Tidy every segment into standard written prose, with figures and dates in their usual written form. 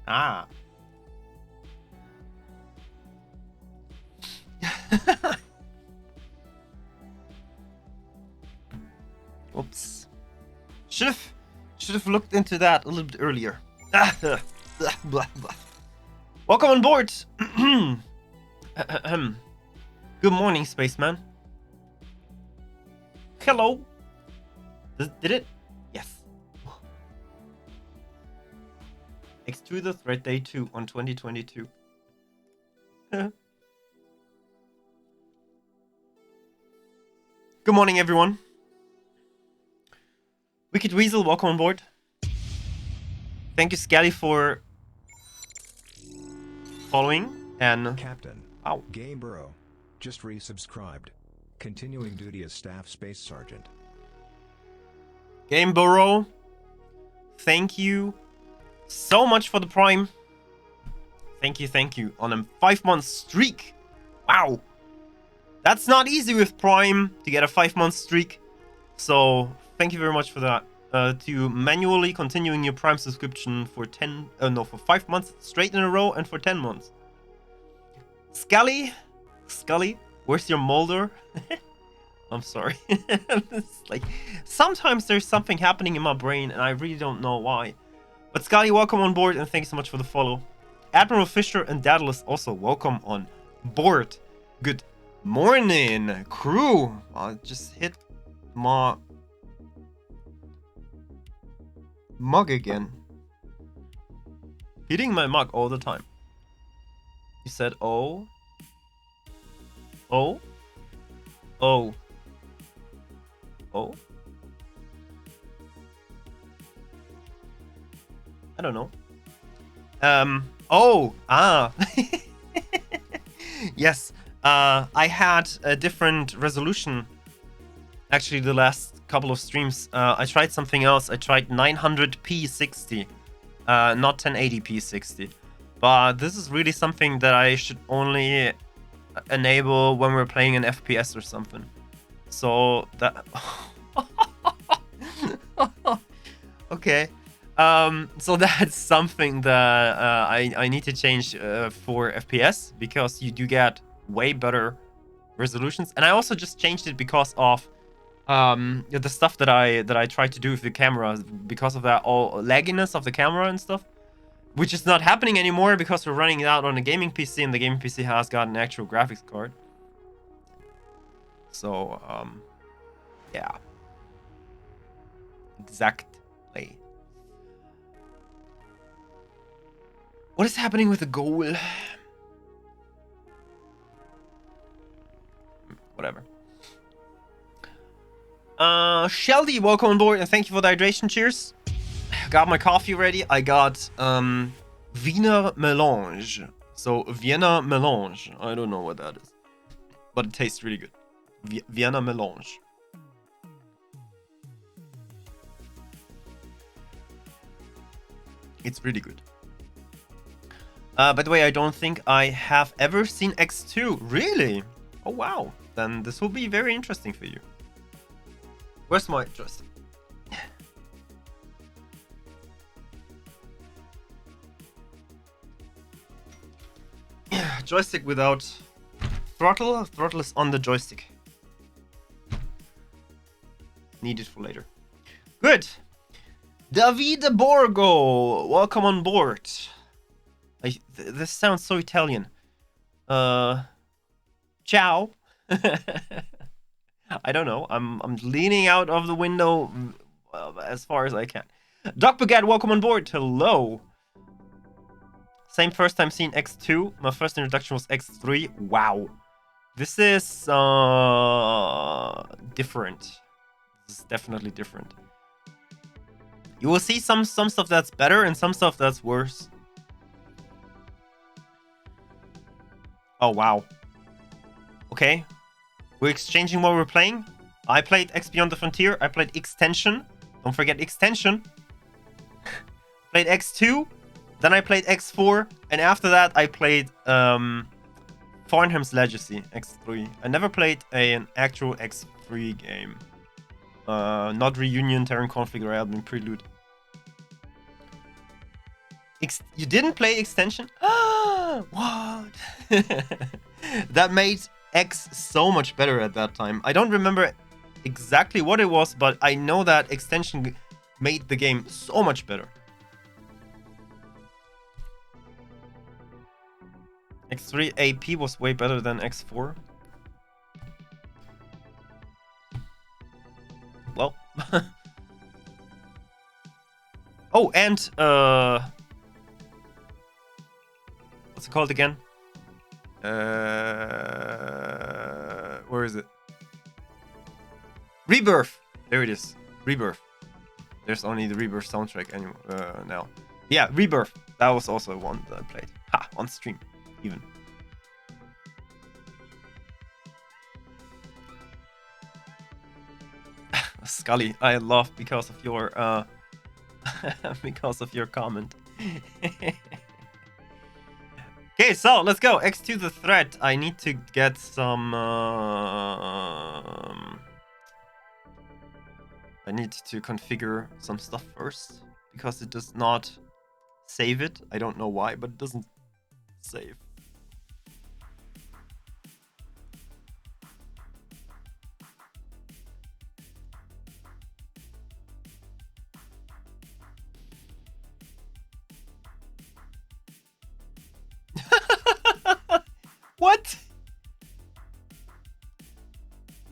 Ah. Oops. Should have looked into that a little bit earlier. Welcome on board. Good morning, spaceman. Hello. Did it? Yes. X2 the threat day 2 on 2022. Good morning, everyone. Wicked Weasel, welcome on board. Thank you, Scally, for following. And Captain. Wow. Game Burrow. Just resubscribed. Continuing duty as Staff Space Sergeant. Game Burrow, thank you so much for the Prime. Thank you. On a 5-month streak. Wow. That's not easy with Prime to get a 5-month streak. So thank you very much for that. To manually continuing your Prime subscription for 5 months straight in a row and for 10 months. Scully, where's your molder? I'm sorry. It's like sometimes there's something happening in my brain and I really don't know why. But Scully, welcome on board and thank you so much for the follow. Admiral Fisher and Daedalus also welcome on board. Good morning, crew. I just hit my mug again. Hitting my mug all the time. You said oh. Oh. Oh. Oh. I don't know. Oh. Ah. Yes. I had a different resolution. Actually, the last couple of streams, I tried something else. I tried 900p 60, not 1080p 60. But this is really something that I should only enable when we're playing an FPS or something. So that. Okay. So that's something that I need to change for FPS because you do get way better resolutions. And I also just changed it because of the stuff that I tried to do with the camera, because of that all lagginess of the camera and stuff, which is not happening anymore because we're running it out on a gaming PC and the gaming PC has got an actual graphics card. So yeah, exactly. What is happening with the goal? Whatever. Sheldy, welcome on board and thank you for the hydration. Cheers. Got my coffee ready. I got Wiener Melange. So Vienna Melange. I don't know what that is, but it tastes really good. Vienna Melange. It's really good. By the way, I don't think I have ever seen X2. Really? Oh wow. Then this will be very interesting for you. Where's my joystick? Joystick without throttle. Throttle is on the joystick. Needed for later. Good. Davide Borgo, welcome on board. This sounds so Italian. Ciao. I don't know. I'm leaning out of the window as far as I can. Doc Baguette, welcome on board. Hello. Same first time seeing X2. My first introduction was X3. Wow. This is different. This is definitely different. You will see some stuff that's better and some stuff that's worse. Oh, wow. Okay. We're exchanging what we're playing. I played X Beyond the Frontier. I played Extension. Don't forget Extension. Played X2. Then I played X4. And after that, I played Farnham's Legacy, X3. I never played an actual X3 game. Not Reunion, Terran Conflict, or Albion Prelude. You didn't play extension? What? That made X so much better at that time. I don't remember exactly what it was, but I know that extension made the game so much better. X3 AP was way better than X4. Well. Oh, and what's it called again? Where is it? Rebirth. There it is. Rebirth. There's only the Rebirth soundtrack anymore now. Yeah, Rebirth. That was also one that I played. Ha! On stream, even. Scully, I laugh because of your because of your comment. Okay, so let's go. X to the threat. I need to get some. I need to configure some stuff first because it does not save it. I don't know why, but it doesn't save. What?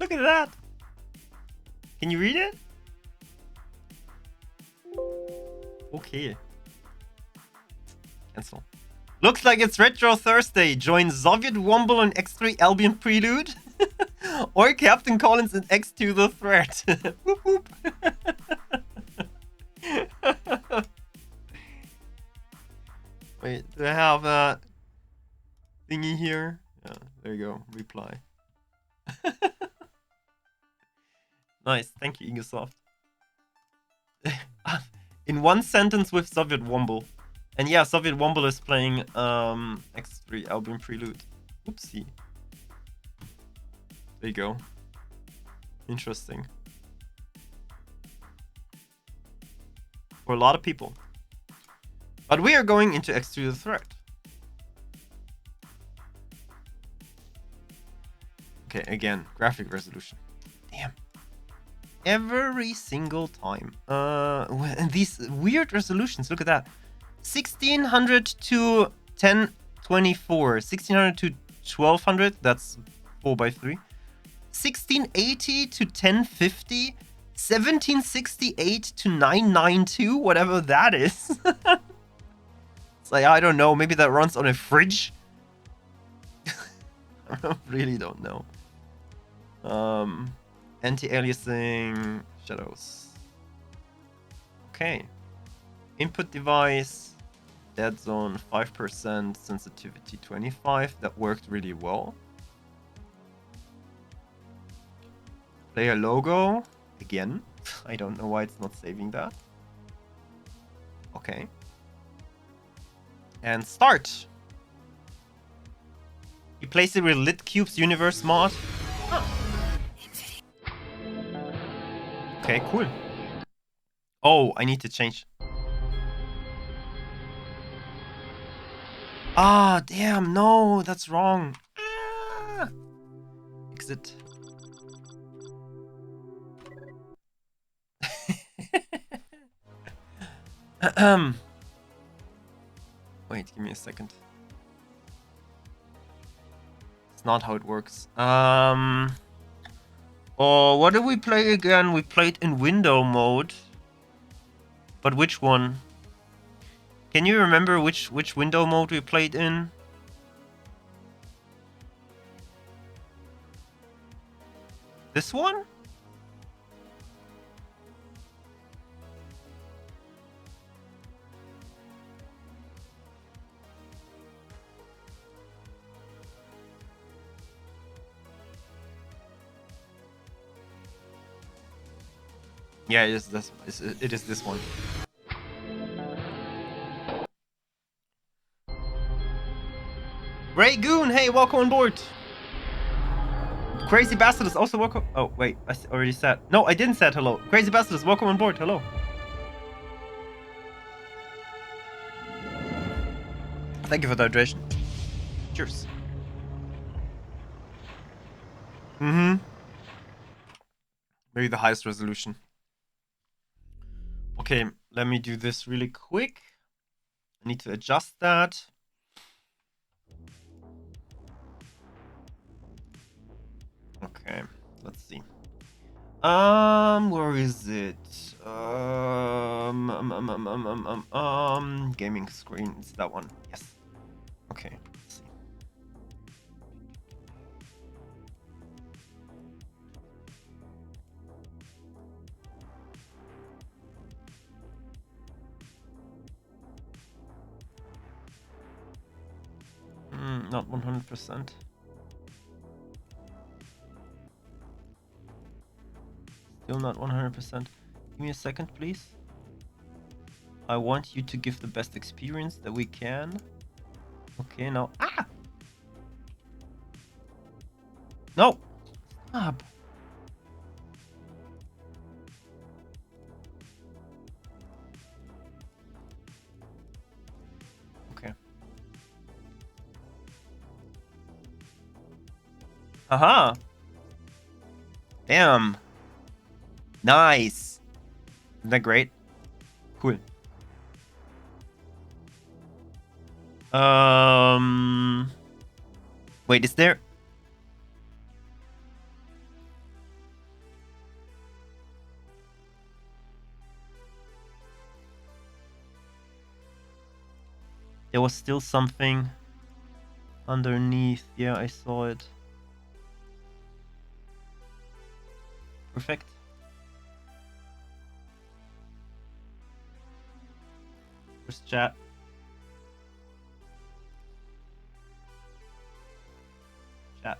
Look at that. Can you read it? Okay. Cancel. Looks like it's Retro Thursday. Join Soviet Womble and X3 Albion Prelude. Or Captain Collins and X2 the Threat. Whoop whoop. Wait, do I have a thingy here? Yeah, there you go. Reply. Nice, thank you, Ingesoft. In one sentence with Soviet Womble. And yeah, Soviet Womble is playing X3 Albion Prelude. Oopsie. There you go. Interesting. For a lot of people. But we are going into X2 the Threat. Okay, again, graphic resolution. Damn. Every single time. And these weird resolutions, look at that. 1600 to 1024. 1600 to 1200, that's 4x3. 1680 to 1050. 1768 to 992, whatever that is. It's like, I don't know, maybe that runs on a fridge? I really don't know. Anti-aliasing, shadows. Okay. Input device, dead zone 5%, sensitivity 25. That worked really well. Player logo, again. I don't know why it's not saving that. Okay. And start. You place it with Lit Cube's universe mod. Huh. Okay, cool. Oh, I need to change. Ah, damn, no, that's wrong. Ah. Exit. Wait, give me a second. It's not how it works. Oh, what did we play again? We played in window mode. But which one? Can you remember which window mode we played in? This one? Yeah, it is this. It is this one. Ray Goon, hey, welcome on board. Crazy Bastard is also welcome. Oh wait, I already said. No, I didn't say hello. Crazy Bastard is welcome on board. Hello. Thank you for the hydration. Cheers. Maybe the highest resolution. Okay, let me do this really quick. I need to adjust that. Okay, let's see. Where is it? Gaming screen. It's that one. Yes. Okay. Let's see. Not 100%. Still not 100%. Give me a second, please. I want you to give the best experience that we can. Okay, now. Ah! No! Stop! Okay. Haha! Damn! Nice! Isn't that great? Cool. Wait, is there... There was still something underneath. Yeah, I saw it. Perfect. Where's chat? Chat.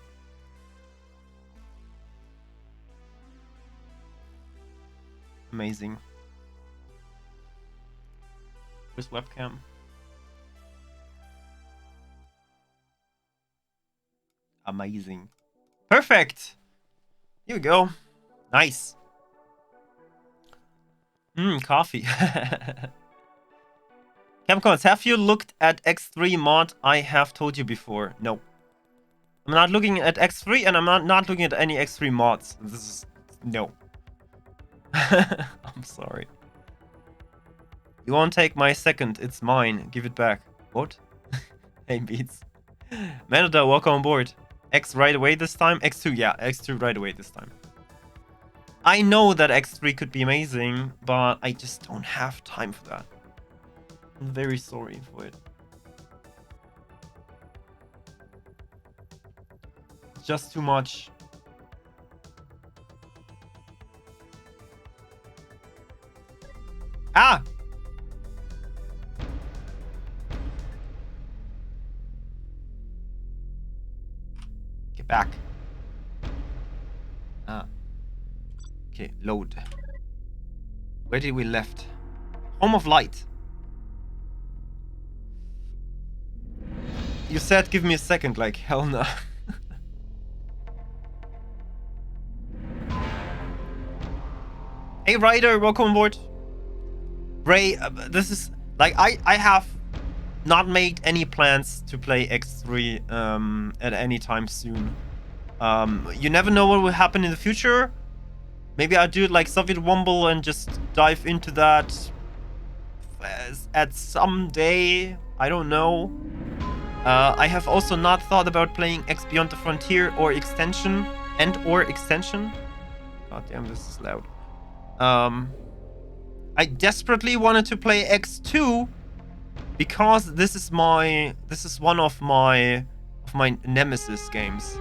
Amazing. Where's webcam? Amazing. Perfect! Here we go. Nice. Coffee. Capcom, have you looked at X3 mod? I have told you before. No. I'm not looking at X3 and I'm not looking at any X3 mods. This is... No. I'm sorry. You won't take my second. It's mine. Give it back. What? Hey, Beats. Manada, welcome on board. X right away this time? X2, yeah. X2 right away this time. I know that X3 could be amazing, but I just don't have time for that. I'm very sorry for it. It's just too much. Ah! Get back. Ah. Okay, load. Where did we left? Home of Light. You said give me a second, like hell no. Hey Ryder, welcome on board. Ray, this is like I have not made any plans to play X3 at any time soon. You never know what will happen in the future. Maybe I'll do it like Soviet Wumble and just dive into that at some day. I don't know. I have also not thought about playing X Beyond the Frontier or Extension or Extension. God damn, this is loud. I desperately wanted to play X2 because this is one of my nemesis games,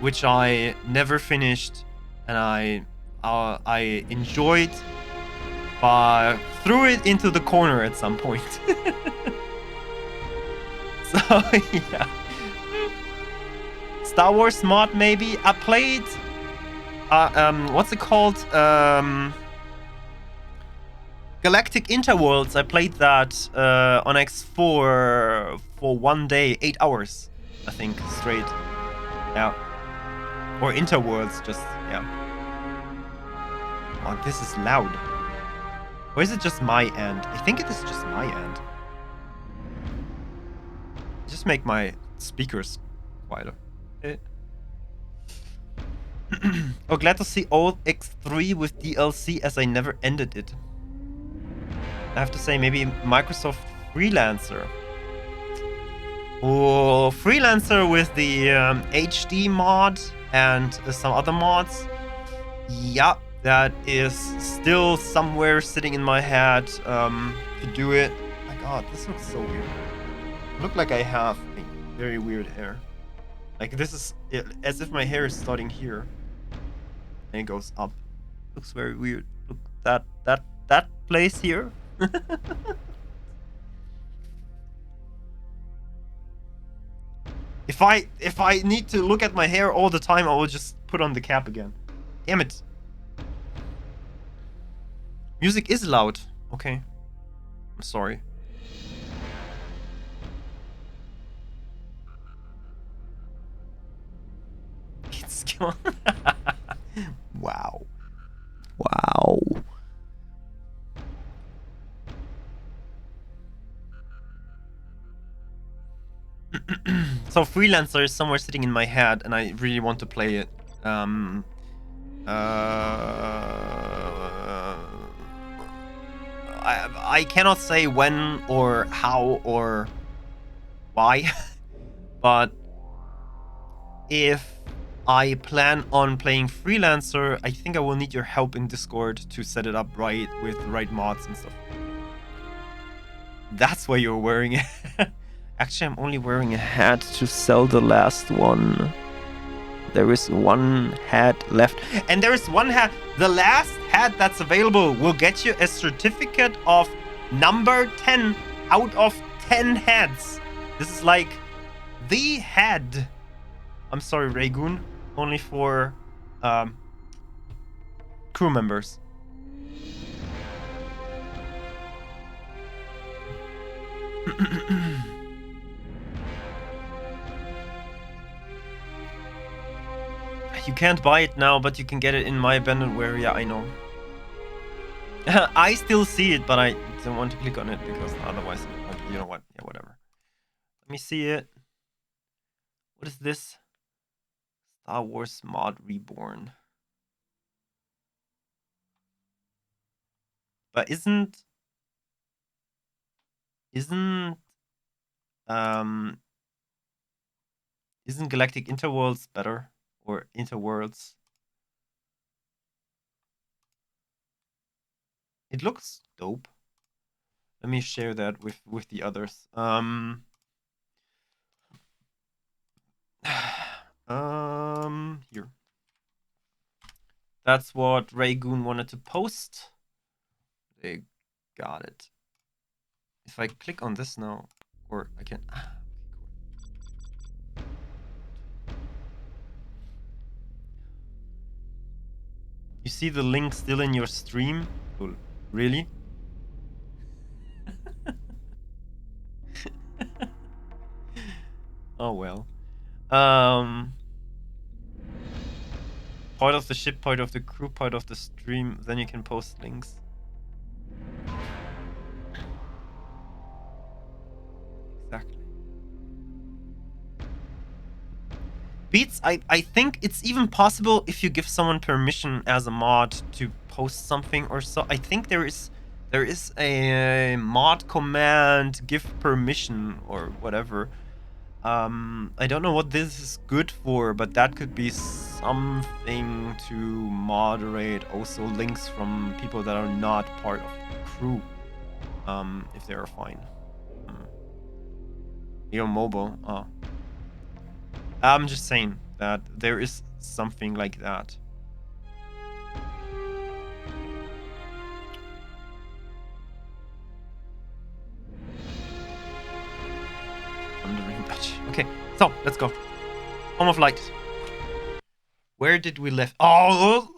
which I never finished, and I enjoyed, but threw it into the corner at some point. So yeah, Star Wars mod maybe. I played what's it called? Galactic Interworlds. I played that on X4 for one day, 8 hours, I think, straight. Yeah. Or Interworlds, just yeah. Oh, this is loud. Or is it just my end? I think it is just my end. just make my speakers quieter. Okay. Oh, glad to see old X3 with DLC as I never ended it. I have to say, maybe Microsoft Freelancer. Oh, Freelancer with the HD mod and some other mods. Yeah, that is still somewhere sitting in my head to do it. My god, this looks so weird. I look like I have a very weird hair. Like this is as if my hair is starting here and it goes up. Looks very weird. Look, that place here. If I need to look at my hair all the time, I will just put on the cap again. Damn it. Music is loud. Okay. I'm sorry. It's gone. Wow. Wow. So Freelancer is somewhere sitting in my head and I really want to play it. I cannot say when or how or why, but if I plan on playing Freelancer, I think I will need your help in Discord to set it up right with the right mods and stuff. That's why you're wearing it. Actually, I'm only wearing a hat to sell the last one. There is one hat left. And there is one hat. The last hat that's available will get you a certificate of number 10 out of 10 heads. This is like the head. I'm sorry, Raygoon. Only for crew members. You can't buy it now, but you can get it in my abandonware. Yeah, I know. I still see it, but I don't want to click on it because otherwise, you know what? Yeah, whatever. Let me see it. What is this? Star Wars Mod Reborn. But isn't Galactic Interworlds better? Or Interworlds? It looks dope. Let me share that with the others. Here. That's what Raygoon wanted to post. They got it. If I click on this now, or I can. Okay, cool. You see the link still in your stream? Cool. Really? Oh well. Part of the ship, part of the crew, part of the stream. Then you can post links. Exactly. Beats, I think it's even possible if you give someone permission as a mod to post something or so. I think there is a mod command, give permission or whatever. I don't know what this is good for, but that could be something to moderate also links from people that are not part of the crew, if they are fine. You're mobile. Oh. I'm just saying that there is something like that. Okay, so let's go. Home of Light. Where did we left? Oh,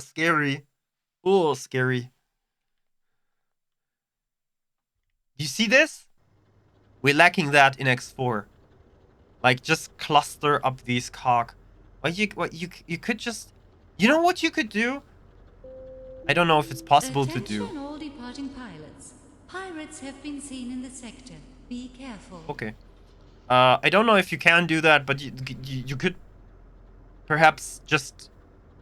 scary. Oh, scary. You see this? We're lacking that in X4. Like, just cluster up these Kha'ak. You could just... You know what you could do? I don't know if it's possible to do. Attention all departing pilots. Pirates have been seen in the sector. Be careful. Okay. I don't know if you can do that, but you could perhaps just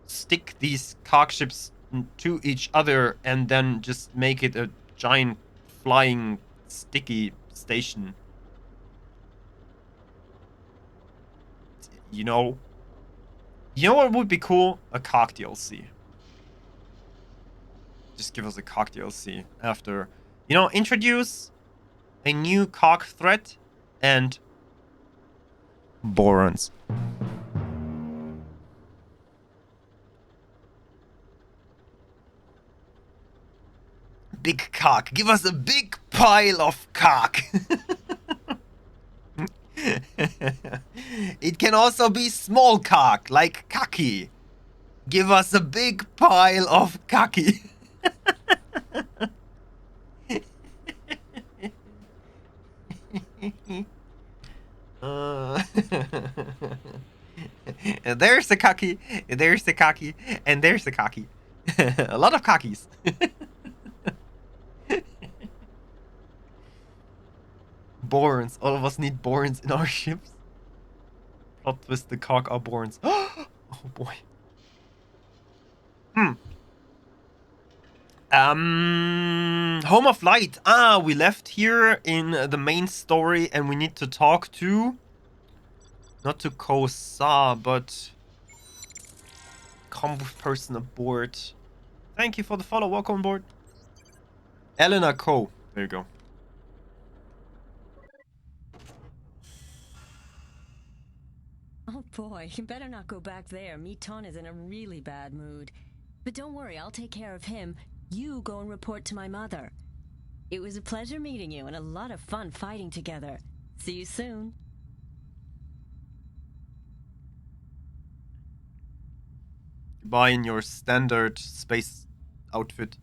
stick these Kha'ak ships to each other and then just make it a giant flying sticky station. You know what would be cool? A Kha'ak DLC. Just give us a Kha'ak DLC after, introduce a new Kha'ak threat and Borans. Big Kha'ak. Give us a big pile of Kha'ak. It can also be small Kha'ak, like Kaki. Give us a big pile of Kaki. There's the Kaki, there's the Kaki, and there's the Kaki. A lot of Kakis. Borans. All of us need Borans in our ships. Plot twist, the Kha'ak are Borans. Oh boy. Home of Light. We left here in the main story and we need to talk to... Not to Kosa, but... Combo person aboard. Thank you for the follow. Welcome aboard. Elena Ko. There you go. Oh boy, you better not go back there. Miton is in a really bad mood. But don't worry, I'll take care of him. You go and report to my mother. It was a pleasure meeting you and a lot of fun fighting together. See you soon. Buy in your standard space outfit.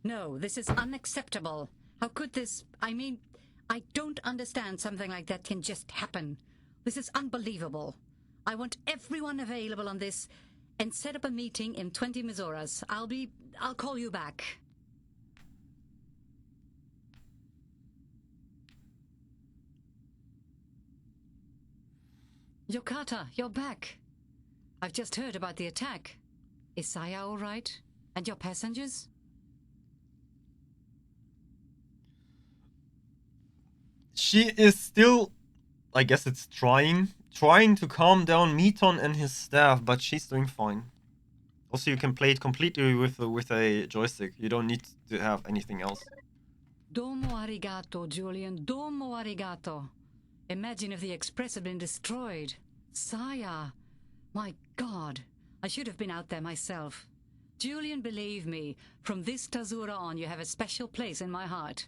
No, this is unacceptable. How could this... I mean, I don't understand something like that can just happen. This is unbelievable. I want everyone available on this and set up a meeting in 20 Mizoras. I'll call you back. Yokata, you're back. I've just heard about the attack. Is Saya all right? And your passengers? She is still, I guess it's trying to calm down Miton and his staff, but she's doing fine. Also, you can play it completely with a joystick. You don't need to have anything else. Domo arigato, Julian. Domo arigato. Imagine if the Express had been destroyed. Saya. My God. I should have been out there myself. Julian, believe me, from this Tazura on, you have a special place in my heart.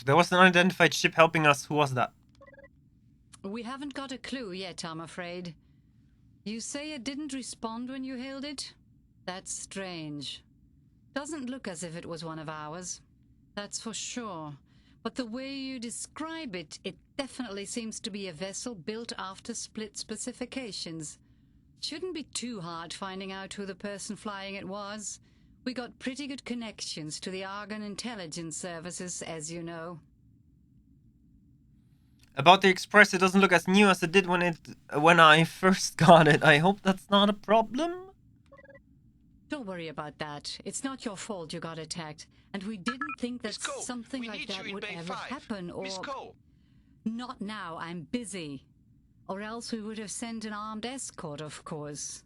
There was an unidentified ship helping us. Who was that? We haven't got a clue yet, I'm afraid. You say it didn't respond when you hailed it? That's strange. Doesn't look as if it was one of ours. That's for sure. But the way you describe it, it definitely seems to be a vessel built after split specifications. Shouldn't be too hard finding out who the person flying it was. We got pretty good connections to the Argon intelligence services, as you know. About the Express, it doesn't look as new as it did when I first got it. I hope that's not a problem. Don't worry about that. It's not your fault you got attacked, and we didn't think that something like that would ever happen, or... Not now, I'm busy. Or else we would have sent an armed escort, of course.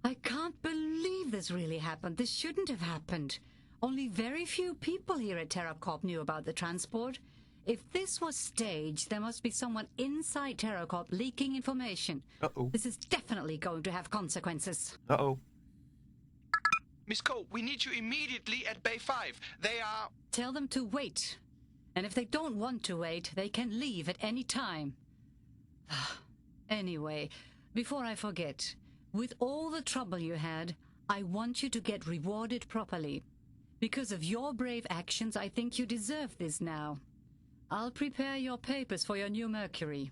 I can't believe this really happened. This shouldn't have happened. Only very few people here at Terracorp knew about the transport. If this was staged, there must be someone inside Terracorp leaking information. Uh-oh. This is definitely going to have consequences. Uh-oh. Miss Cole, we need you immediately at Bay 5. They are... Tell them to wait. And if they don't want to wait, they can leave at any time. Anyway, before I forget, with all the trouble you had, I want you to get rewarded properly. Because of your brave actions, I think you deserve this now. I'll prepare your papers for your new Mercury.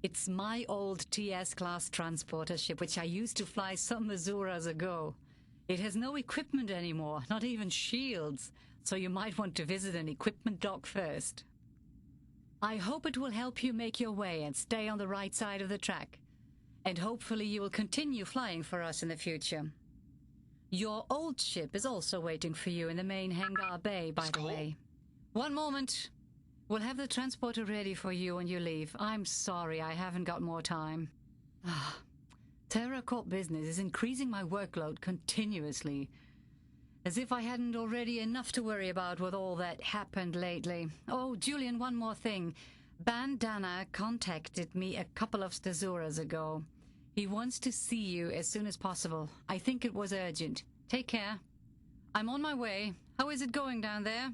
It's my old TS-class transporter ship, which I used to fly some Azuras ago. It has no equipment anymore, not even shields, so you might want to visit an equipment dock first. I hope it will help you make your way and stay on the right side of the track. And hopefully you will continue flying for us in the future. Your old ship is also waiting for you in the main hangar bay, by the way. One moment. We'll have the transporter ready for you when you leave. I'm sorry I haven't got more time. Terracorp business is increasing my workload continuously. As if I hadn't already enough to worry about with all that happened lately. Oh, Julian, one more thing. Ban Danna contacted me a couple of Stazuras ago. He wants to see you as soon as possible. I think it was urgent. Take care. I'm on my way. How is it going down there?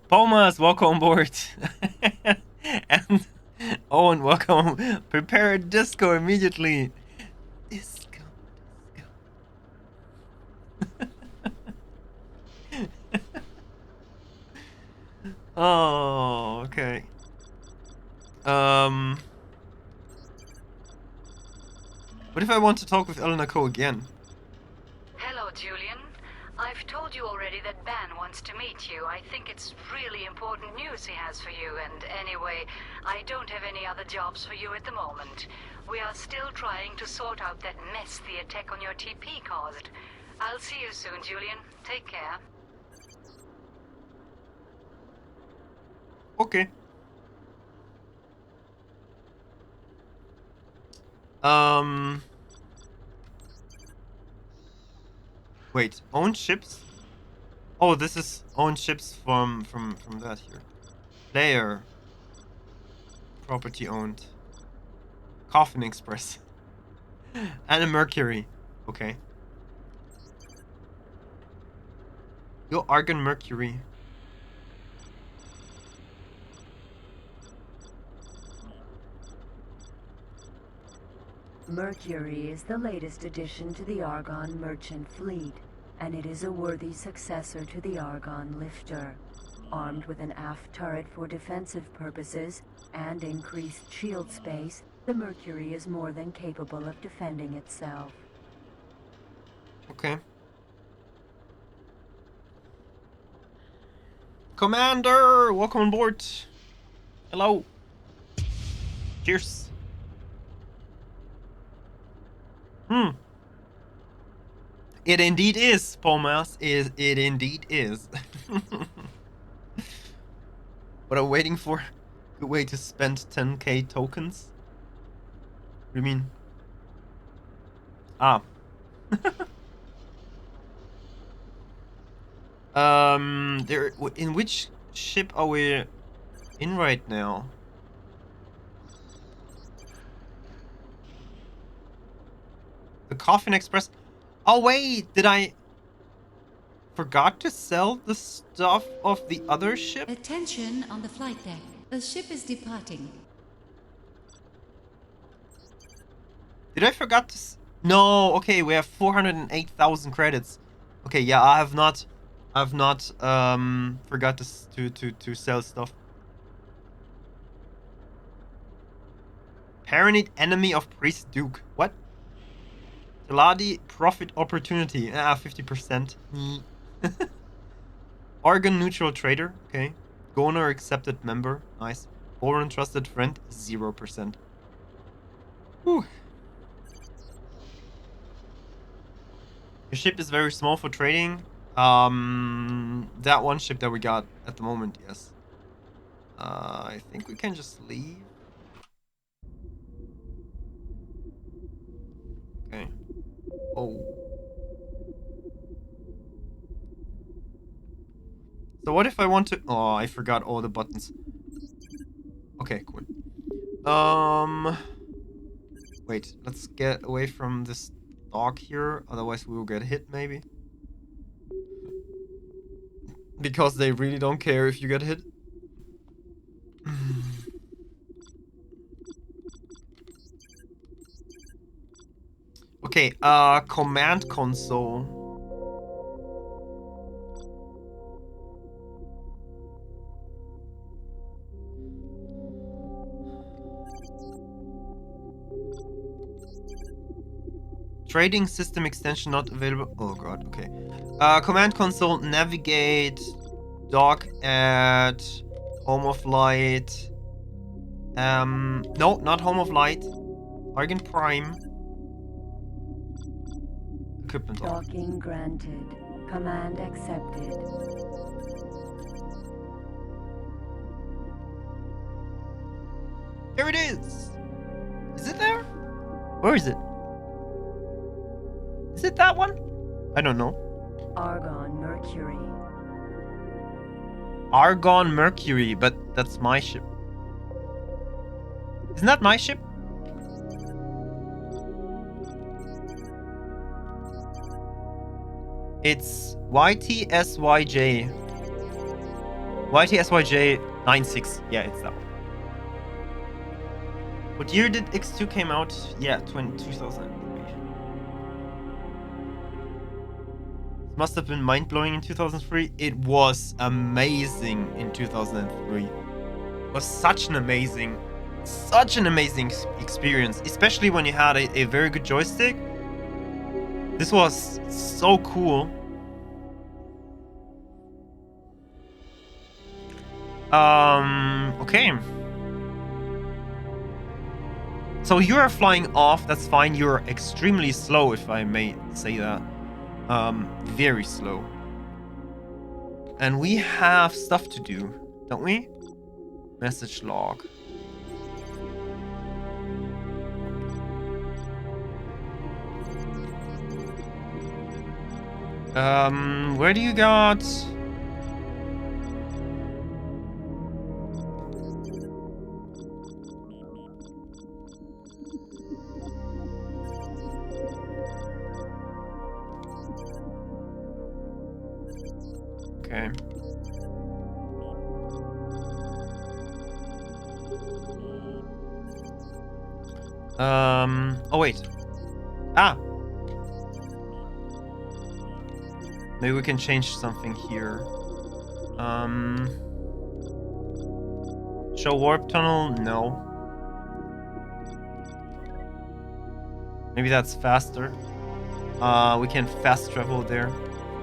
Palmas, welcome on board. And Owen, welcome. Prepare a disco immediately. Disco. Oh, okay. What if I want to talk with Elena Co again? Hello, Julian. I've told you already that Ban wants to meet you. I think it's really important news he has for you, and anyway, I don't have any other jobs for you at the moment. We are still trying to sort out that mess the attack on your TP caused. I'll see you soon, Julian. Take care. Okay. Wait, own ships? Oh, this is own ships from that here. Player. Property owned. Coffin Express. And a Mercury. Okay. Yo, Argon Mercury. Mercury is the latest addition to the Argon merchant fleet, and it is a worthy successor to the Argon lifter. Armed with an aft turret for defensive purposes and increased shield space, the Mercury is more than capable of defending itself. Okay. Commander! Welcome on board. Hello. Cheers. It indeed is, Palmas. It indeed is. What I'm waiting for? Good way to spend 10k tokens? What do you mean? Ah. In which ship are we in right now? The Coffin Express. Oh wait, did I forgot to sell the stuff of the other ship? Attention on the flight deck. The ship is departing. Did I forgot to No, okay, we have 408,000 credits. Okay, yeah, I have not forgot to sell stuff. Paranoid enemy of Priest Duke. What? Teladi profit opportunity. 50%. Argon neutral trader. Okay. Goner accepted member. Nice. Foreign trusted friend. 0%. Whew. Your ship is very small for trading. That one ship that we got at the moment, yes. I think we can just leave. Okay. Oh. So what if I want to... Oh, I forgot all the buttons. Okay, cool. Wait, let's get away from this dog here. Otherwise we will get hit, maybe. Because they really don't care if you get hit. Okay, command console. Trading system extension not available. Oh god, okay. Command console, navigate, dock at Home of Light. No, not Home of Light. Argon Prime. Equipment on. Docking granted. Command accepted. There it is! Is it there? Where is it? Is it that one? I don't know. Argon Mercury. Argon Mercury, but that's my ship. Isn't that my ship? It's YTSYJ. YTSYJ 96. Yeah, it's that one. What year did X2 came out? Yeah, 2003. It must have been mind-blowing in 2003. It was amazing in 2003. It was such an amazing experience, especially when you had a very good joystick. This was so cool. Okay. So you are flying off, that's fine. You're extremely slow, if I may say that. Very slow. And we have stuff to do, don't we? Message log. Where do you got? Okay. Oh wait. Ah. Maybe we can change something here. Show warp tunnel? No. Maybe that's faster. We can fast travel there.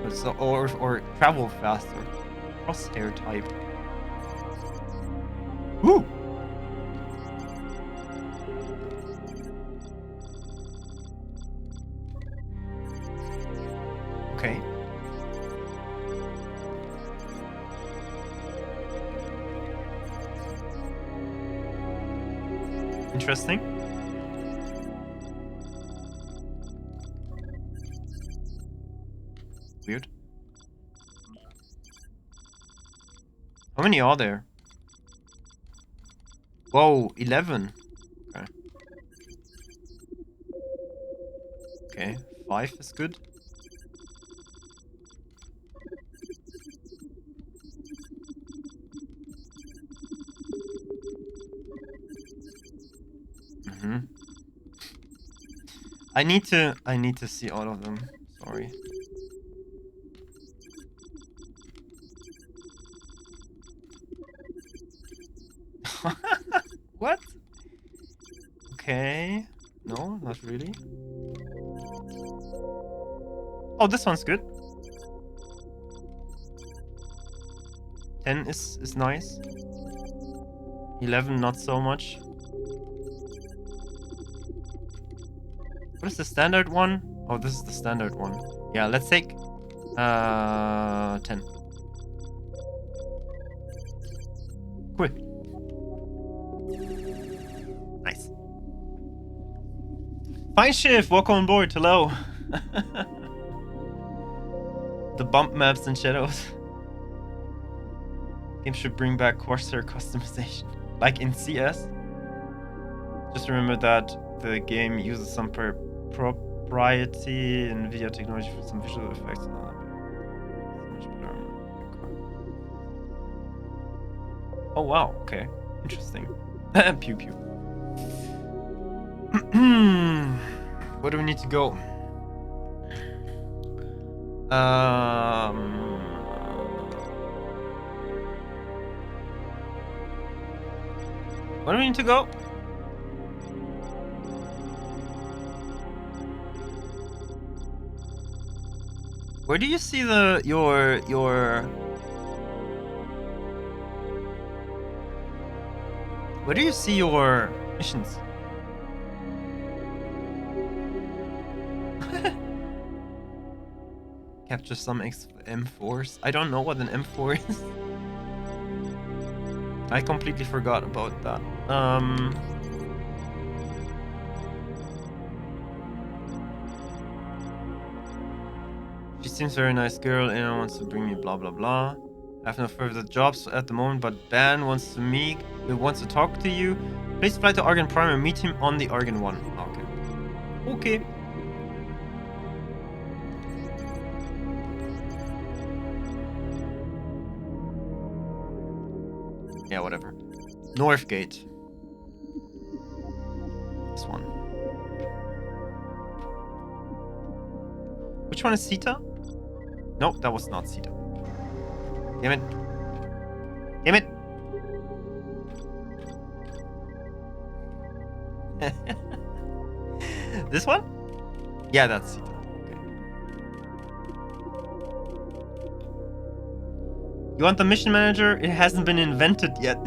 So, or travel faster. Crosshair type. Woo! Okay. Interesting. Weird. How many are there? Whoa, 11. Okay. Okay, 5 is good. I need to see all of them. Sorry. What? Okay. No, not really. Oh, this one's good. 10 is nice. 11 not so much. What is the standard one? Oh, this is the standard one. Yeah, let's take 10. Cool. Nice. Fine Shift, welcome on board. Hello. The bump maps and shadows. Game should bring back Corsair customization, like in CS. Just remember that the game uses some proprietary NVIDIA technology for some visual effects. Oh wow, okay, interesting. Pew pew. Where do we need to go? Where do we need to go? Where do you see the your? Where do you see your missions? Capture some M4s. I don't know what an M4 is. I completely forgot about that. She seems a very nice girl and wants to bring me blah blah blah. I have no further jobs at the moment, but Ban wants to talk to you. Please fly to Argon Prime and meet him on the Argon 1. Okay. Okay. Yeah, whatever. Northgate. This one. Which one is Sita? No, that was not Sita. Damn it. Damn it. This one? Yeah, that's Sita. Okay. You want the mission manager? It hasn't been invented yet.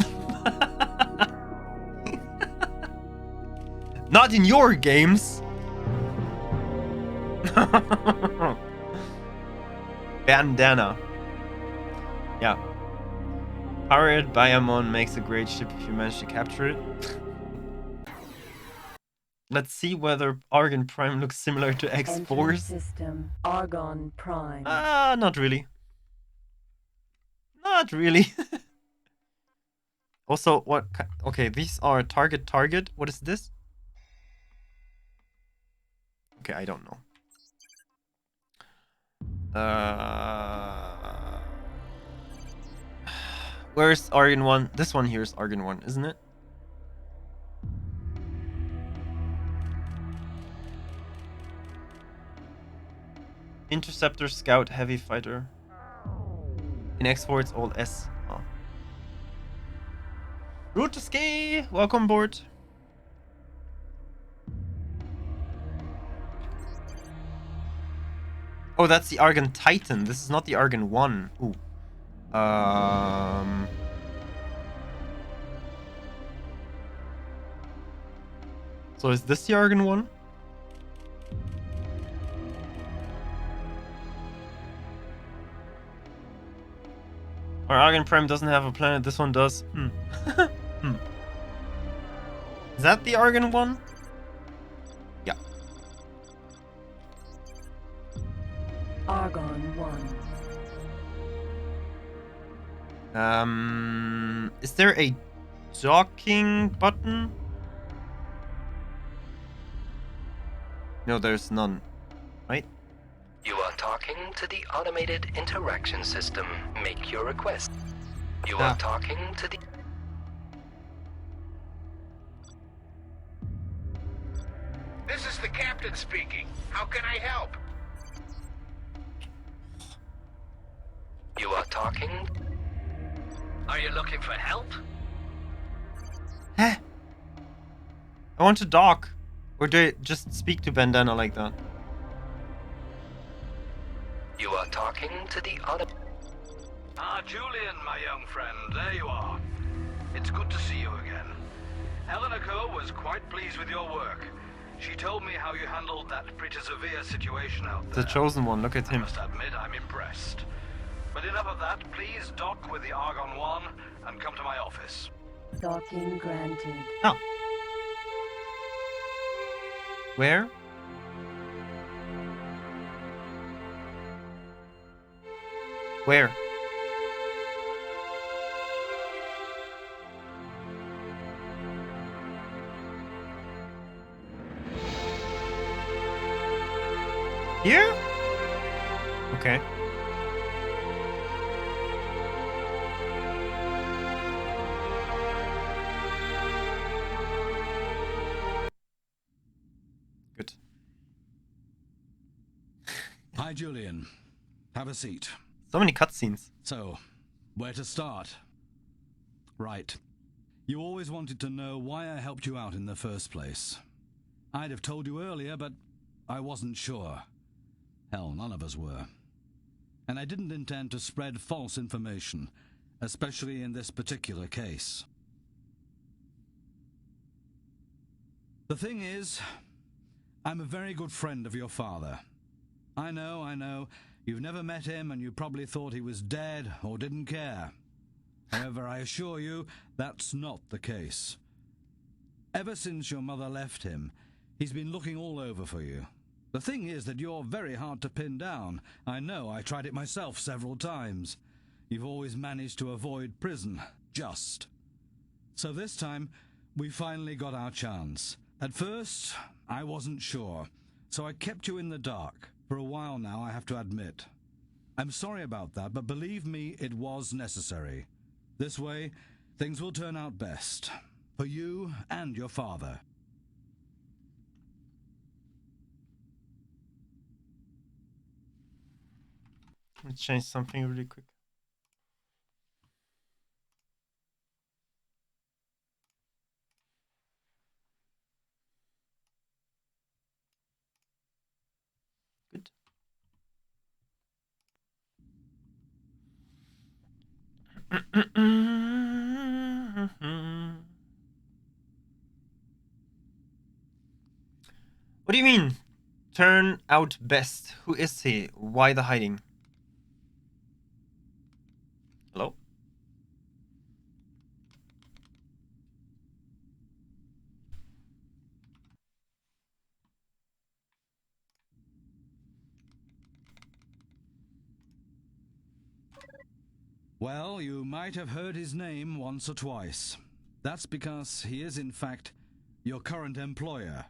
Not in your games. Ban Danna. Yeah. Powered Biamon makes a great ship if you manage to capture it. Let's see whether Argon Prime looks similar to X4's. System Argon Prime. Not really. Not really. Also, what? Okay, these are target. What is this? Okay, I don't know. Where's Argon 1? This one here is Argon 1, isn't it? Interceptor, Scout, Heavy Fighter. In X4 it's all S. Oh. Route to Ski! Welcome aboard. Oh, that's the Argon Titan. This is not the Argon 1. Ooh. So is this the Argon 1? Our Argon Prime doesn't have a planet. This one does. Is that the Argon 1? Yeah. Argon 1. Is there a docking button? No, there's none. Right? You are talking to the automated interaction system. Make your request. You are talking to the... This is the captain speaking. How can I help? You are talking... Are you looking for help? Huh? I want to dock. Or do I just speak to Ban Danna like that? You are talking to the auto... Ah, Julian, my young friend, there you are. It's good to see you again. Eleanor Co. was quite pleased with your work. She told me how you handled that pretty severe situation out there. The chosen one, look at him. I must admit, I'm impressed. But enough of that, please dock with the Argon 1 and come to my office. Docking granted. Oh. Where? Where? Here? Okay. Good. Hi, Julian. Have a seat. So many cutscenes. So, where to start? Right. You always wanted to know why I helped you out in the first place. I'd have told you earlier, but I wasn't sure. Hell, none of us were. and I didn't intend to spread false information, especially in this particular case. The thing is, I'm a very good friend of your father. I know, you've never met him and you probably thought he was dead or didn't care. However, I assure you, that's not the case. Ever since your mother left him, he's been looking all over for you. The thing is that you're very hard to pin down. I know, I tried it myself several times. You've always managed to avoid prison, just. So this time, we finally got our chance. At first, I wasn't sure, so I kept you in the dark. For a while now, I have to admit. I'm sorry about that, but believe me, it was necessary. This way, things will turn out best. For you and your father. Let's change something really quick. Good. What do you mean? Turn out best. Who is he? Why the hiding? Hello? Well, you might have heard his name once or twice. That's because he is, in fact, your current employer.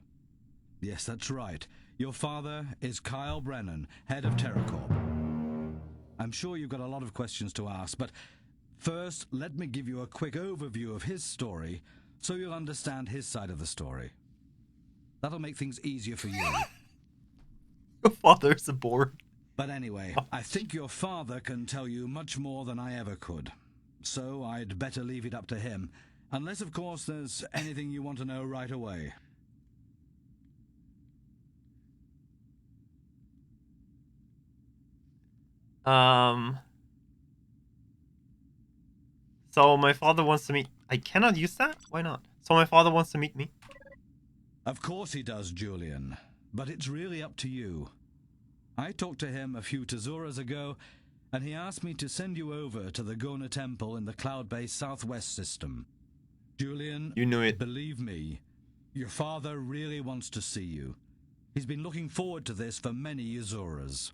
Yes, that's right. Your father is Kyle Brennan, head of Terracorp. I'm sure you've got a lot of questions to ask, but first, let me give you a quick overview of his story so you'll understand his side of the story. That'll make things easier for you. Your father's a bore. But anyway, I think your father can tell you much more than I ever could. So I'd better leave it up to him. Unless, of course, there's anything you want to know right away. So my father wants to meet... I cannot use that? Why not? So my father wants to meet me? Of course he does, Julian. But it's really up to you. I talked to him a few Tezuras ago, and he asked me to send you over to the Gona Temple in the Cloudbase Southwest system. Julian, you knew it. Believe me, your father really wants to see you. He's been looking forward to this for many Tezuras.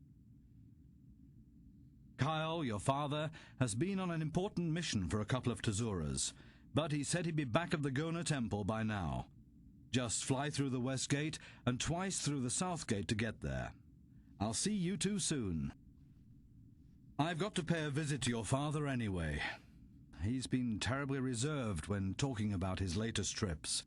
Kyle, your father, has been on an important mission for a couple of Tezuras, but he said he'd be back at the Gona Temple by now. Just fly through the West Gate and twice through the South Gate to get there. I'll see you two soon. I've got to pay a visit to your father anyway. He's been terribly reserved when talking about his latest trips.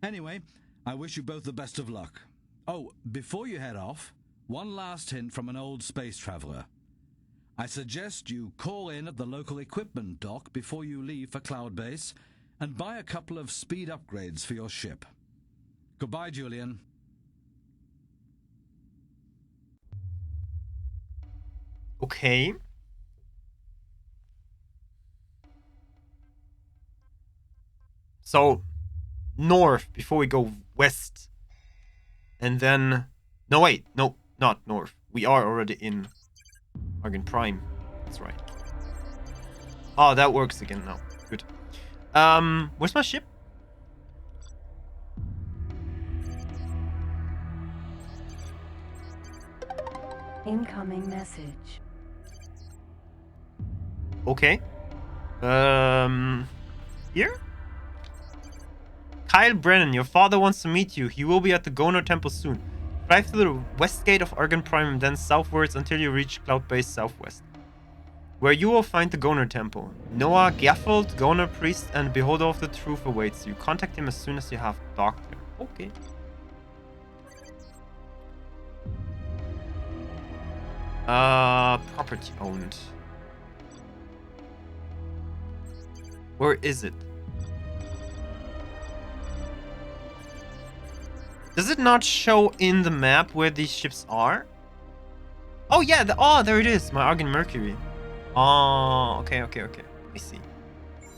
Anyway, I wish you both the best of luck. Oh, before you head off, one last hint from an old space traveler. I suggest you call in at the local equipment dock before you leave for Cloudbase and buy a couple of speed upgrades for your ship. Goodbye, Julian. Okay. So, north before we go west. And then... No, wait. No, not north. We are already in Argon Prime. That's right. Oh, that works again now. Good. Where's my ship? Incoming message. Okay. Here? Kyle Brennan, your father wants to meet you. He will be at the Gona Temple soon. Fly through the west gate of Argon Prime and then southwards until you reach Cloudbase Southwest, where you will find the Gona Temple. Noah Gaffeld, Gona Priest, and Beholder of the Truth awaits you. Contact him as soon as you have docked there. Okay. Property owned. Where is it? Does it not show in the map where these ships are? Oh yeah, oh, there it is, my Argon Mercury. Oh, okay. I see.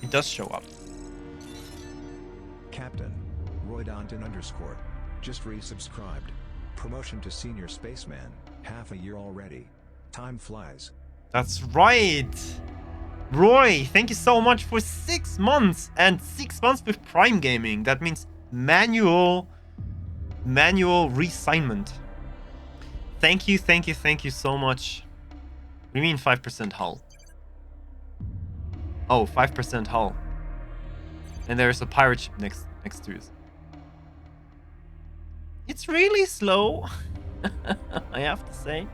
It does show up. Captain, Roydonton _ just resubscribed. Promotion to senior spaceman, half a year already. Time flies. That's right. Roy, thank you so much for 6 months and 6 months with Prime Gaming. That means manual reassignment. Thank you so much. What do you mean 5% hull? Oh, 5% hull. And there's a pirate ship next to it. It's really slow, I have to say.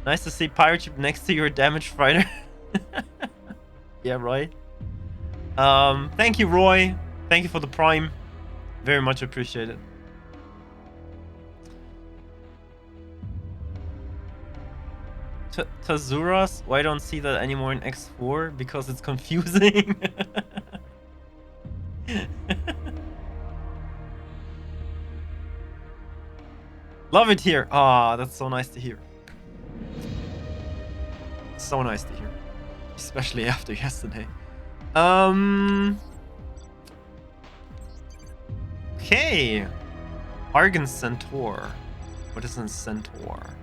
Nice to see pirate ship next to your damaged fighter. Yeah, right. Thank you, Roy. Thank you for the Prime. Very much appreciated. Tazuras? Why don't see that anymore in X4? Because it's confusing. Love it here. Ah, that's so nice to hear. So nice to hear. Especially after yesterday. Okay. Argon Centaur. What is a Centaur?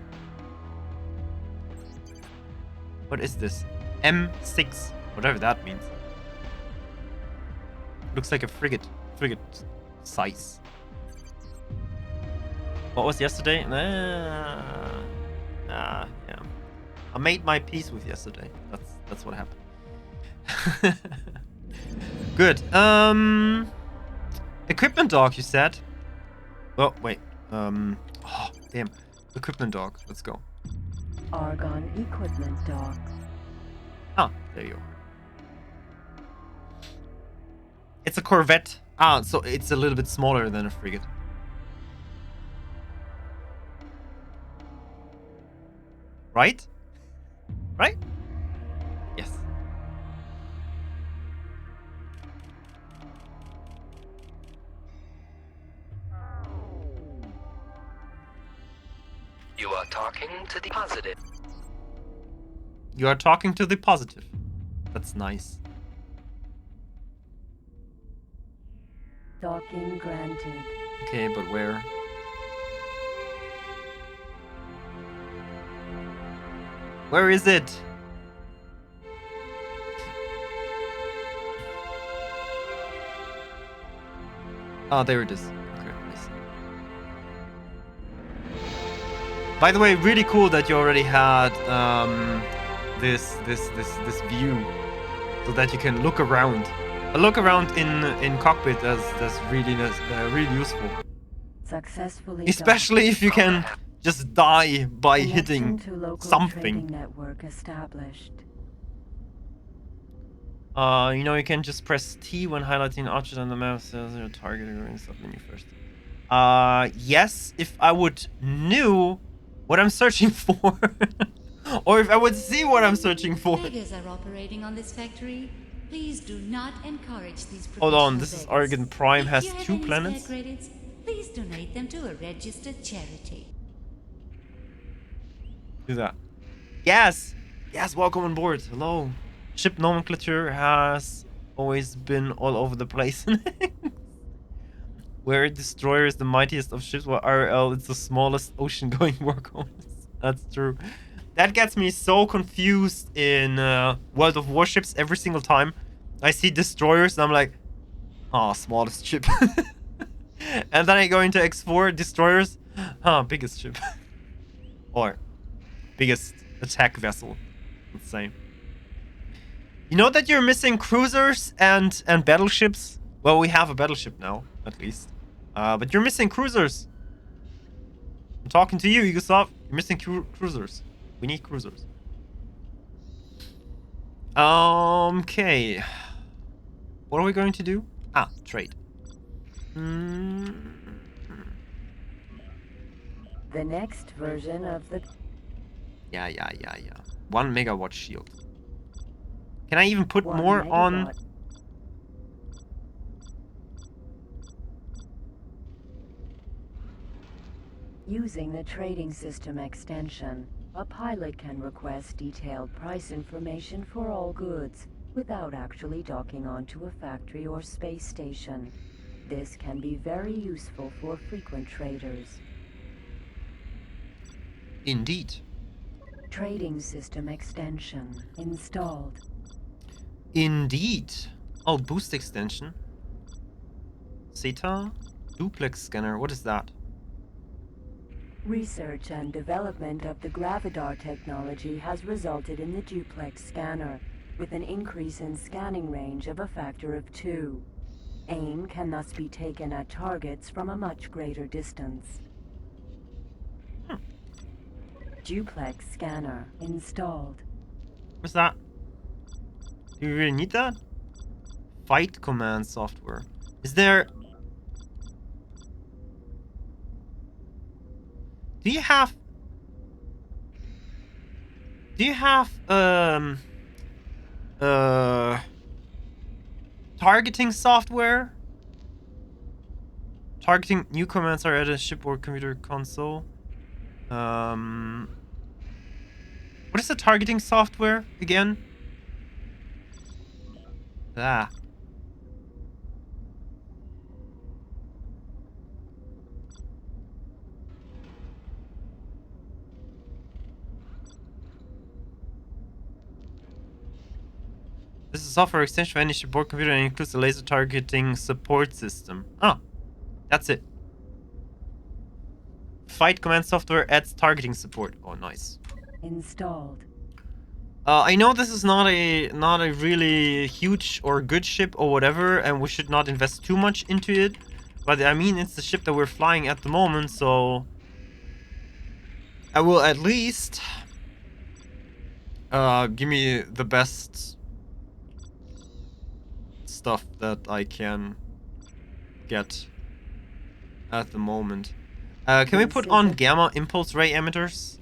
What is this? M6. Whatever that means. Looks like a frigate. Frigate size. What was yesterday? Yeah. I made my peace with yesterday. That's what happened. Good. Equipment dock, you said? Oh, wait. Oh, damn. Equipment dock. Let's go. Argon equipment dock. Ah, there you are. It's a corvette. Ah, so it's a little bit smaller than a frigate. Right? Right? Yes. You are talking to the positive. You are talking to the positive. That's nice. Docking granted. Okay, but where? Where is it? Oh, there it is. Okay, nice. By the way, really cool that you already had this view, so that you can look around. A look around in cockpit that's really useful. Successfully. Especially if you can just die by hitting something. Network established. You know, you can just press T when highlighting object on the map, says your target or submenu first. Yes, if I would knew what I'm searching for. Or if I would see what I'm searching for. Beggars are operating on this factory. Please do not encourage these. Hold on, this is Argon Prime has 2 planets. Credits, please donate them to a registered charity. Do that. Yes! Yes, welcome on board. Hello. Ship nomenclature has always been all over the place. Where Destroyer is the mightiest of ships, while RL is the smallest ocean-going workhorse. That's true. That gets me so confused in World of Warships every single time. I see destroyers and I'm like, oh, smallest ship. And then I go into X4, destroyers, biggest ship. Or biggest attack vessel, let's say. You know that you're missing cruisers and battleships? Well, we have a battleship now, at least. But you're missing cruisers. I'm talking to you, Yugoslav. You're missing cruisers. We need cruisers. Okay. What are we going to do? Ah, trade. The next version of the... Yeah. 1 megawatt shield. Can I even put 1 more megawatt. on? Using the trading system extension. A pilot can request detailed price information for all goods without actually docking onto a factory or space station. This can be very useful for frequent traders. Indeed. Trading system extension installed. Indeed. Oh, boost extension. Zeta? Duplex scanner. What is that? Research and development of the Gravidar technology has resulted in the duplex scanner, with an increase in scanning range of a factor of 2. Aim can thus be taken at targets from a much greater distance. Duplex scanner installed. What's that? Do you really need that? Fight command software. Is there... Do you have... targeting software? Targeting new commands are at a shipboard computer console. What is the targeting software again? Ah. This is a software extension for any shipboard computer and includes a laser targeting support system. Ah, that's it. Fight command software adds targeting support. Oh, nice. Installed. I know this is not a really huge or good ship or whatever, and we should not invest too much into it. But I mean, it's the ship that we're flying at the moment, so I will at least give me the best stuff that I can get at the moment. Can we put on gamma impulse ray emitters?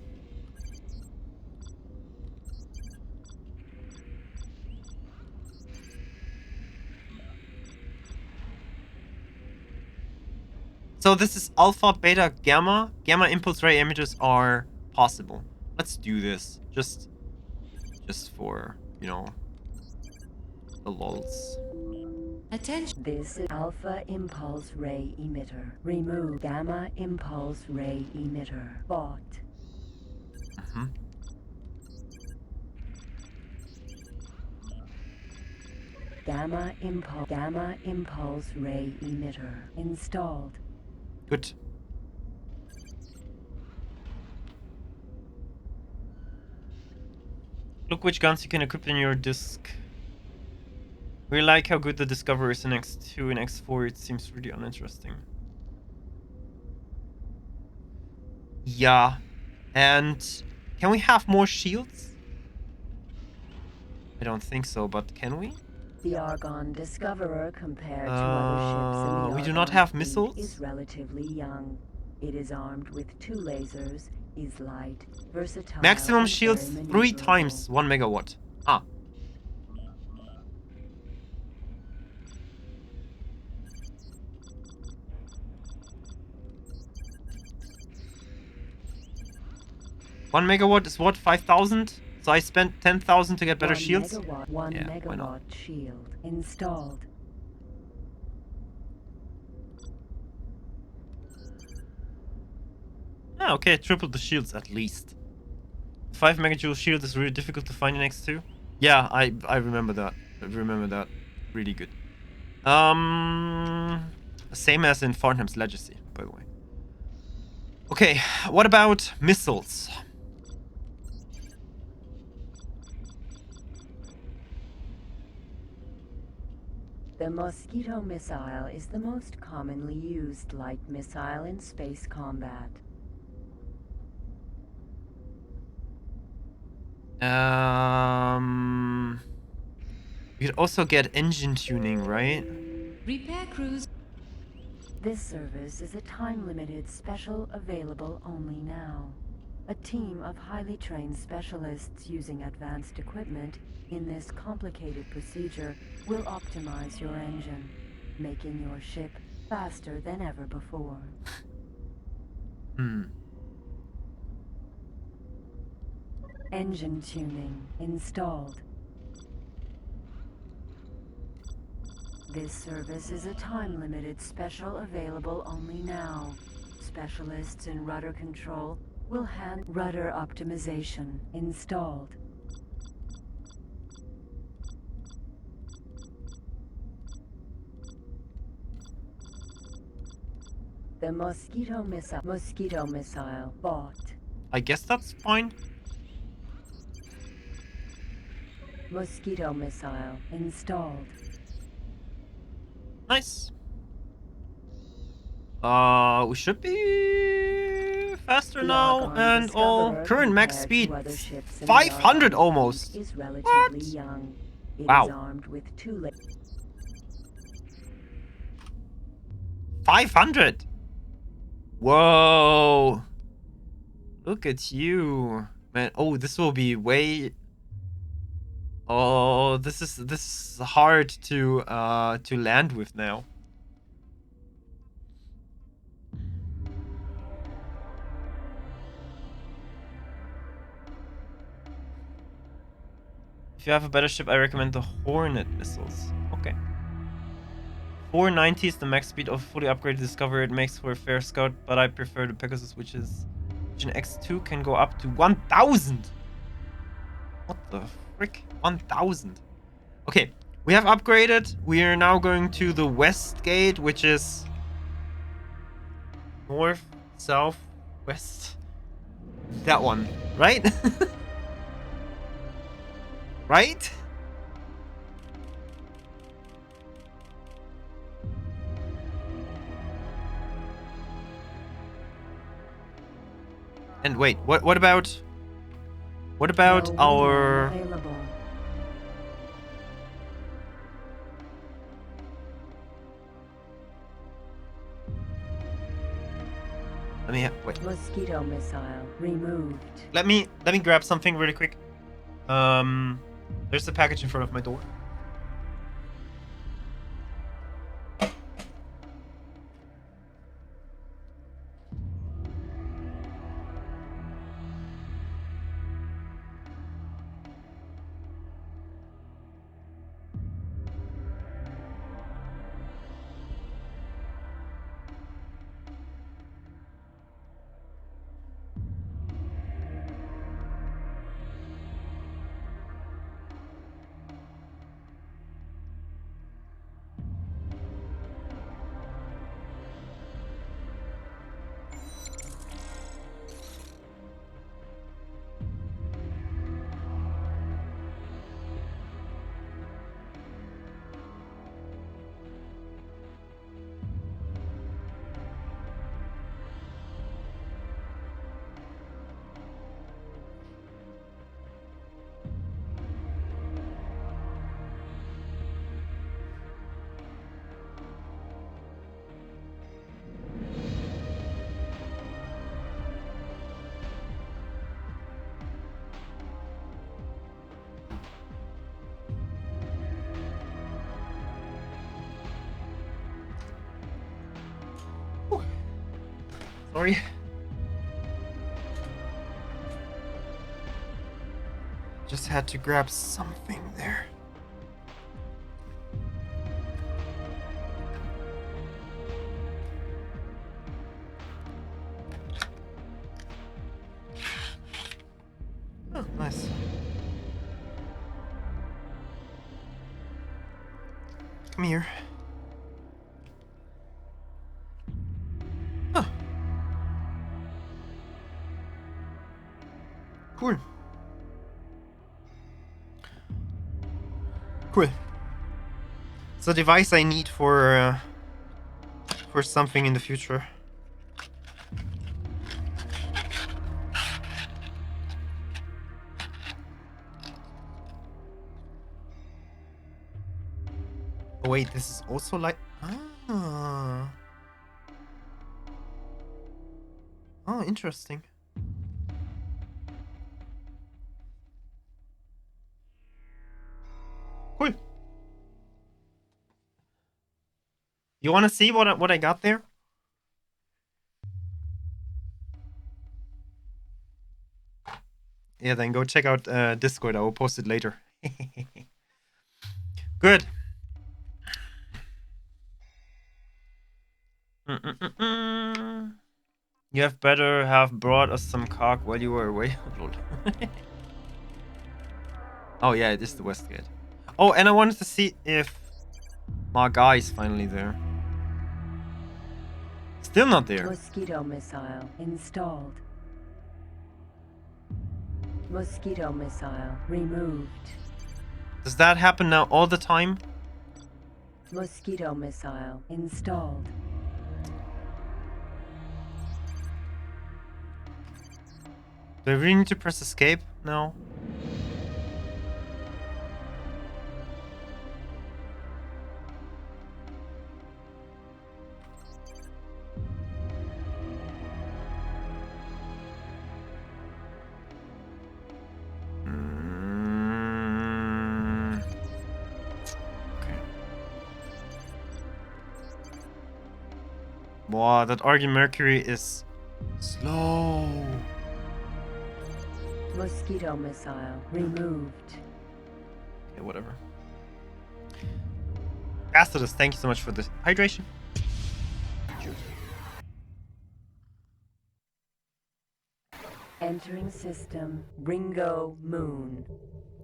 So this is alpha, beta, gamma. Gamma impulse ray emitters are possible. Let's do this. Just for, you know, the lols. Attention. This is alpha impulse ray emitter. Remove gamma impulse ray emitter. Bought. Gamma impulse ray emitter installed. Good. Look which guns you can equip in your disc. We like how good the Discover is in X2 and X4. It seems really uninteresting. Yeah. And can we have more shields? I don't think so, but can we? The Argon Discoverer compared to other ships in the we do Argon not have fleet missiles? is relatively young. It is armed with 2 lasers, is light, versatile. Maximum and shields very 3 maneuverable. times 1 megawatt. Ah. One megawatt is what? 5,000? So I spent 10,000 to get better shields? One Yeah, why not? megawatt shield installed. Ah, okay, tripled the shields at least. 5 megajoule shield is really difficult to find in X2. Yeah, I remember that. I remember that. Really good. Same as in Farnham's Legacy, by the way. Okay, what about missiles? The Mosquito missile is the most commonly used light missile in space combat. We could also get engine tuning, right? Repair crews. This service is a time-limited special available only now. A team of highly trained specialists using advanced equipment in this complicated procedure will optimize your engine, making your ship faster than ever before. Engine tuning installed. This service is a time-limited special available only now. Specialists in rudder control will hand rudder optimization installed. The mosquito missile bought. I guess that's fine. Mosquito missile installed. Nice. We should be faster now and all. Current max speed 500 almost. Is relatively What? young. It Wow. is armed with 500. Whoa. Look at you, man. Oh, this will be way. Oh, this is hard to land with now. If you have a better ship, I recommend the Hornet missiles. Okay. 490 is the max speed of fully upgraded Discovery. It makes for a fair scout, but I prefer the Pegasus, which an X2 can go up to 1,000. What the frick? 1,000. Okay, we have upgraded. We are now going to the west gate, which is north, south, west. That one, right? Right? And wait, what about our available. wait. Mosquito missile removed. Let me grab something really quick. There's a package in front of my door. Sorry. Just had to grab something there. Oh, nice. Come here. Cool. Cool. It's a device I need for something in the future. Oh wait, this is also like oh, interesting. Cool. You want to see what I got there? Yeah, then go check out Discord. I will post it later. Good. You have better have brought us some Kha'ak while you were away. Oh yeah, it is the west gate. Oh, and I wanted to see if my guy is finally there. Still not there. Mosquito missile installed. Mosquito missile removed. Does that happen now all the time? Mosquito missile installed. Do I really need to press escape now? Wow, that Argon Mercury is slow. Mosquito missile removed. Okay, whatever. Bastardus, thank you so much for the hydration. Entering system Ringo Moon.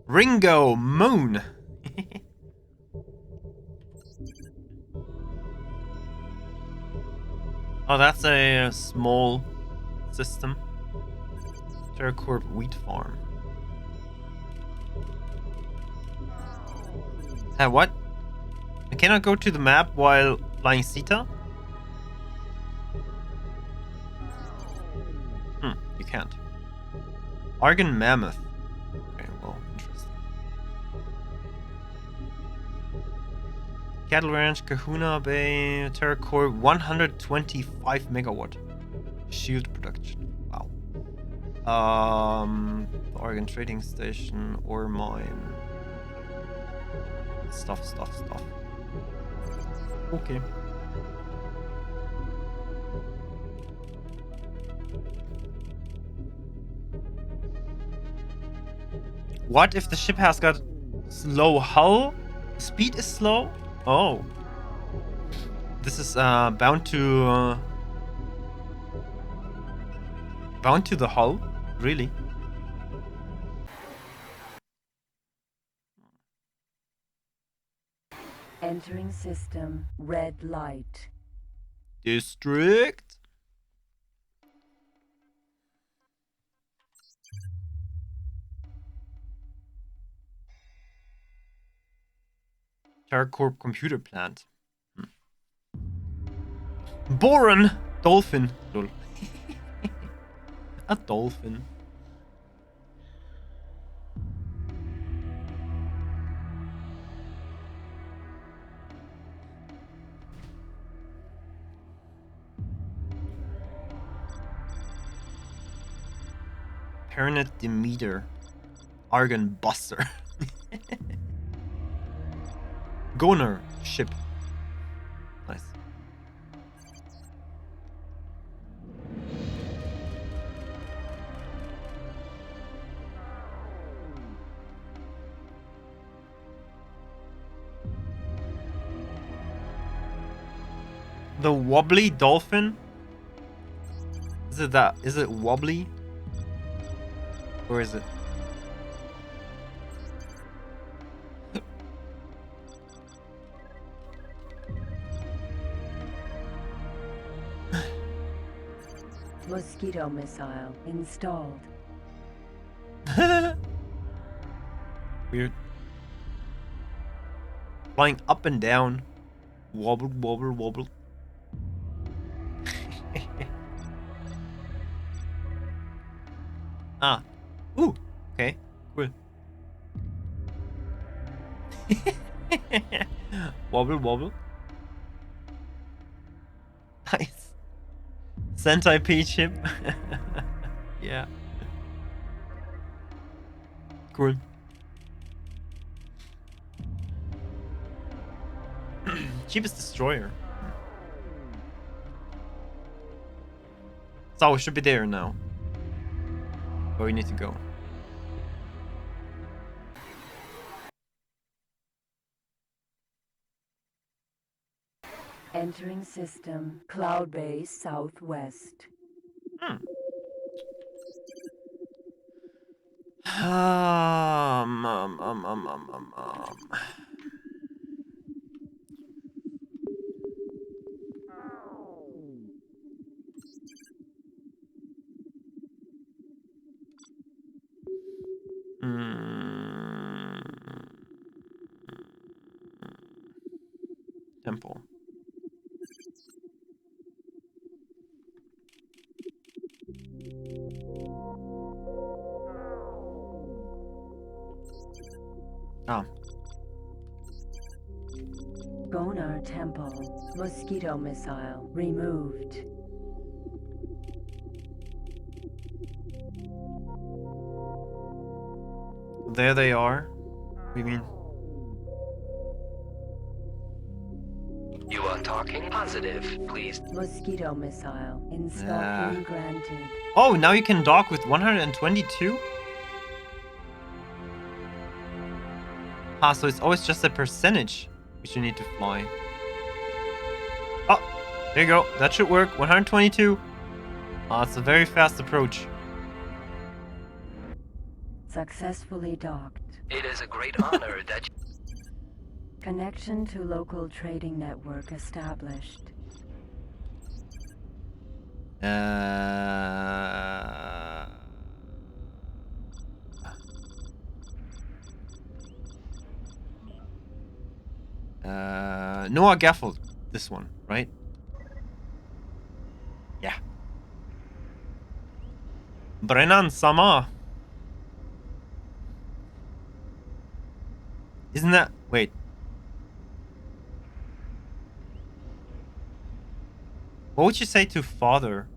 Ringo Moon. Oh, that's a small system. Terracorp wheat farm. What? I cannot go to the map while flying Sita? You can't. Argon Mammoth. Okay, well, interesting. Cattle Ranch, Kahuna Bay, Terracorp, 125 megawatt shield production. Wow. Argon Trading Station, ore mine. Stuff. Okay. What if the ship has got slow hull? Speed is slow? Oh. This is bound to the hull? Really? Entering system red light. District. Terracorp computer plant. Boron dolphin. Lol. A dolphin. Pernet Demeter. Argon Buster. Goner ship. Nice. The wobbly dolphin? Is it that? Is it wobbly? Or is it? Mosquito missile installed. Weird. Flying up and down. Wobble, wobble, wobble. Ah. Ooh. Okay. Cool. Wobble, wobble. Nice. Sentai P chip. Yeah. Cool. Cheapest destroyer. So we should be there now. Where we need to go. Entering system, Cloudbase Southwest. Temple. Ah. Gonar Temple. Mosquito missile removed. There they are. What do you mean? You are talking positive, please. Mosquito missile installing granted. Oh, now you can dock with 122? Ah, so it's always just a percentage which you need to fly. Oh, there you go. That should work. 122. Ah, it's a very fast approach. Successfully docked. It is a great honor that you... Connection to local trading network established. Noah Gaffel, this one, right? Yeah. Brennan Sama. Isn't that... Wait. What would you say to father?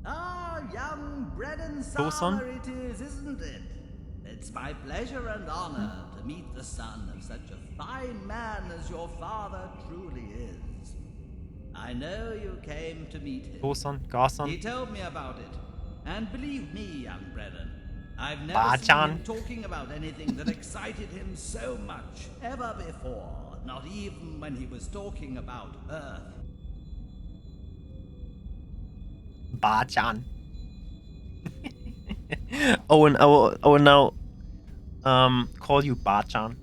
Ah, young Brennan Cool, son. summer it is, isn't it? It's my pleasure and honor to meet the son of such a fine man as your father truly is. I know you came to meet him. Cool, son. Garson. He told me about it. And believe me, young Brennan, I've never seen Ba-chan. him talking about anything that excited him so much ever before, not even when he was talking about Earth. Ba-chan. Owen, I will now call you Ba-chan.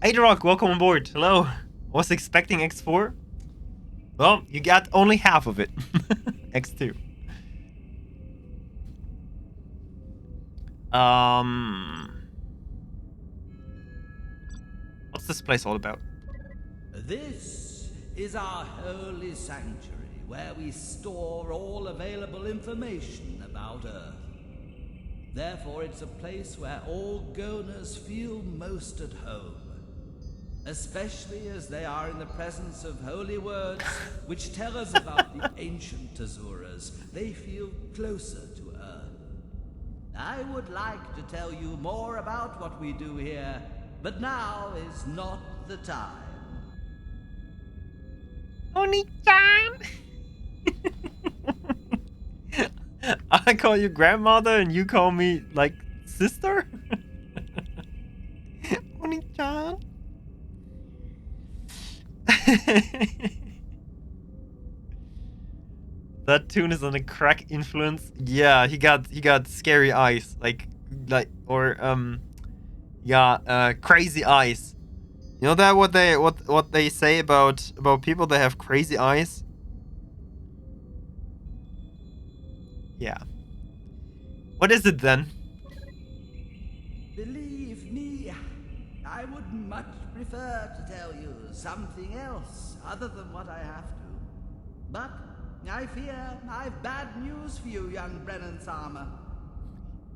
Adrock, welcome on board. Hello. Was expecting X4. Well, you got only half of it. X2. What's this place all about? This is our holy sanctuary, where we store all available information about Earth. Therefore, it's a place where all Goners feel most at home. Especially as they are in the presence of holy words which tell us about the ancient Azuras. They feel closer to Earth. I would like to tell you more about what we do here, but now is not the time. Oni-chan! I call you grandmother and you call me, like, sister? Oni-chan? That tune is on a crack influence. Yeah, he got scary eyes, crazy eyes. You know that what they say about people that have crazy eyes? Yeah. What is it then? Believe me, I would much prefer to tell you something else other than what I have to. But I fear I've bad news for you, young Brennan Sama.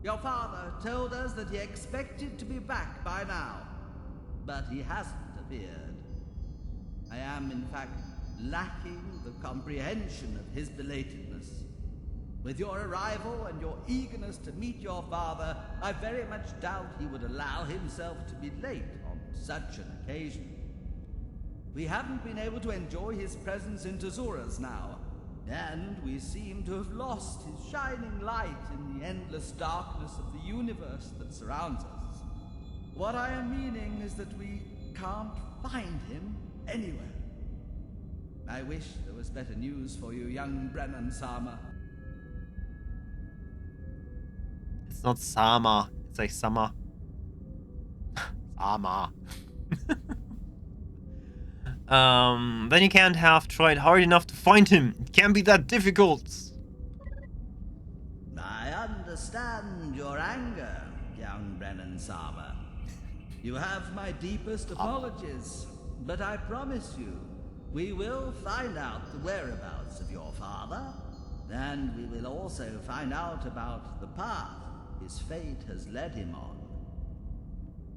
Your father told us that he expected to be back by now, but he hasn't appeared. I am, in fact, lacking the comprehension of his belatedness. With your arrival and your eagerness to meet your father, I very much doubt he would allow himself to be late on such an occasion. We haven't been able to enjoy his presence in Tezuras now, and we seem to have lost his shining light in the endless darkness of the universe that surrounds us. What I am meaning is that we can't find him anywhere. I wish there was better news for you, young Brennan Sama. It's not Sama, it's like Sama. Sama. Then you can't have tried hard enough to find him. It can't be that difficult. I understand your anger, young Brennan Sama. You have my deepest apologies, but I promise you, we will find out the whereabouts of your father, and we will also find out about the path his fate has led him on.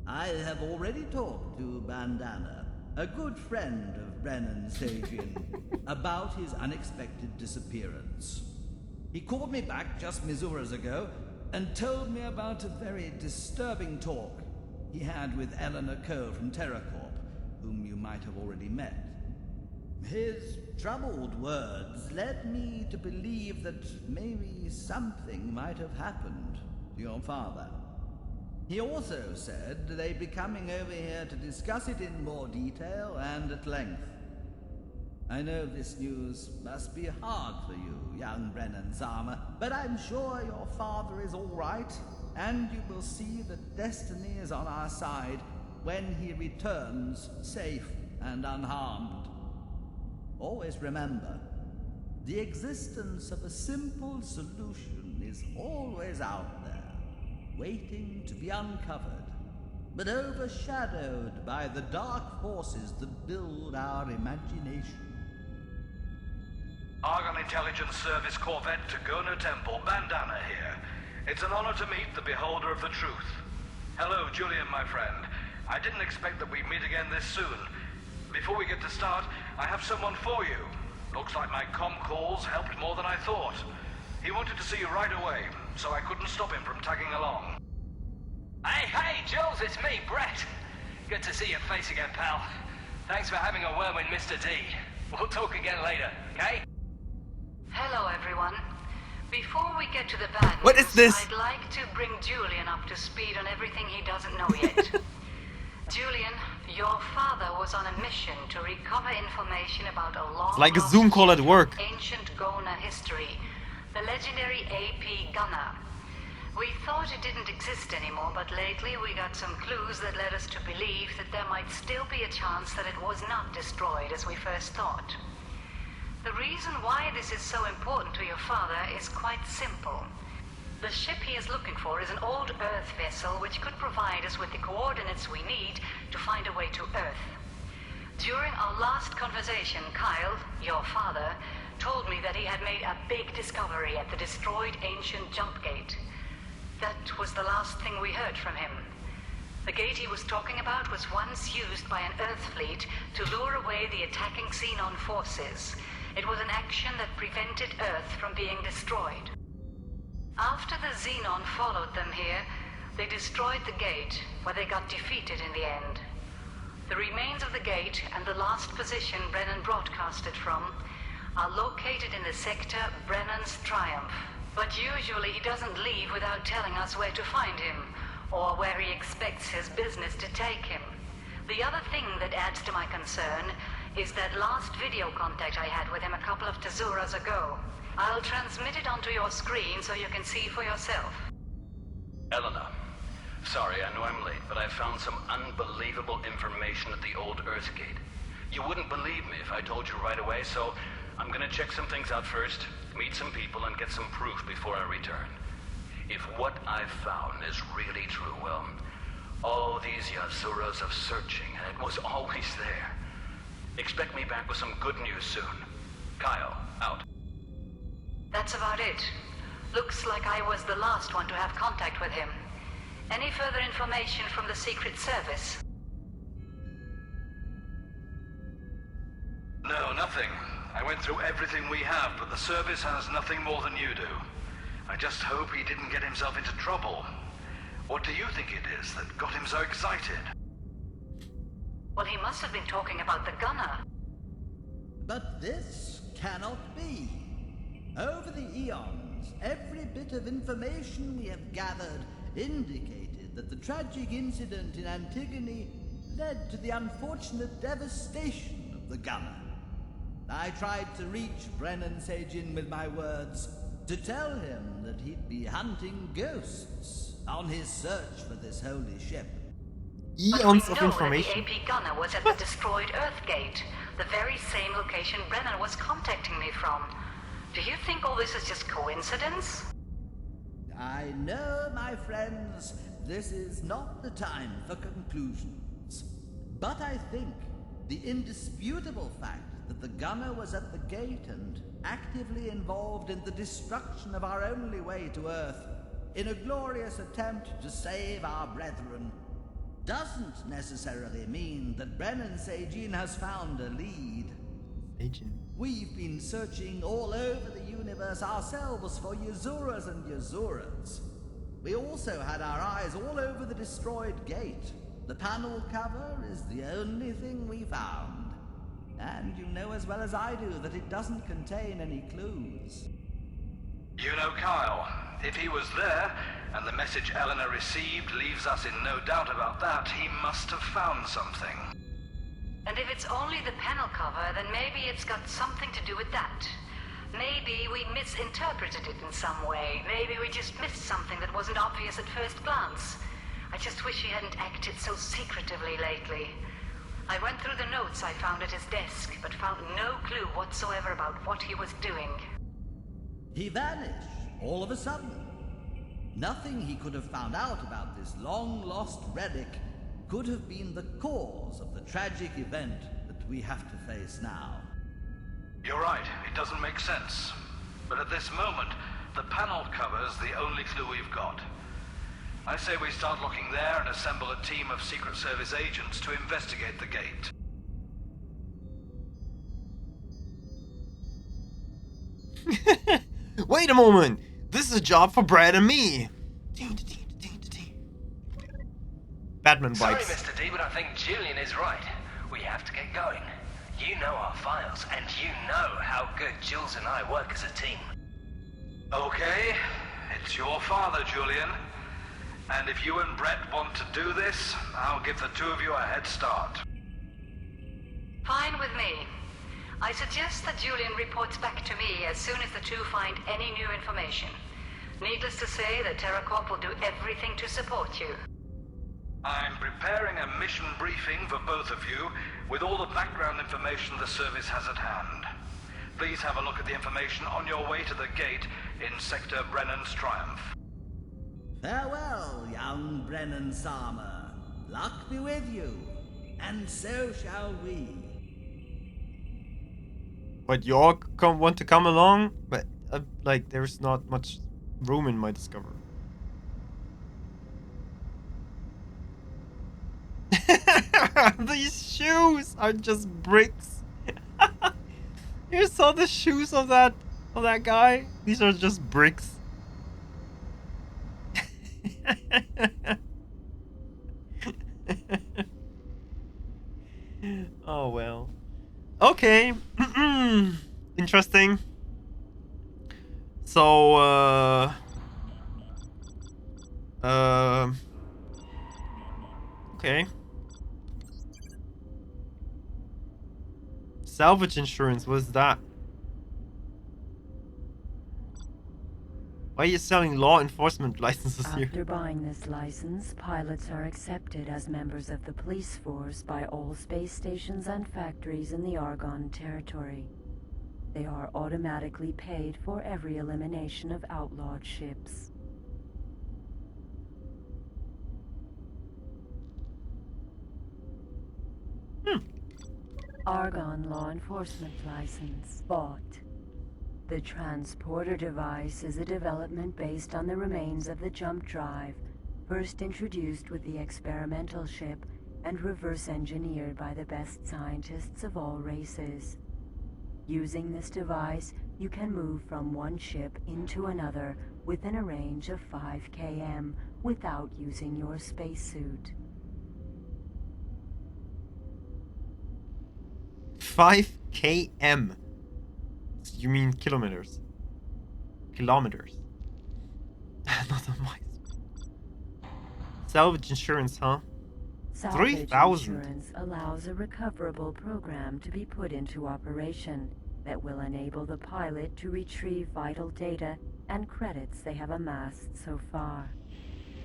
I have already talked to Ban Danna, a good friend of Brennan Sagian, about his unexpected disappearance. He called me back just Mizuras ago and told me about a very disturbing talk he had with Eleanor Coe from Terracorp, whom you might have already met. His troubled words led me to believe that maybe something might have happened to your father. He also said they'd be coming over here to discuss it in more detail and at length. I know this news must be hard for you, young Brennan Sama, but I'm sure your father is all right, and you will see that destiny is on our side when he returns safe and unharmed. Always remember, the existence of a simple solution is always out there, waiting to be uncovered, but overshadowed by the dark forces that build our imagination. Argon Intelligence Service Corvette to Gono Temple, Ban Danna here. It's an honor to meet the beholder of the truth. Hello, Julian, my friend. I didn't expect that we'd meet again this soon. Before we get to start, I have someone for you. Looks like my comm calls helped more than I thought. He wanted to see you right away, so I couldn't stop him from tagging along. Hey, Jules, it's me, Brett. Good to see your face again, pal. Thanks for having a word with Mr. D. We'll talk again later, okay? Hello, everyone. Before we get to the bad news, What is this? I'd like to bring Julian up to speed on everything he doesn't know yet. Julian, your father was on a mission to recover information about a long, Like a Zoom call at work. ancient Gona history, the legendary AP Gunner. We thought it didn't exist anymore, but lately we got some clues that led us to believe that there might still be a chance that it was not destroyed as we first thought. The reason why this is so important to your father is quite simple. The ship he is looking for is an old Earth vessel which could provide us with the coordinates we need to find a way to Earth. During our last conversation, Kyle, your father, told me that he had made a big discovery at the destroyed ancient jump gate. That was the last thing we heard from him. The gate he was talking about was once used by an Earth fleet to lure away the attacking Xenon forces. It was an action that prevented Earth from being destroyed. After the Xenon followed them here, they destroyed the gate, where they got defeated in the end. The remains of the gate and the last position Brennan broadcasted from are located in the sector Brennan's Triumph. But usually he doesn't leave without telling us where to find him, or where he expects his business to take him. The other thing that adds to my concern is that last video contact I had with him a couple of Tezuras ago. I'll transmit it onto your screen so you can see for yourself. Eleanor, sorry, I know I'm late, but I found some unbelievable information at the old Earth Gate. You wouldn't believe me if I told you right away, so I'm gonna check some things out first, meet some people, and get some proof before I return. If what I've found is really true, well, all these Yasuras of searching, and it was always there. Expect me back with some good news soon. Kyle, out. That's about it. Looks like I was the last one to have contact with him. Any further information from the Secret Service? No, nothing. I went through everything we have, but the service has nothing more than you do. I just hope he didn't get himself into trouble. What do you think it is that got him so excited? Well, he must have been talking about the gunner. But this cannot be. Over the eons, every bit of information we have gathered indicated that the tragic incident in Antigone led to the unfortunate devastation of the gunner. I tried to reach Brennan Sajin with my words, to tell him that he'd be hunting ghosts on his search for this holy ship. Eons of information. That the AP gunner was at the destroyed Earthgate, the very same location Brennan was contacting me from. Do you think all this is just coincidence? I know, my friends, this is not the time for conclusions. But I think the indisputable fact that the gunner was at the gate and actively involved in the destruction of our only way to Earth, in a glorious attempt to save our brethren, doesn't necessarily mean that Brennan Sajin has found a lead. Sajin. We've been searching all over the universe ourselves for Yazuras and Yazurans. We also had our eyes all over the destroyed gate. The panel cover is the only thing we found. And you know as well as I do that it doesn't contain any clues. You know, Kyle, if he was there, and the message Eleanor received leaves us in no doubt about that, he must have found something. And if it's only the panel cover, then maybe it's got something to do with that. Maybe we misinterpreted it in some way. Maybe we just missed something that wasn't obvious at first glance. I just wish he hadn't acted so secretively lately. I went through the notes I found at his desk, but found no clue whatsoever about what he was doing. He vanished, all of a sudden. Nothing he could have found out about this long-lost relic could have been the cause of the tragic event that we have to face now. You're right, it doesn't make sense. But at this moment, the panel cover's the only clue we've got. I say we start looking there and assemble a team of Secret Service agents to investigate the gate. Wait a moment! This is a job for Brad and me! Batman Sorry, bites. Mr. D, but I think Julian is right. We have to get going. You know our files, and you know how good Jules and I work as a team. Okay, it's your father, Julian. And if you and Brett want to do this, I'll give the two of you a head start. Fine with me. I suggest that Julian reports back to me as soon as the two find any new information. Needless to say, the Terracorp will do everything to support you. I'm preparing a mission briefing for both of you with all the background information the service has at hand. Please have a look at the information on your way to the gate in Sector Brennan's Triumph. Farewell, young Brennan Sama. Luck be with you, and so shall we. But you all want to come along? But, like, there's not much room in my Discover. These shoes are just bricks. You saw the shoes of that guy? These are just bricks. Oh well. Okay. Interesting. So okay. Salvage insurance, what is that? Why are you selling law enforcement licenses here? After buying this license, pilots are accepted as members of the police force by all space stations and factories in the Argon territory. They are automatically paid for every elimination of outlawed ships. Argon law enforcement license bought. The transporter device is a development based on the remains of the jump drive, first introduced with the experimental ship and reverse engineered by the best scientists of all races. Using this device, you can move from one ship into another within a range of 5 km without using your spacesuit. 5 km. You mean kilometers? kilometers. Not a miles. Salvage insurance, huh? Salvage 3,000. insurance allows a recoverable program to be put into operation that will enable the pilot to retrieve vital data and credits they have amassed so far.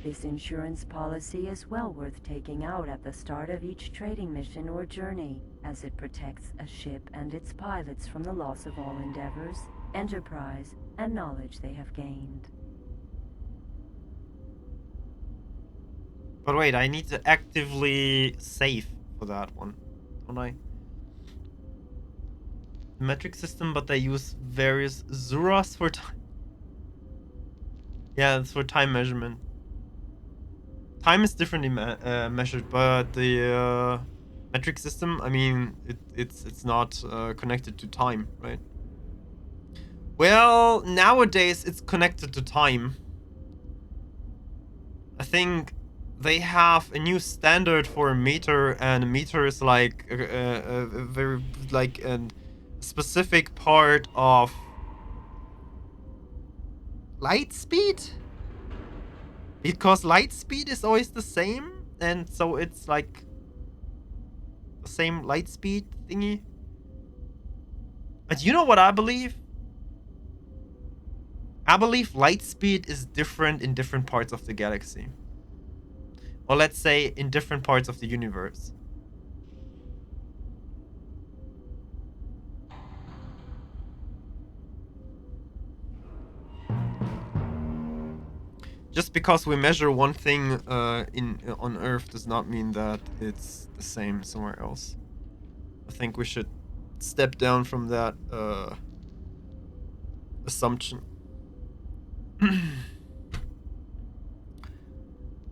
This insurance policy is well worth taking out at the start of each trading mission or journey, as it protects a ship and its pilots from the loss of all endeavors, enterprise, and knowledge they have gained. But wait, I need to actively save for that one, don't I? Metric system, but they use various Zuras for time. Yeah, it's for time measurement. Time is differently measured, but the metric system, I mean, it's not connected to time, right? Well, nowadays it's connected to time. I think they have a new standard for a meter, and a meter is like a very like a specific part of light speed, because light speed is always the same, and so it's like the same light speed thingy. But you know what I believe? I believe light speed is different in different parts of the galaxy. Or let's say in different parts of the universe. Just because we measure one thing on Earth does not mean that it's the same somewhere else. I think we should step down from that assumption.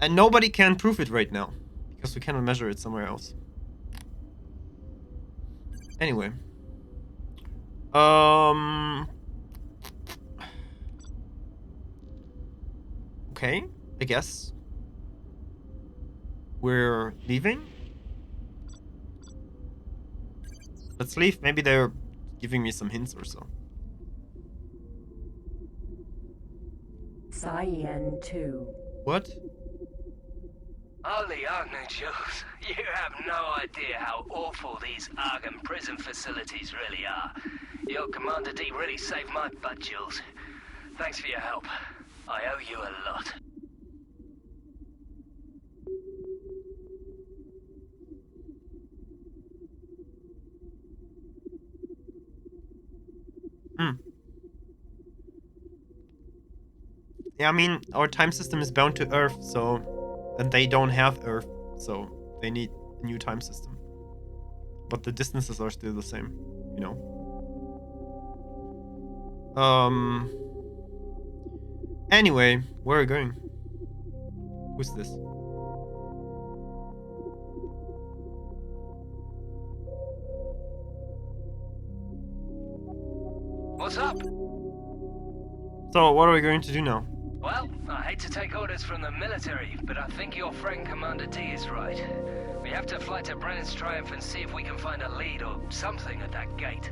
And nobody can prove it right now, because we cannot measure it somewhere else. Anyway. Okay, I guess. We're leaving? Let's leave. Maybe they're giving me some hints or so. Cyan-2. What? Holy Argon, Jules. You have no idea how awful these Argon prison facilities really are. Your Commander D really saved my butt, Jules. Thanks for your help. I owe you a lot. Yeah, I mean, our time system is bound to Earth, so... And they don't have Earth, so they need a new time system. But the distances are still the same, you know? Anyway, where are we going? Who's this? What's up? So, what are we going to do now? Well, I hate to take orders from the military, but I think your friend Commander D is right. We have to fly to Brennan's Triumph and see if we can find a lead or something at that gate.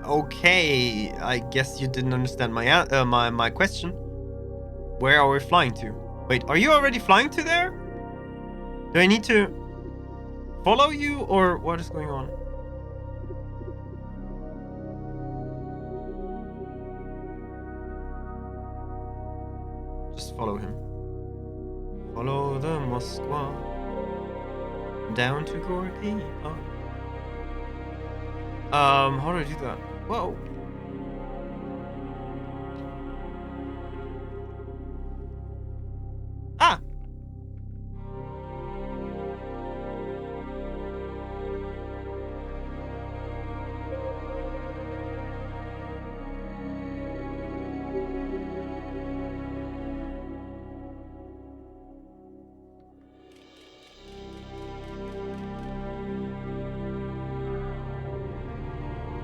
Okay, I guess you didn't understand my my question. Where are we flying to? Wait, are you already flying to there? Do I need to follow you, or what is going on? Just follow him. Follow the Moskva down to Gorky Park. How do I do that? Whoa. Ah!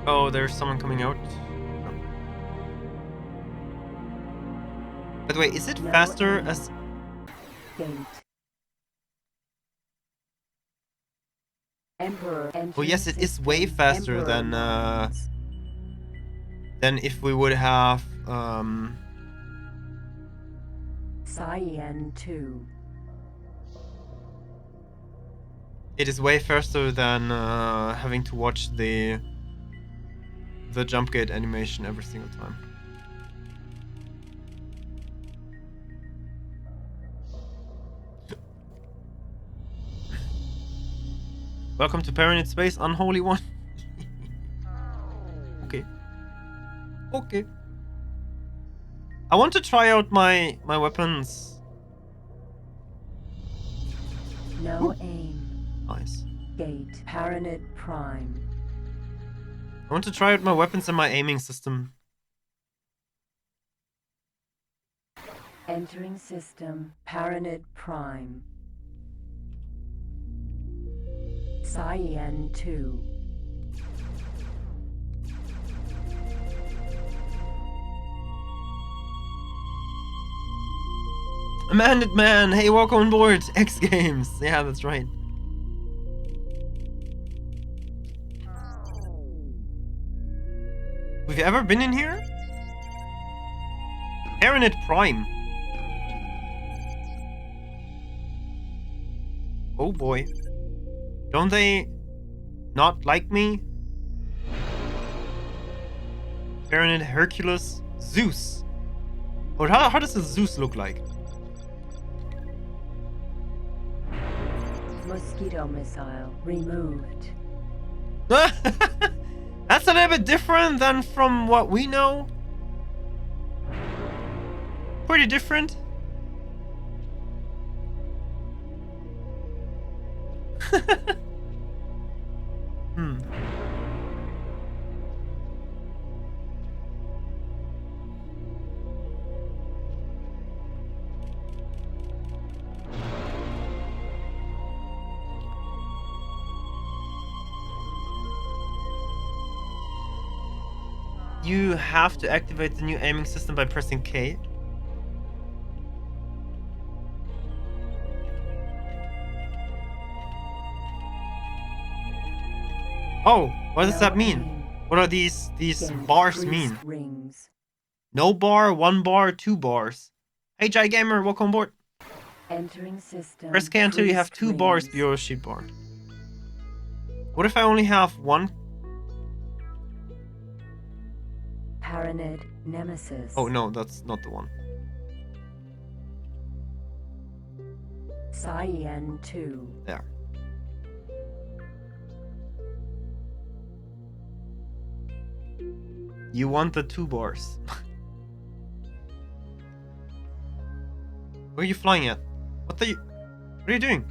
Oh, there's someone coming out. Oh. By the way, is it faster as... Emperor Oh yes, it is way faster than than if we would have Cyan-2. it is way faster than having to watch the jump gate animation every single time. Welcome to Pyramid Space, Unholy One. Okay. Okay. I want to try out my weapons. No aim. Nice. Gate Paranid Prime. I want to try out my weapons and my aiming system. Entering system Paranid Prime. Cyan-2. Amanded Man, hey, welcome on board. X Games. Yeah, that's right. Have you ever been in here? Tyranid Prime. Oh boy. Don't they not like me? Tyranid Hercules Zeus. Or how does a Zeus look like? Mosquito missile removed. That's a little bit different than from what we know. Pretty different. You have to activate the new aiming system by pressing K. Oh, what does that mean? What are these bars mean? Rings. No bar, 1 bar, 2 bars. Hey Jai Gamer, welcome aboard. Entering system. Press K until you have 2 bars below your sheet bar. What if I only have 1? Paranid Nemesis. Oh no, that's not the one. Cyan-2. There. You want the 2 bars. Where are you flying at? What are you doing?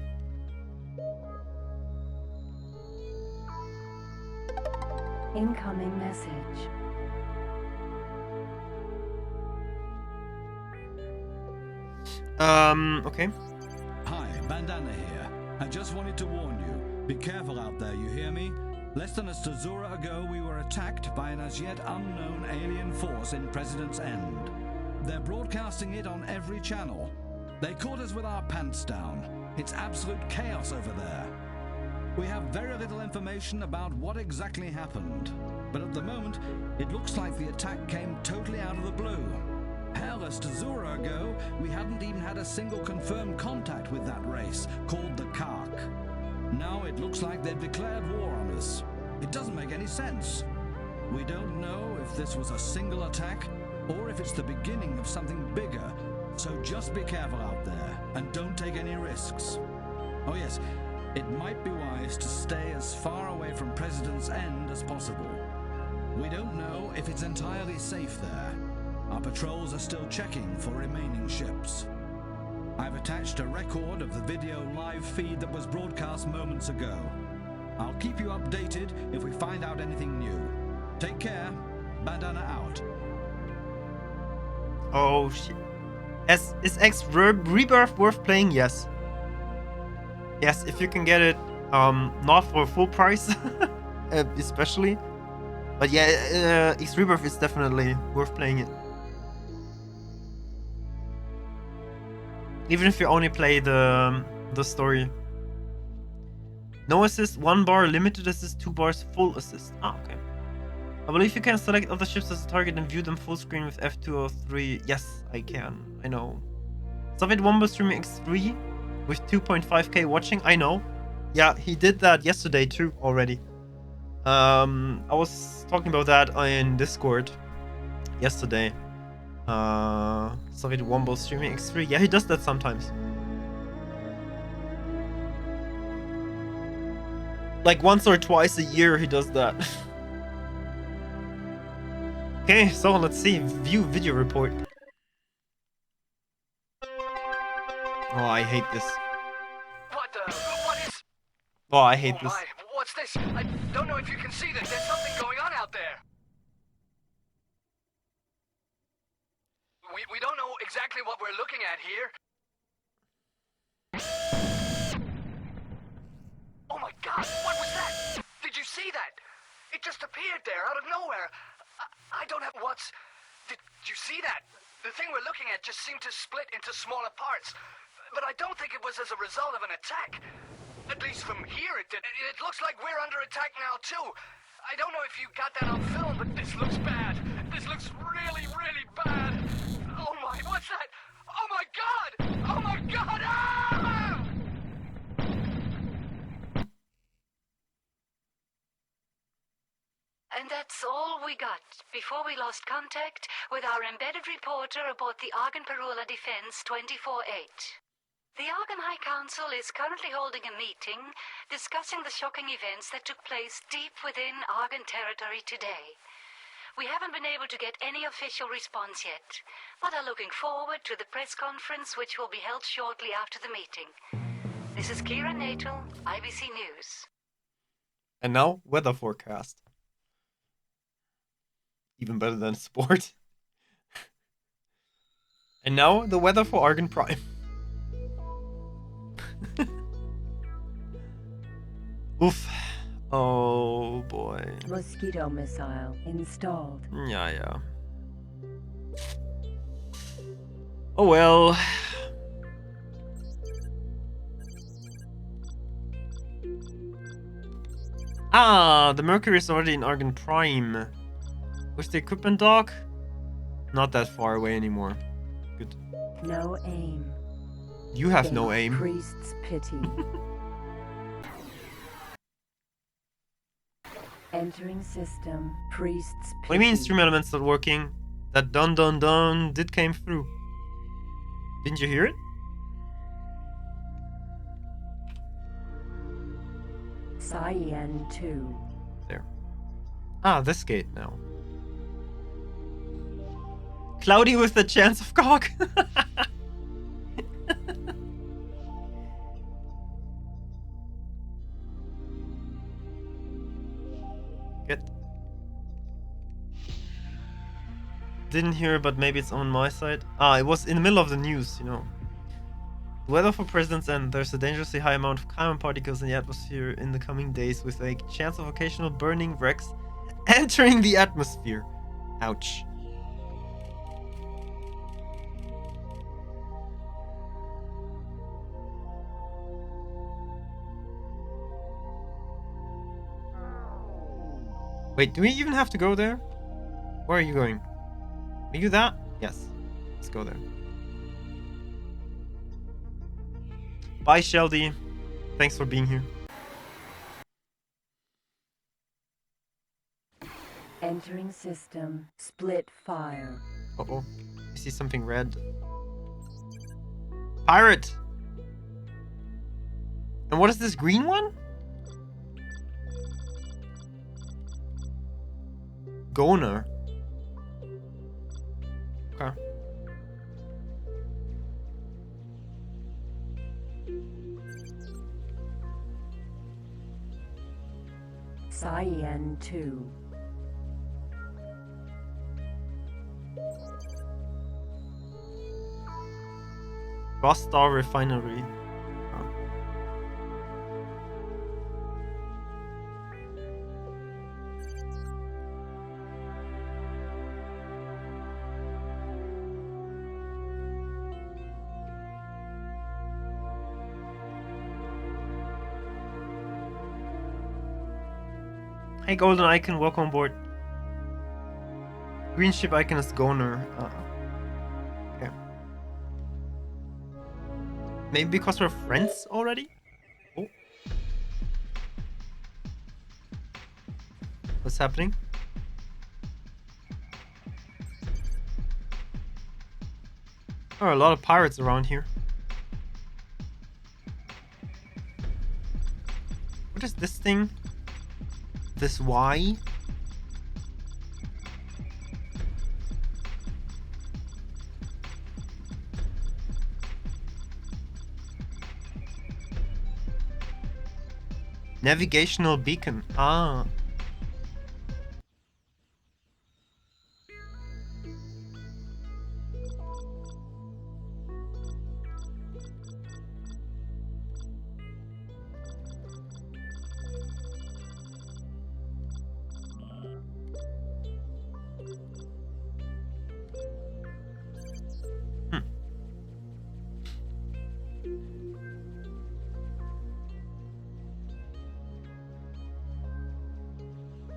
Incoming message. Okay. Hi, Ban Danna here. I just wanted to warn you. Be careful out there, you hear me? Less than a stazura ago, we were attacked by an as yet unknown alien force in President's End. They're broadcasting it on every channel. They caught us with our pants down. It's absolute chaos over there. We have very little information about what exactly happened, but at the moment, it looks like the attack came totally out of the blue. Hell, a stazura ago, we hadn't even had a single confirmed contact with that race, called the Kha'ak. Now it looks like they've declared war on us. It doesn't make any sense. We don't know if this was a single attack, or if it's the beginning of something bigger, so just be careful out there, and don't take any risks. Oh yes, it might be wise to stay as far away from President's End as possible. We don't know if it's entirely safe there. Our patrols are still checking for remaining ships. I've attached a record of the video live feed that was broadcast moments ago. I'll keep you updated if we find out anything new. Take care. Ban Danna out. Oh shit. Is X Rebirth worth playing? Yes. Yes, if you can get it not for full price, especially. But yeah, X Rebirth is definitely worth playing it. Even if you only play the story. No assist, 1 bar, limited assist, 2 bars, full assist. Ah, okay. I believe you can select other ships as a target and view them full screen with F2 or 3. Yes, I can. I know. Soviet Wombo streaming X3 with 2.5k watching. I know. Yeah, he did that yesterday too already. I was talking about that in Discord yesterday. Soviet Wombo streaming X3. Yeah, he does that sometimes. Like once or twice a year he does that. Okay, so let's see. View video report. Oh, I hate this. What is... Oh, I hate this. My, what's this? I don't know if you can see this. There's something going on out there. We don't know exactly what we're looking at here. Oh my god, what was that? Did you see that? It just appeared there out of nowhere. I don't have what's... Did you see that? The thing we're looking at just seemed to split into smaller parts. But I don't think it was as a result of an attack. At least from here it did. It looks like we're under attack now too. I don't know if you got that on film, but this looks bad. This looks really, really bad. Oh my, what's that? Oh my god! Oh my god! Ah! And that's all we got before we lost contact with our embedded reporter aboard the Argon Perula Defense 24-8. The Argon High Council is currently holding a meeting discussing the shocking events that took place deep within Argon territory today. We haven't been able to get any official response yet, but are looking forward to the press conference which will be held shortly after the meeting. This is Kira Natal, IBC News. And now, weather forecast. Even better than sport. And now, the weather for Argon Prime. Oof. Oh boy. Mosquito missile installed. Yeah. Oh well. Ah, the Mercury is already in Argon Prime. Where's the equipment dock? Not that far away anymore. Good. No aim. You have no aim. Priest's pity. Entering system. Priest's pity. What do you mean stream elements not working? That dun dun dun did came through. Didn't you hear it? Cyan-2. There. Ah, this gate now. Cloudy with the chance of Kha'ak. Good. Didn't hear, but maybe it's on my side. Ah, it was in the middle of the news, you know. The weather for presidents and there's a dangerously high amount of carbon particles in the atmosphere in the coming days with a chance of occasional burning wrecks entering the atmosphere. Ouch. Wait, do we even have to go there? Where are you going? Are you that? Yes. Let's go there. Bye, Sheldy. Thanks for being here. Entering system. Split fire. Uh-oh. I see something red. Pirate! And what is this green one? Goner. Okay. Cyan-2. Rostar Refinery. Oh. Hey Golden Icon, welcome on board. Green ship icon is Goner. Okay. Maybe because we're friends already? Oh. What's happening? There are a lot of pirates around here. What is this thing? This Y? Navigational beacon. Ah.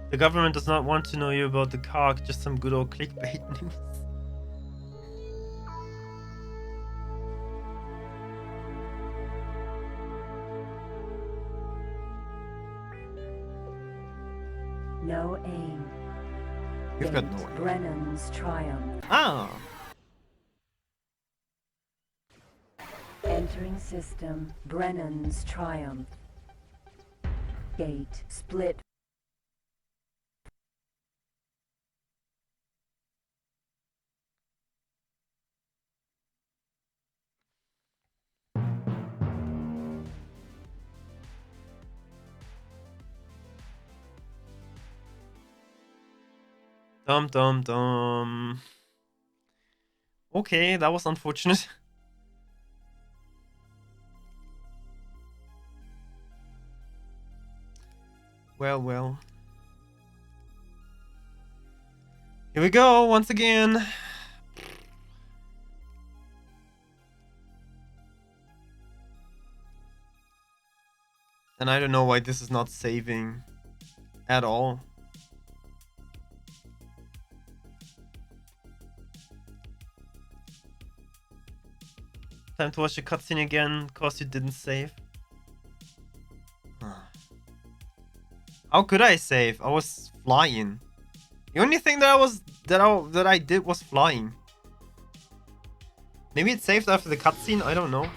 The government does not want to know you about the Kha'ak, just some good old clickbait news. No aim. You've got no aim. Brennan's triumph. Ah! Entering system. Brennan's triumph. Gate split. Dum dum dum. Okay, that was unfortunate. Well, well. Here we go, once again. And I don't know why this is not saving at all. Time to watch the cutscene again, cause you didn't save. How could I save? I was flying. The only thing that I did was flying. Maybe it saved after the cutscene, I don't know.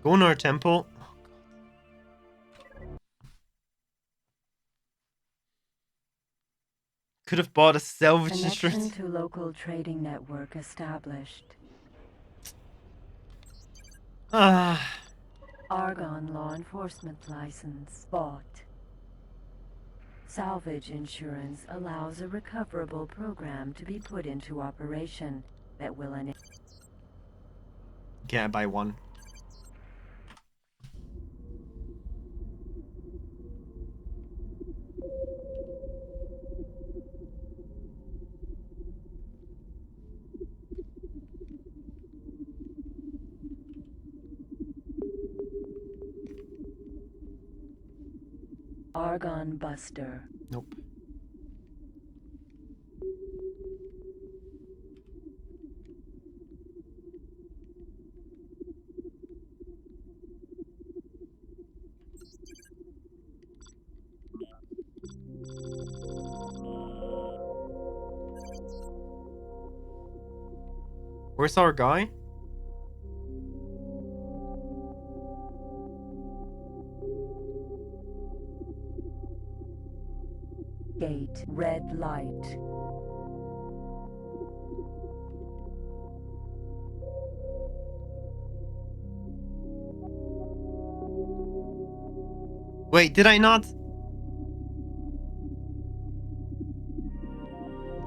Gonar Temple. Could have bought a salvage Connection insurance. to local trading network established. Ah. Argon law enforcement license bought. Salvage insurance allows a recoverable program to be put into operation that will enable. Can I buy one? Argon Buster. Nope. Where's our guy? Gate red light. Wait, did I not?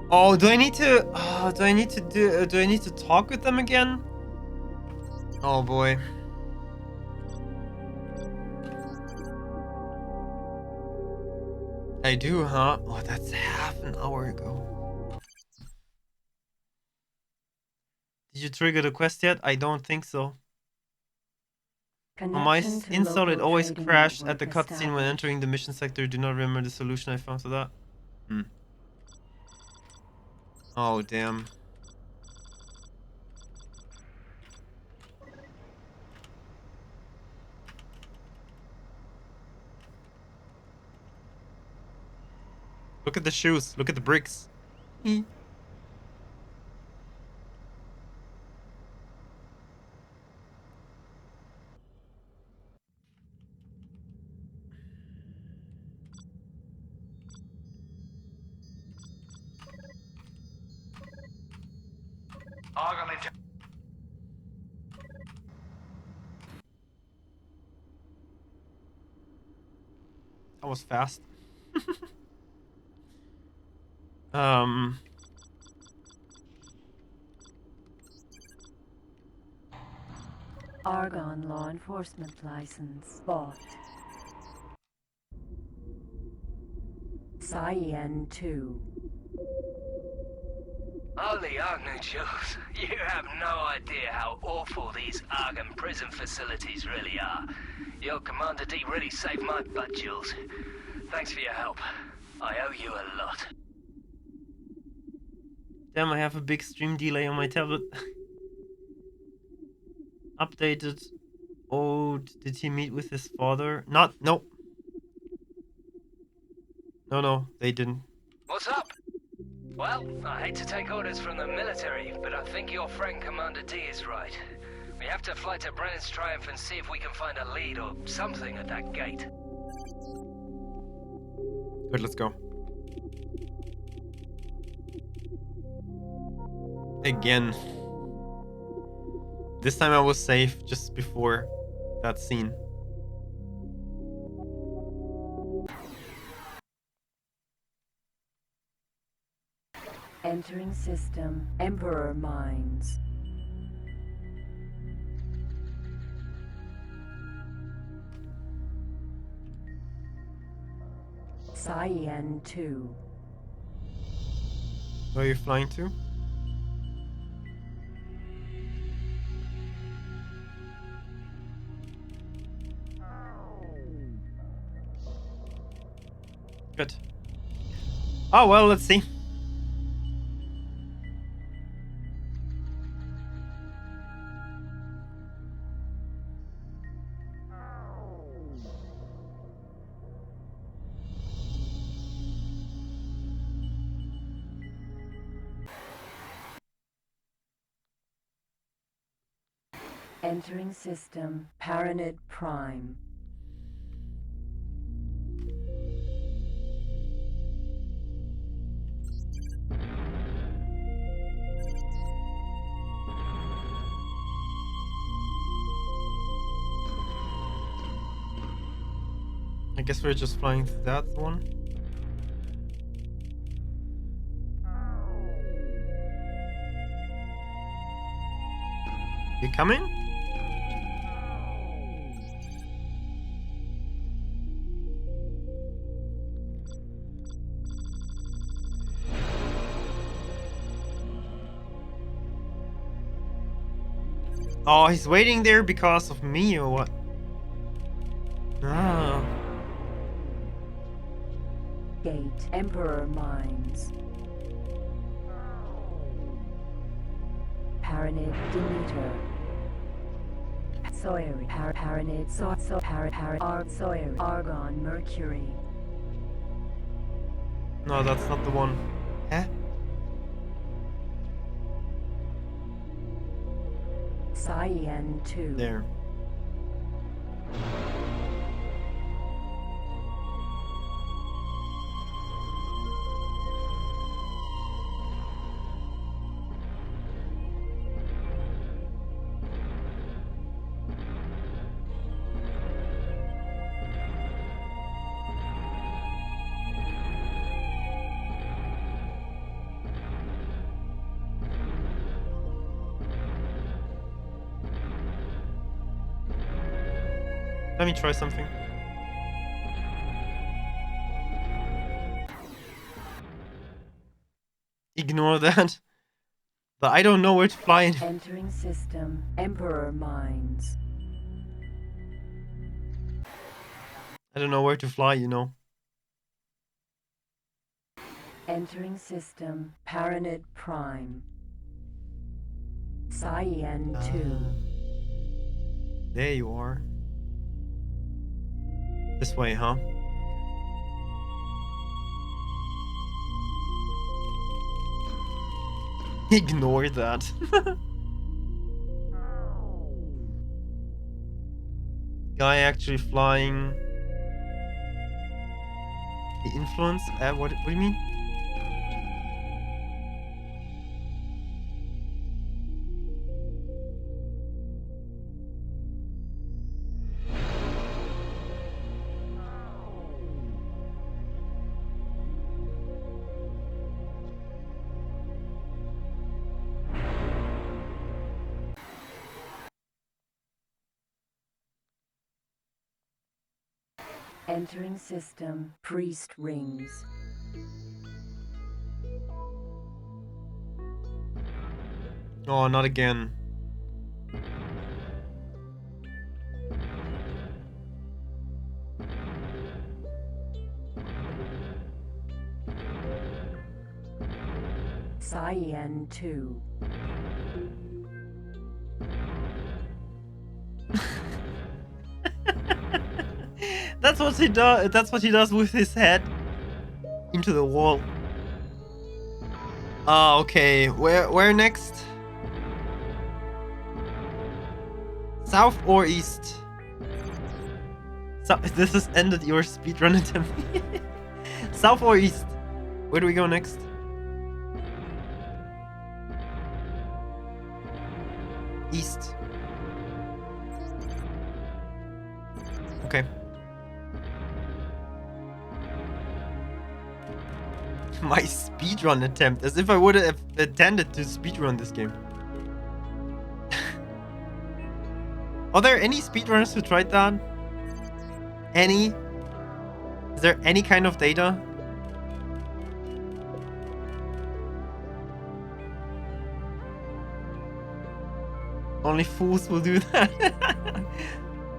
Oh, do I need to do I need to talk with them again? Oh boy. I do, huh? Oh, that's half an hour ago. Did you trigger the quest yet? I don't think so. On my install, it always crashed at the cutscene when entering the mission sector. Do not remember the solution I found to that. Oh, damn. Look at the shoes. Look at the bricks. Argon into... That was fast. Argon law enforcement license bought. Cyan-2. Holy Argon Jules, you have no idea how awful these Argon prison facilities really are. Your Commander D really saved my butt, Jules. Thanks for your help. I owe you a lot. Damn, I have a big stream delay on my tablet. Updated. Oh, did he meet with his father? No, they didn't. What's up? Well, I hate to take orders from the military, but I think your friend Commander D is right. We have to fly to Brennan's Triumph and see if we can find a lead or something at that gate. Good, let's go. Again. This time I was safe just before that scene. Entering system. Emperor Mines. Cyan-2. Where are you flying to? Good. Oh, well, let's see. Entering system. Paranid Prime. I guess we're just flying to that one. You coming? Oh, he's waiting there because of me or what? Ah. Gate. Emperor Mines. Paranid Demeter. Sawyer. Paranid Sawyer. Argon Mercury. No, that's not the one. Huh? Cyan-2. There. Let me try something. Ignore that. But I don't know where to fly. Entering system. Emperor Mines. I don't know where to fly, you know. Entering system. Paranid Prime. Cyan-2. There you are. This way, huh? Ignore that. Guy actually flying the influence? What do you mean? Entering system. Priest Rings. Oh, not again. Cyan-2. That's what he does. That's what he does with his head into the wall. Ah, okay. Where next? South or east? So this has ended your speedrun attempt. South or east? Where do we go next? East. Okay. My speedrun attempt, as if I would have intended to speedrun this game. Are there any speedrunners who tried that? Any? Is there any kind of data? Only fools will do that.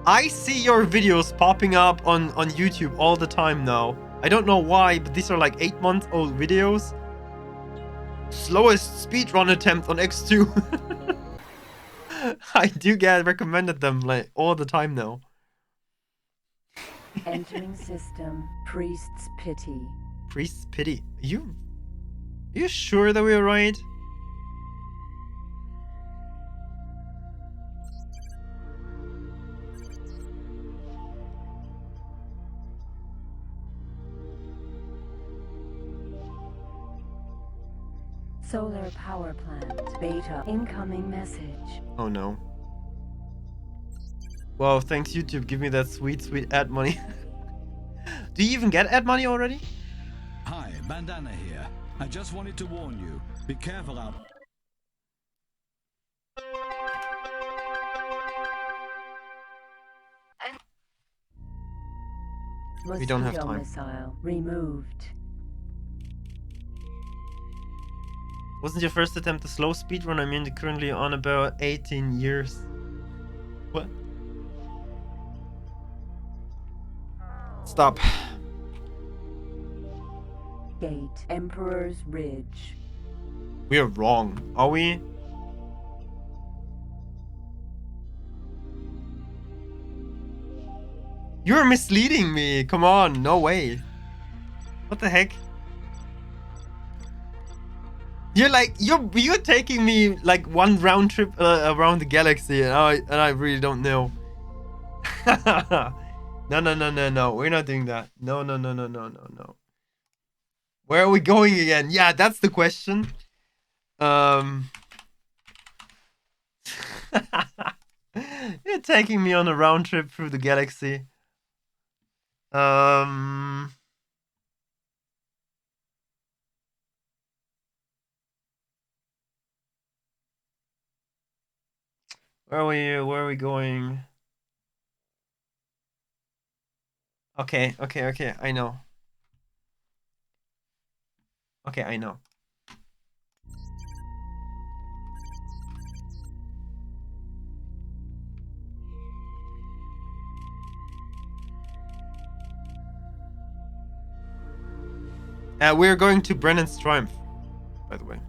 I see your videos popping up on YouTube all the time now. I don't know why, but these are like 8-month-old videos. Slowest speedrun attempt on X2. I do get recommended them like all the time now. Entering system. Priest's Pity. Priest's Pity. Are you sure that we were right? Solar power plant. Beta. Incoming message. Oh no. Well, thanks YouTube. Give me that sweet ad money. Do you even get ad money already? Hi, Ban Danna here. I just wanted to warn you. Be careful out. We don't have time. Missile removed. Wasn't your first attempt a slow speedrun? I mean, you're currently on about 18 years. What? Stop. Gate. Emperor's Ridge. We are wrong. Are we? You're misleading me. Come on. No way. What the heck? You're taking me like one round trip around the galaxy, and I really don't know. No. We're not doing that. No. Where are we going again? Yeah, that's the question. You're taking me on a round trip through the galaxy. Where are we going? Okay, I know. Okay, I know. We're going to Brennan's Triumph, by the way.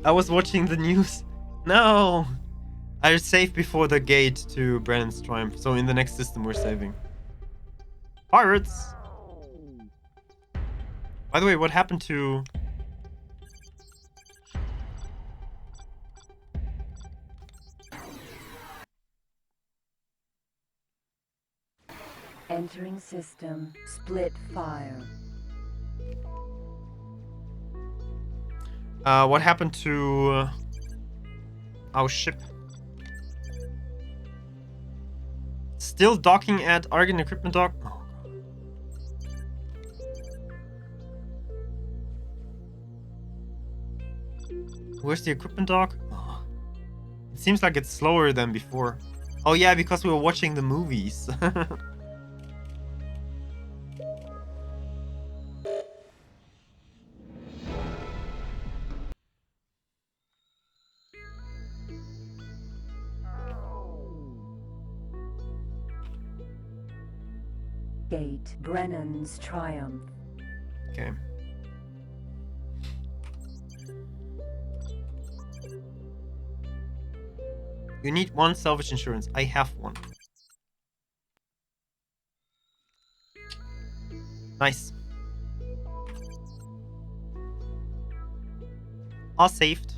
I was watching the news. No! I saved before the gate to Brennan's Triumph, so in the next system we're saving. Pirates! By the way, what happened to... Entering system. Split fire. What happened to our ship? Still docking at Argon equipment dock? Oh. Where's the equipment dock? Oh. It seems like it's slower than before. Oh yeah, because we were watching the movies. Gate. Brennan's Triumph. Okay. You need one salvage insurance. I have one. Nice. All saved.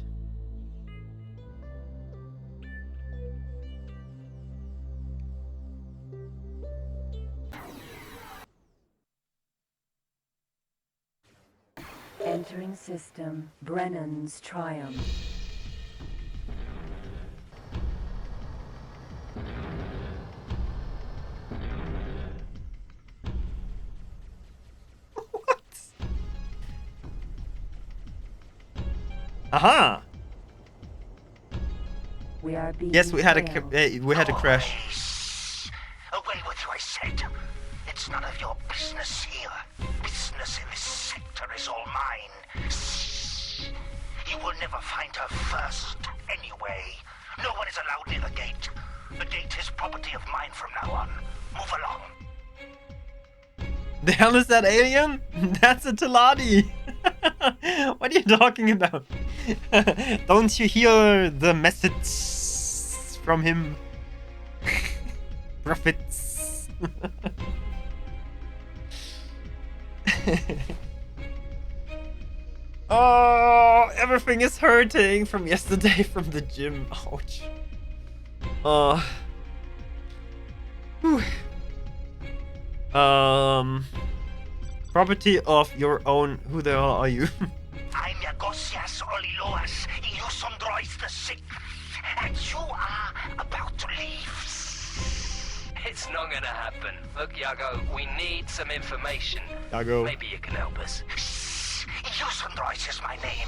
Entering system. Brennan's Triumph. Aha! We are being Yes, we had a trailed. crash. Away with you, I said. It's none of your business here. Business in this sector is all mine. You will never find her first, anyway. No one is allowed near the gate. The gate is property of mine from now on. Move along. The hell is that alien? That's a Teladi. What are you talking about? Don't you hear the message from him? Prophets. Oh, everything is hurting from yesterday from the gym. Ouch. Whew. Property of your own. Who the hell are you? I'm Yagosias Oliloas, Iusondrois the Sixth, and you are about to leave. It's not gonna happen. Look, Yago, we need some information. Yago. Maybe you can help us. Iusondrois is my name.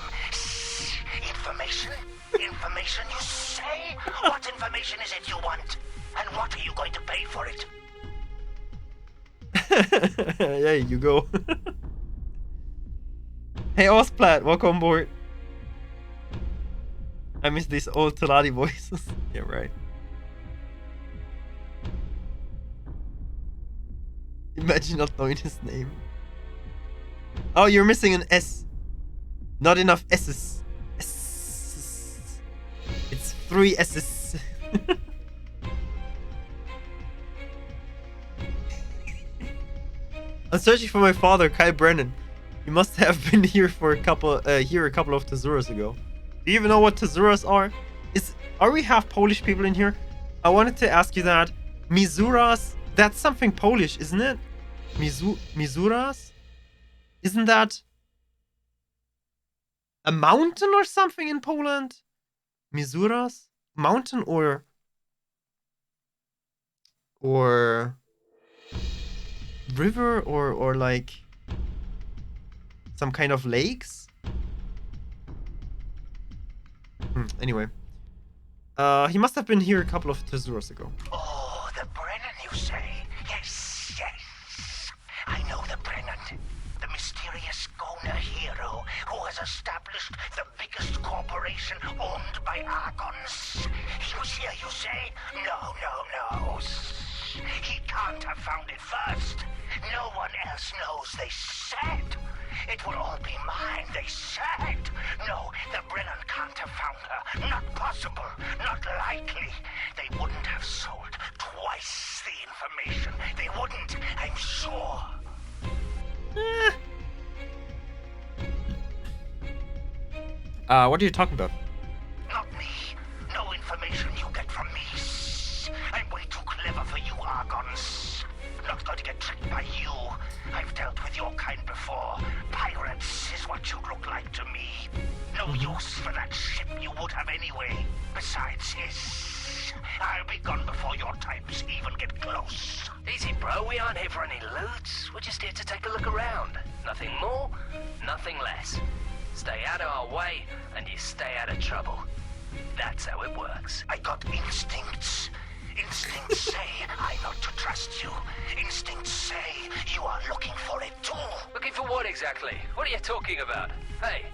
Information? Information, you say? What information is it you want? And what are you going to pay for it? There you go. Hey Osplat, welcome on board. I miss these old Teladi voices. Yeah, right. Imagine not knowing his name. Oh, you're missing an S. Not enough S's. S. It's 3 S's. I'm searching for my father, Kyle Brennan. He must have been here for a couple of Tezuras ago. Do you even know what Tezuras are? Are we half Polish people in here? I wanted to ask you that. Mizuras? That's something Polish, isn't it? Mizuras? Isn't that a mountain or something in Poland? Mizuras? Mountain or river or like some kind of lakes? Anyway. He must have been here a couple of Tezuras ago. Oh, the Brennan, you say? Yes, yes. I know the Brennan. The mysterious Gona hero who has established the biggest corporation owned by Argons. He was here, you say? No. He can't have found it first. No one else knows, they said. It will all be mine, they said. No, the Brennan can't have found her. Not possible. Not likely. They wouldn't have sold twice the information. They wouldn't, I'm sure. What are you talking about? Not me. No information you get from me. I'm way too clever for you, Argons. Not going to get tricked by you. I've dealt with your kind before. Pirates is what you look like to me. No use for that ship you would have anyway. Besides, I'll be gone before your types even get close. Easy, bro. We aren't here for any loot. We're just here to take a look around. Nothing more, nothing less. Stay out of our way, and you stay out of trouble. That's how it works. I got instincts. Instincts say I'm not to trust you. Instincts say you are looking for it too. Looking for what exactly? What are you talking about? Hey,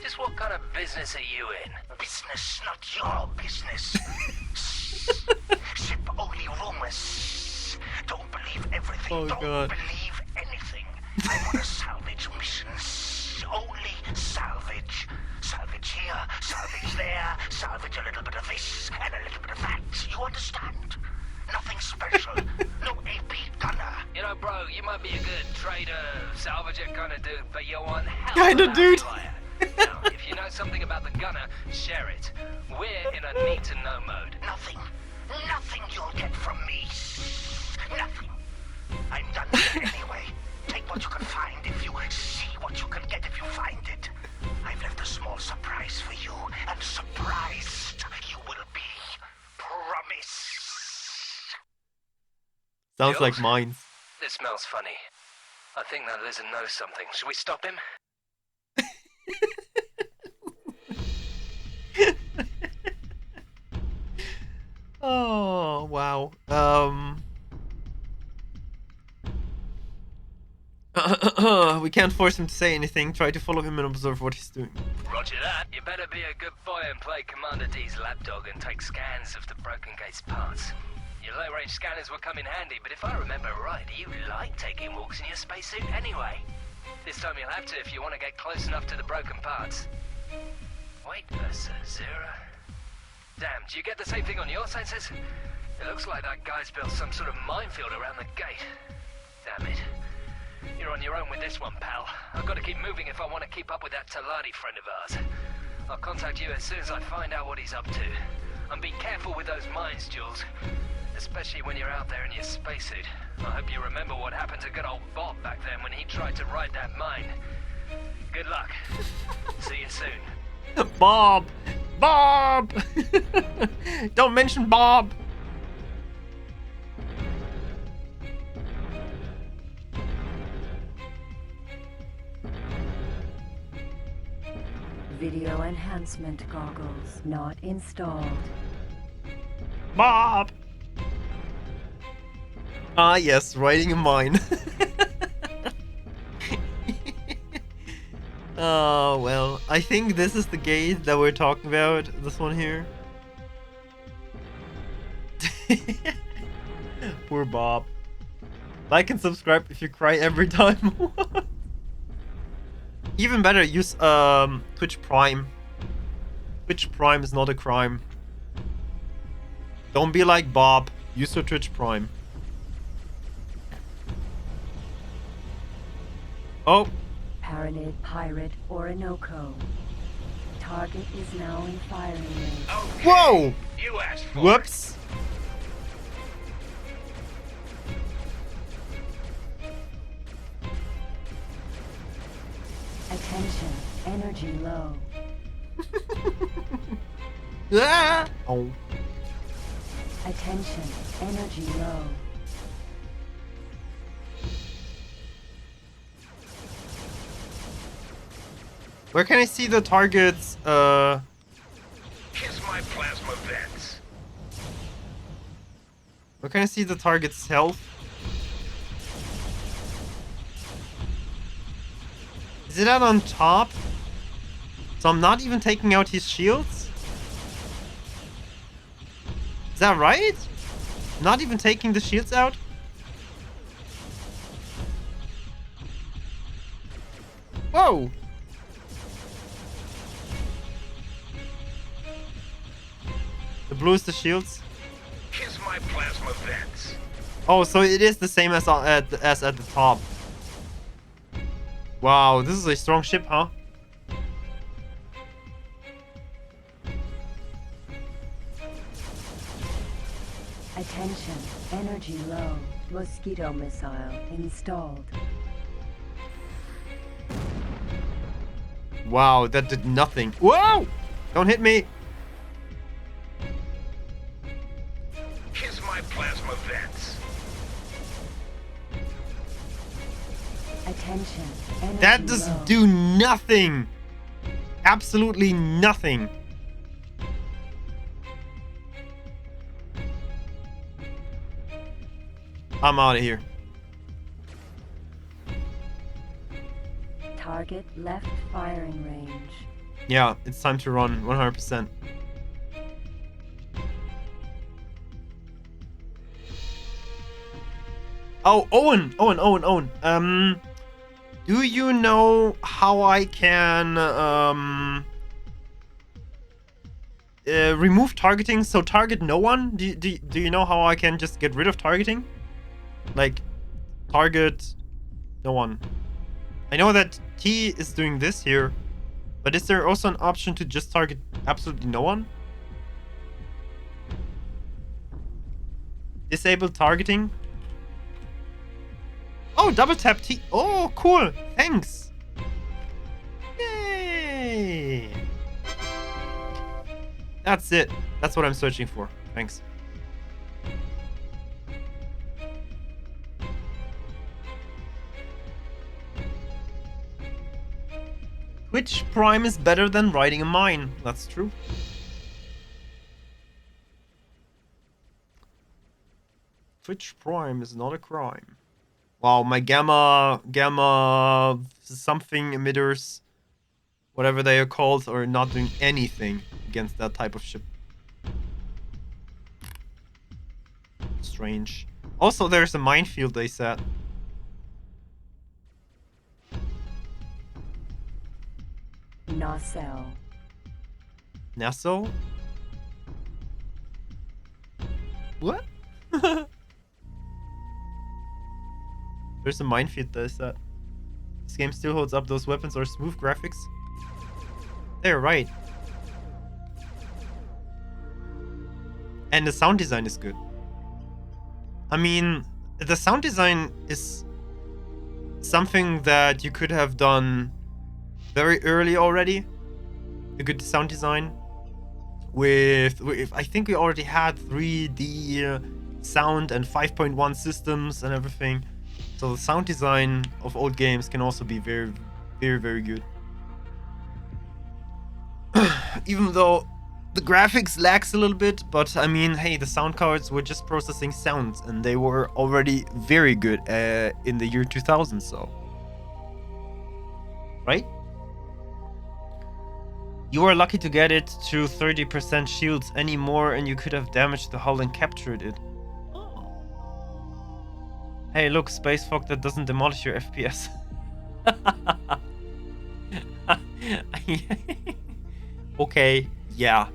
just what kind of business are you in? Business, not your business. Ship only rumors. Don't believe everything. Oh, Don't God. believe anything. I'm on a salvage mission. Only salvage. Salvage here, salvage there, salvage a little bit of this and a little bit of that. You understand? Nothing special. No AP gunner. You know, bro, you might be a good trader, salvager kind of dude, but you're one hell Kind of of a dude. liar. Now, if you know something about the gunner, share it. We're in a need-to-know mode. Nothing. Nothing you'll get from me. Nothing. I'm done here anyway. Take what you can find if you see what you can get if you find it. I've left a small surprise for you, and surprised you will be. Promise. Sounds like Jules? mines. This smells funny. I think that lizard knows something. Should we stop him? Oh, wow. We can't force him to say anything. Try to follow him and observe what he's doing. Roger that. You better be a good boy and play Commander D's lapdog and take scans of the broken gate's parts. Your low-range scanners will come in handy, but if I remember right, you like taking walks in your spacesuit anyway. This time you'll have to if you want to get close enough to the broken parts. Wait a Zera. Damn, do you get the same thing on your sensors? It looks like that guy's built some sort of minefield around the gate. Damn it. You're on your own with this one, pal. I've got to keep moving if I want to keep up with that Teladi friend of ours. I'll contact you as soon as I find out what he's up to. And be careful with those mines, Jules. Especially when you're out there in your spacesuit. I hope you remember what happened to good old Bob back then when he tried to ride that mine. Good luck. See you soon. Bob! Bob! Don't mention Bob! Video enhancement goggles not installed. Bob! Ah, yes, riding a mine. Oh, well, I think this is the gate that we're talking about. This one here. Poor Bob. Like and subscribe if you cry every time. Even better, use Twitch Prime. Twitch Prime is not a crime. Don't be like Bob. Use your Twitch Prime. Oh. Paranid Pirate Orinoco. Target is now in firing range. Okay. Whoa! You asked for Whoops. Attention, energy low. Ah! Oh. Attention, energy low. Where can I see the targets? Kiss my plasma vents. Where can I see the target's health? Is it out on top? So I'm not even taking out his shields? Is that right? Not even taking the shields out? Whoa! The blue is the shields. Here's my plasma vents. Oh, so it is the same as at the top. Wow, this is a strong ship, huh? Attention, energy low. Mosquito missile installed. Wow, that did nothing. Whoa! Don't hit me. Here's my plasma vents. Attention, energy That does low. do nothing. Absolutely nothing. I'm out of here. Target left firing range. Yeah, it's time to run 100%. Oh, Owen. Do you know how I can remove targeting? So target no one? Do you know how I can just get rid of targeting? Like, target no one. I know that T is doing this here, but is there also an option to just target absolutely no one? Disable targeting. Oh, double tap T. Oh, cool. Thanks. Yay. That's it. That's what I'm searching for. Thanks. Twitch Prime is better than riding a mine. That's true. Twitch Prime is not a crime. Wow, my gamma something emitters, whatever they are called, are not doing anything against that type of ship. Strange. Also, there's a minefield, they said. Nacelle. Nassau? What? There's a minefield, they said. This game still holds up. Those weapons are smooth graphics. They're right. And the sound design is good. I mean, the sound design is something that you could have done very early already. A good sound design. With I think we already had 3D sound and 5.1 systems and everything. So the sound design of old games can also be very, very, very good. Even though the graphics lacks a little bit, but I mean, hey, the sound cards were just processing sounds and they were already very good in the year 2000, so. Right? You were lucky to get it to 30% shields anymore and you could have damaged the hull and captured it. Oh. Hey, look, space fog that doesn't demolish your FPS. Okay, yeah.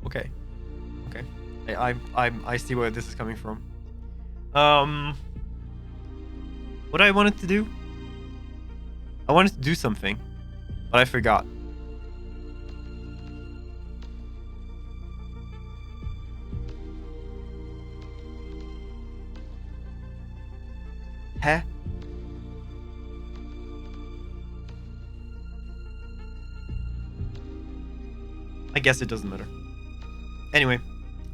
Okay. I see where this is coming from. What I wanted to do? I wanted to do something, but I forgot. Huh? I guess it doesn't matter. Anyway,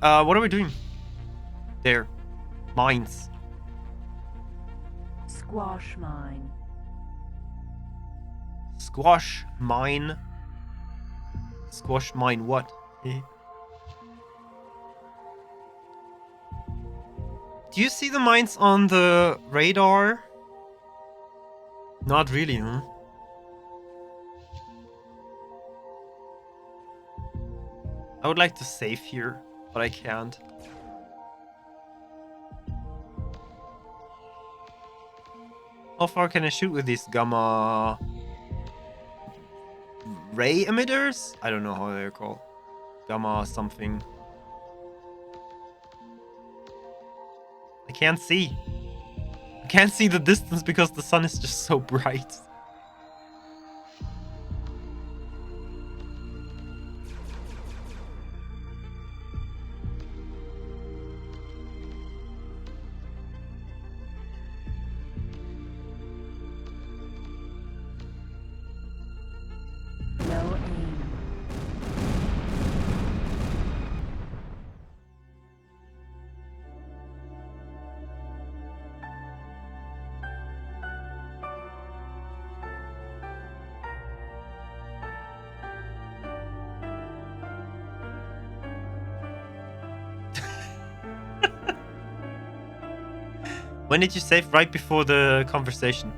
what are we doing? There. Mines. Squash mine. Squash mine. Squash mine what? Do you see the mines on the radar? Not really, huh? I would like to save here, but I can't. How far can I shoot with these gamma ray emitters? I don't know how they're called. Gamma something. I can't see. I can't see the distance because the sun is just so bright. No aim. When did you save? Right before the conversation.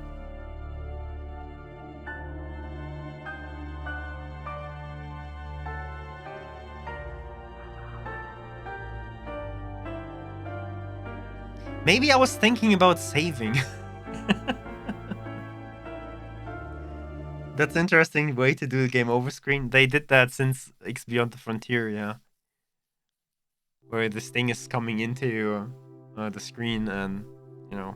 Maybe I was thinking about saving. That's an interesting way to do the game over screen. They did that since X Beyond the Frontier, yeah. Where this thing is coming into the screen and, you know.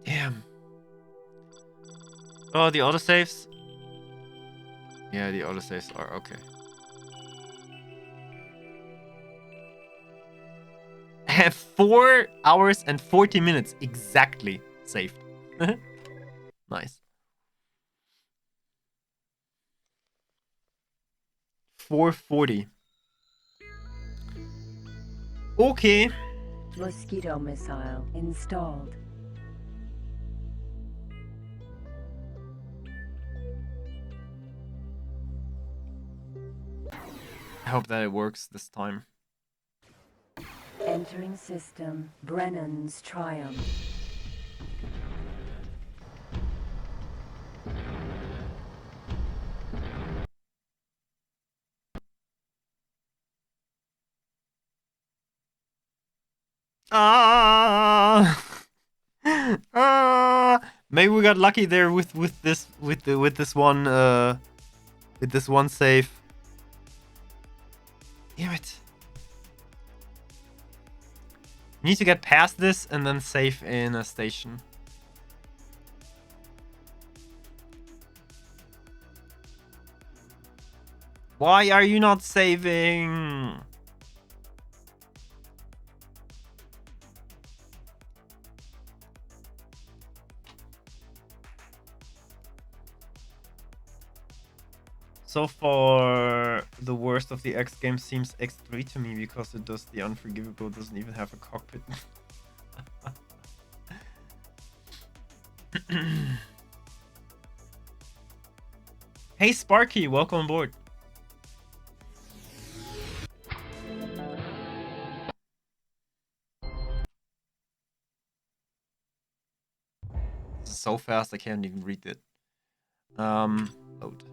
Damn. Oh, the autosaves? Yeah, the autosaves are okay. I have 4 hours and 40 minutes exactly saved. Nice. 440. Okay. Mosquito missile installed. I hope that it works this time. Entering system. Brennan's triumph. Maybe we got lucky there with this one save. Damn it. Need to get past this and then save in a station. Why are you not saving? So far, the worst of the X games seems X3 to me because it does the unforgivable, doesn't even have a cockpit. Hey Sparky, welcome on board. This is so fast I can't even read it. Load.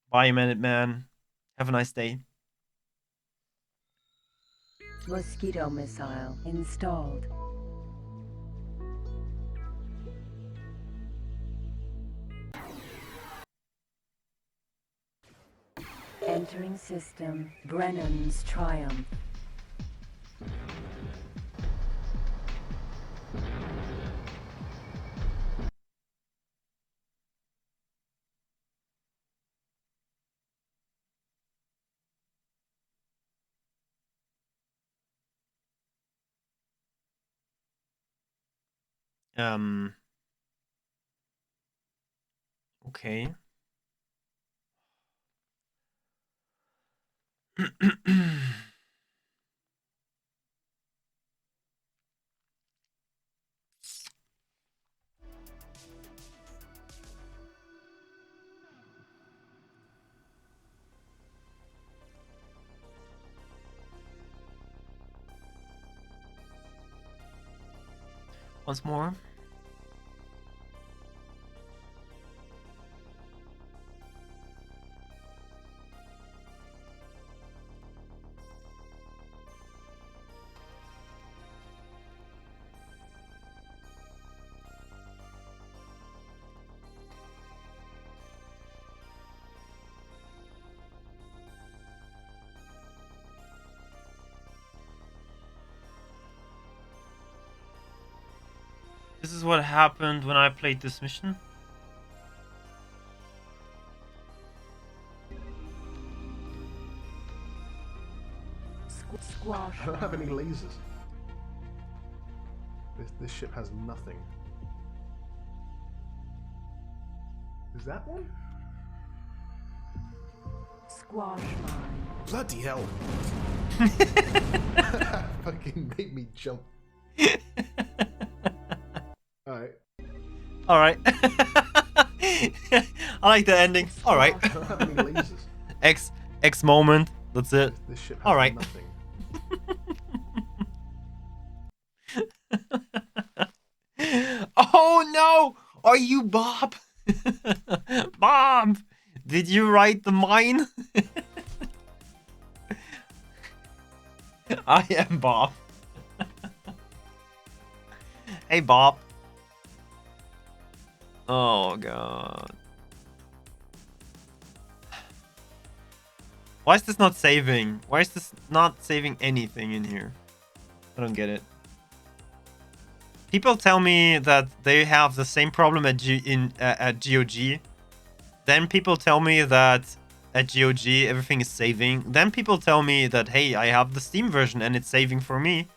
Bye, Minute Man. Have a nice day. Mosquito missile installed. Entering system. Brennan's triumph. Okay. Once more. is what happened when I played this mission. Squash. I don't have any lasers. This ship has nothing. Is that one? Squash mine. Bloody hell. Fucking made me jump. Alright. Alright. I like the ending. Alright. I don't have any lasers. X moment. That's it. This ship has Alright. nothing. Oh no! Are you Bob? Bob! Did you write the mine? I am Bob. Hey Bob. Oh god. Why is this not saving? Why is this not saving anything in here? I don't get it. People tell me that they have the same problem at GOG. Then people tell me that at GOG everything is saving. Then people tell me that, hey, I have the Steam version and it's saving for me.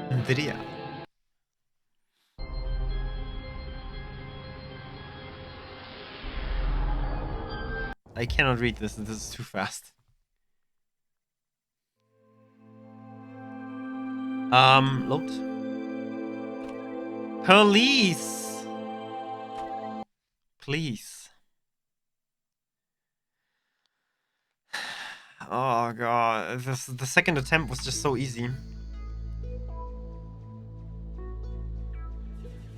NVIDIA. I cannot read this. This is too fast. Load. Police! Please. Oh god, the second attempt was just so easy.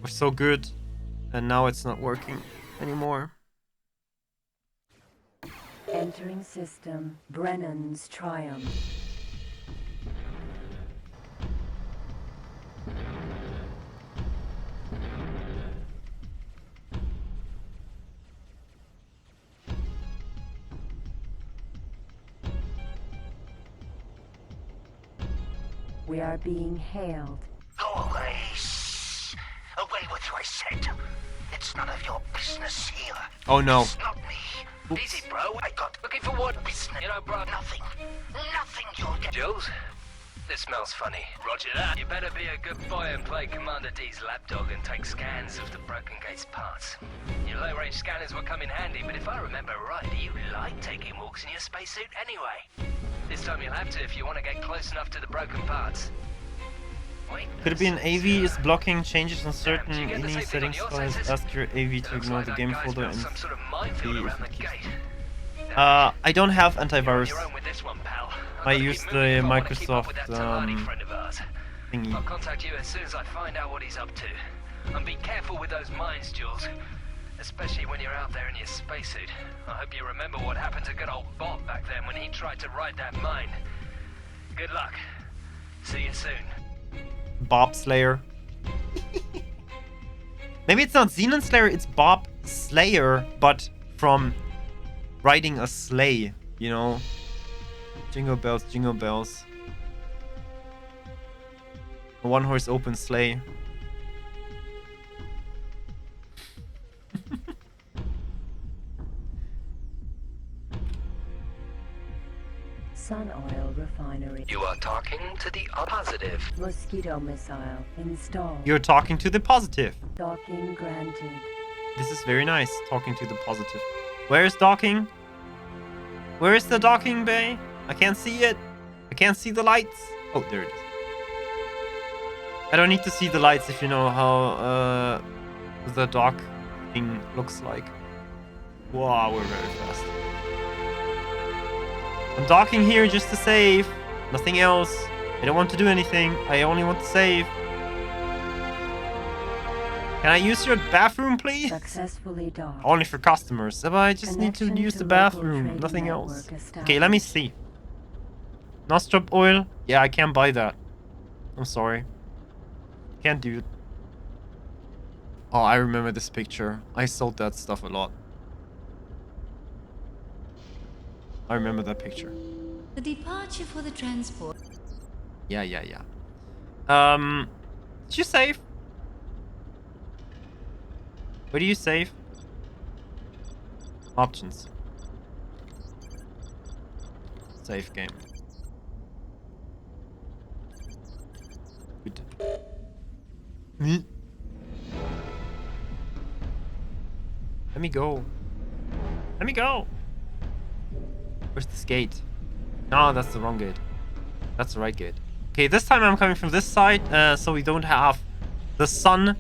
Was so good, and now it's not working anymore. Entering system. Brennan's Triumph. We are being hailed. Go away. Away with you, I said. It's none of your business here. Oh no. It's not me. Oops. Easy, bro. I got looking for what business. You know, bro, nothing. Nothing you'll get. Jules? This smells funny. Roger that. You better be a good boy and play Commander D's lapdog and take scans of the Broken Gate's parts. Your low-range scanners will come in handy, but if I remember right, you like taking walks in your spacesuit anyway. This time you'll have to if you want to get close enough to the broken parts. Wait, Could it be an AV is blocking changes in certain did you get the ini same thing on settings? your So sensors? ask your AV to Looks ignore like the that game guy's folder built and some sort of minefield see if around the it gate. I don't have You're on antivirus. your own with this one, pal. I use the Microsoft Friend of ours. thingy. I'll contact you as soon as I find out what he's up to. And be careful with those mines, Jules. Especially when you're out there in your spacesuit. I hope you remember what happened to good old Bob back then when he tried to ride that mine. Good luck. See you soon. Bob Slayer. Maybe it's not Xenon Slayer, it's Bob Slayer, but from riding a sleigh, you know? Jingle bells, jingle bells. A one-horse open sleigh. Sun oil refinery. You are talking to the positive. Mosquito missile installed. You're talking to the positive. Docking granted. This is very nice, talking to the positive. Where is docking? Where is the docking bay? I can't see it. I can't see the lights. Oh, there it is. I don't need to see the lights if you know how the dock thing looks like. Wow, we're very fast. I'm docking here just to save. Nothing else. I don't want to do anything. I only want to save. Can I use your bathroom, please? Successfully docked. Only for customers. But I just need to use the bathroom. Nothing else. Okay, let me see. Nostrop oil? Yeah, I can't buy that. I'm sorry. Can't do it. Oh, I remember this picture. I sold that stuff a lot. I remember that picture. The departure for the transport. Yeah. Did you save? Where do you save? Options. Save game. Good. Let me go. Let me go. Where's this gate? No, that's the wrong gate. That's the right gate. Okay, this time I'm coming from this side, so we don't have the sun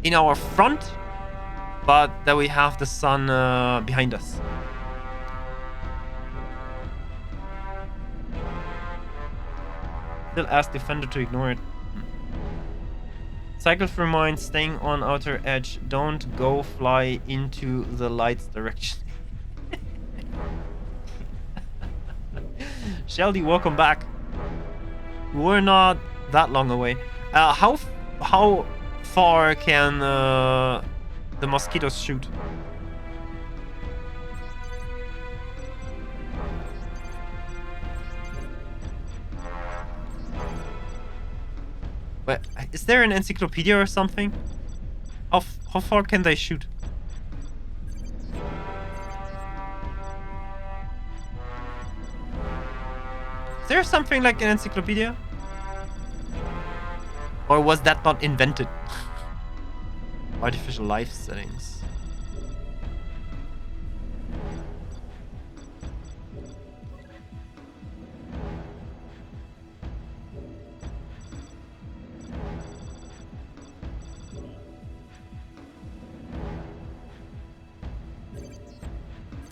in our front, but that we have the sun behind us. Still ask defender to ignore it. Cycle through mine, staying on outer edge. Don't go fly into the light's direction. Sheldy, welcome back. We're not that long away. How far can the mosquitoes shoot? But is there an encyclopedia or something? How far can they shoot? Is there something like an encyclopedia? Or was that not invented? Artificial life settings.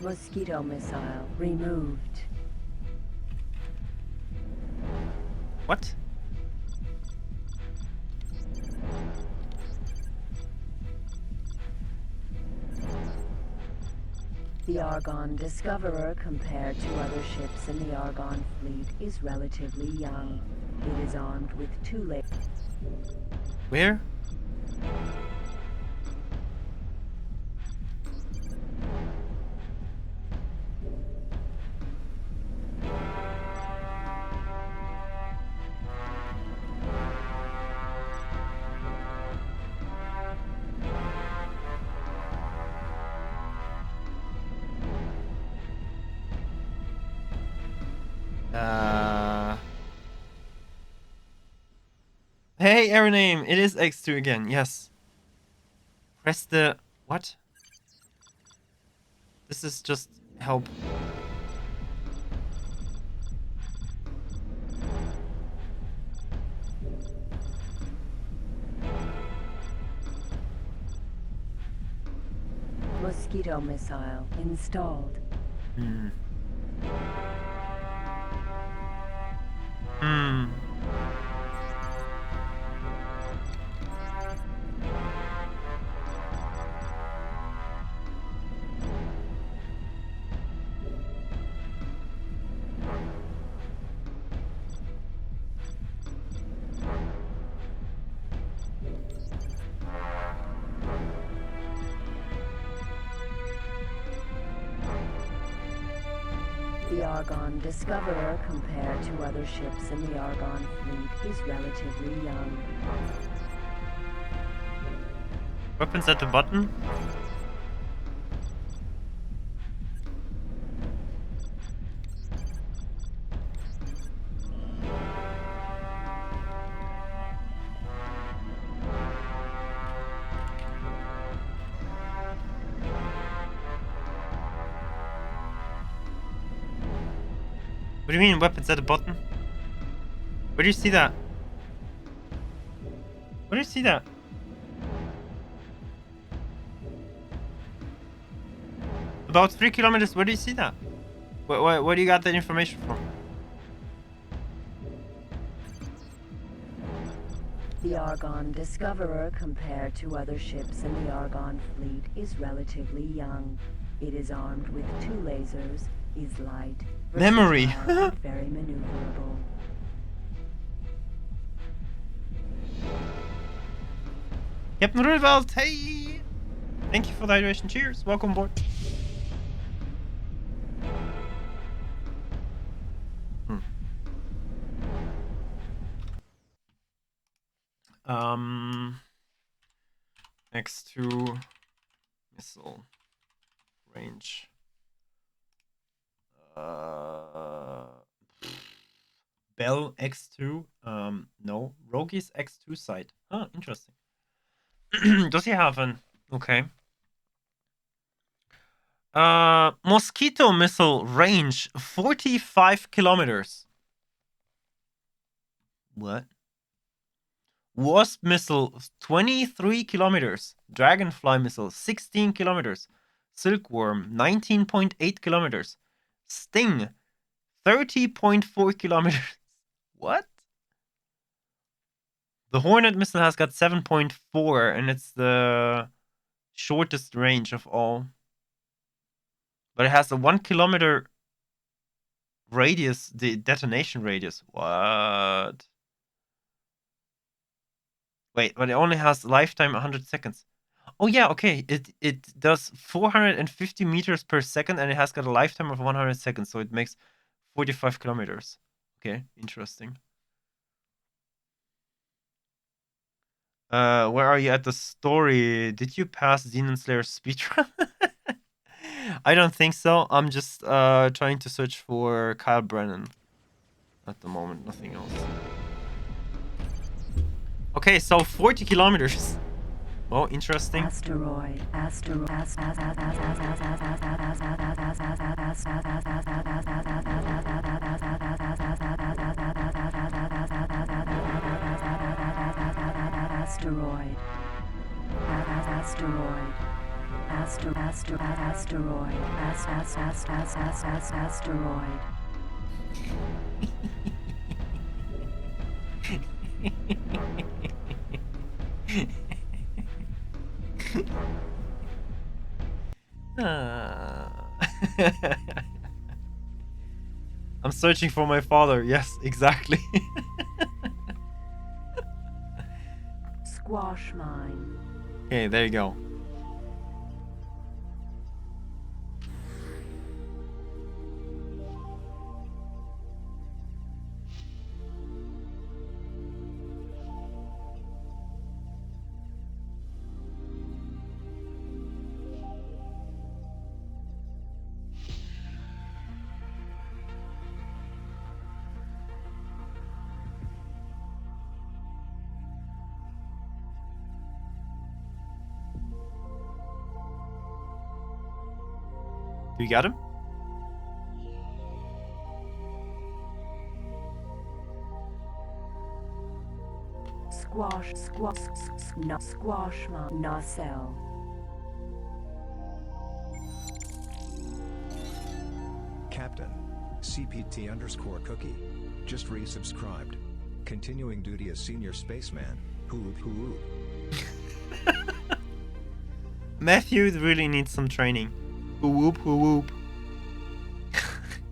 Mosquito missile removed. What? The Argon Discoverer, compared to other ships in the Argon fleet, is relatively young. It is armed with 2 lasers. Where? Hey, error name. It is X2 again. Yes. Press the... What? This is just help. Mosquito missile installed. The Argon Discoverer, compared to other ships in the Argon fleet, is relatively young. Weapons at the button? What do you mean, weapons at the bottom? Where do you see that? Where do you see that? About 3 kilometers, where do you see that? Where do you got that information from? The Argon Discoverer, compared to other ships in the Argon fleet, is relatively young. It is armed with 2 lasers, is light, memory, and very maneuverable. Captain Rudeveld, hey! Thank you for the hydration. Cheers. Welcome aboard. X2 missile range. Bell X2. No. Rogi's X2 site. Ah, interesting. Does he have an... Okay. Mosquito missile range 45 kilometers. What? Wasp missile 23 kilometers. Dragonfly missile 16 kilometers. Silkworm 19.8 kilometers. Sting 30.4 kilometers. What? The Hornet missile has got 7.4 and it's the shortest range of all. But it has a 1 kilometer radius, the detonation radius. What? Wait, but it only has lifetime 100 seconds. Oh yeah, okay. It does 450 meters per second and it has got a lifetime of 100 seconds, so it makes 45 kilometers. Okay, interesting. Where are you at the story? Did you pass Demon Slayer's speedrun? I don't think so. I'm just trying to search for Kyle Brennan at the moment. Nothing else. Okay, so 40 kilometers. Oh, interesting. Asteroid. I'm searching for my father. Yes, exactly. Squash mine. Okay, there you go. Do you got him? Squash nacelle. Captain, CPT_cookie. Just resubscribed. Continuing duty as senior spaceman. Whoop. Matthew really needs some training. Whoop.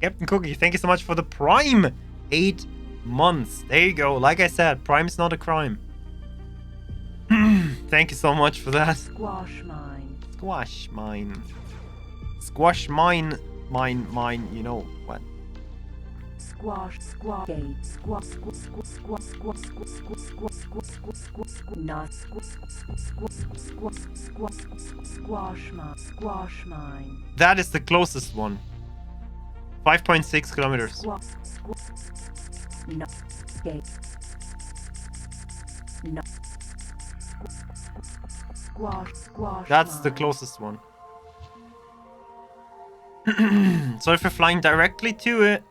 Captain Cookie, thank you so much for the Prime. 8 months. There you go. Like I said, Prime's not a crime. Thank you so much for that. Squash mine. Squash mine. Squash mine. Mine. You know what? Squash gate. Squash mine. That is the closest one. 5.6 kilometers. That's the closest one. So if you're flying directly to it,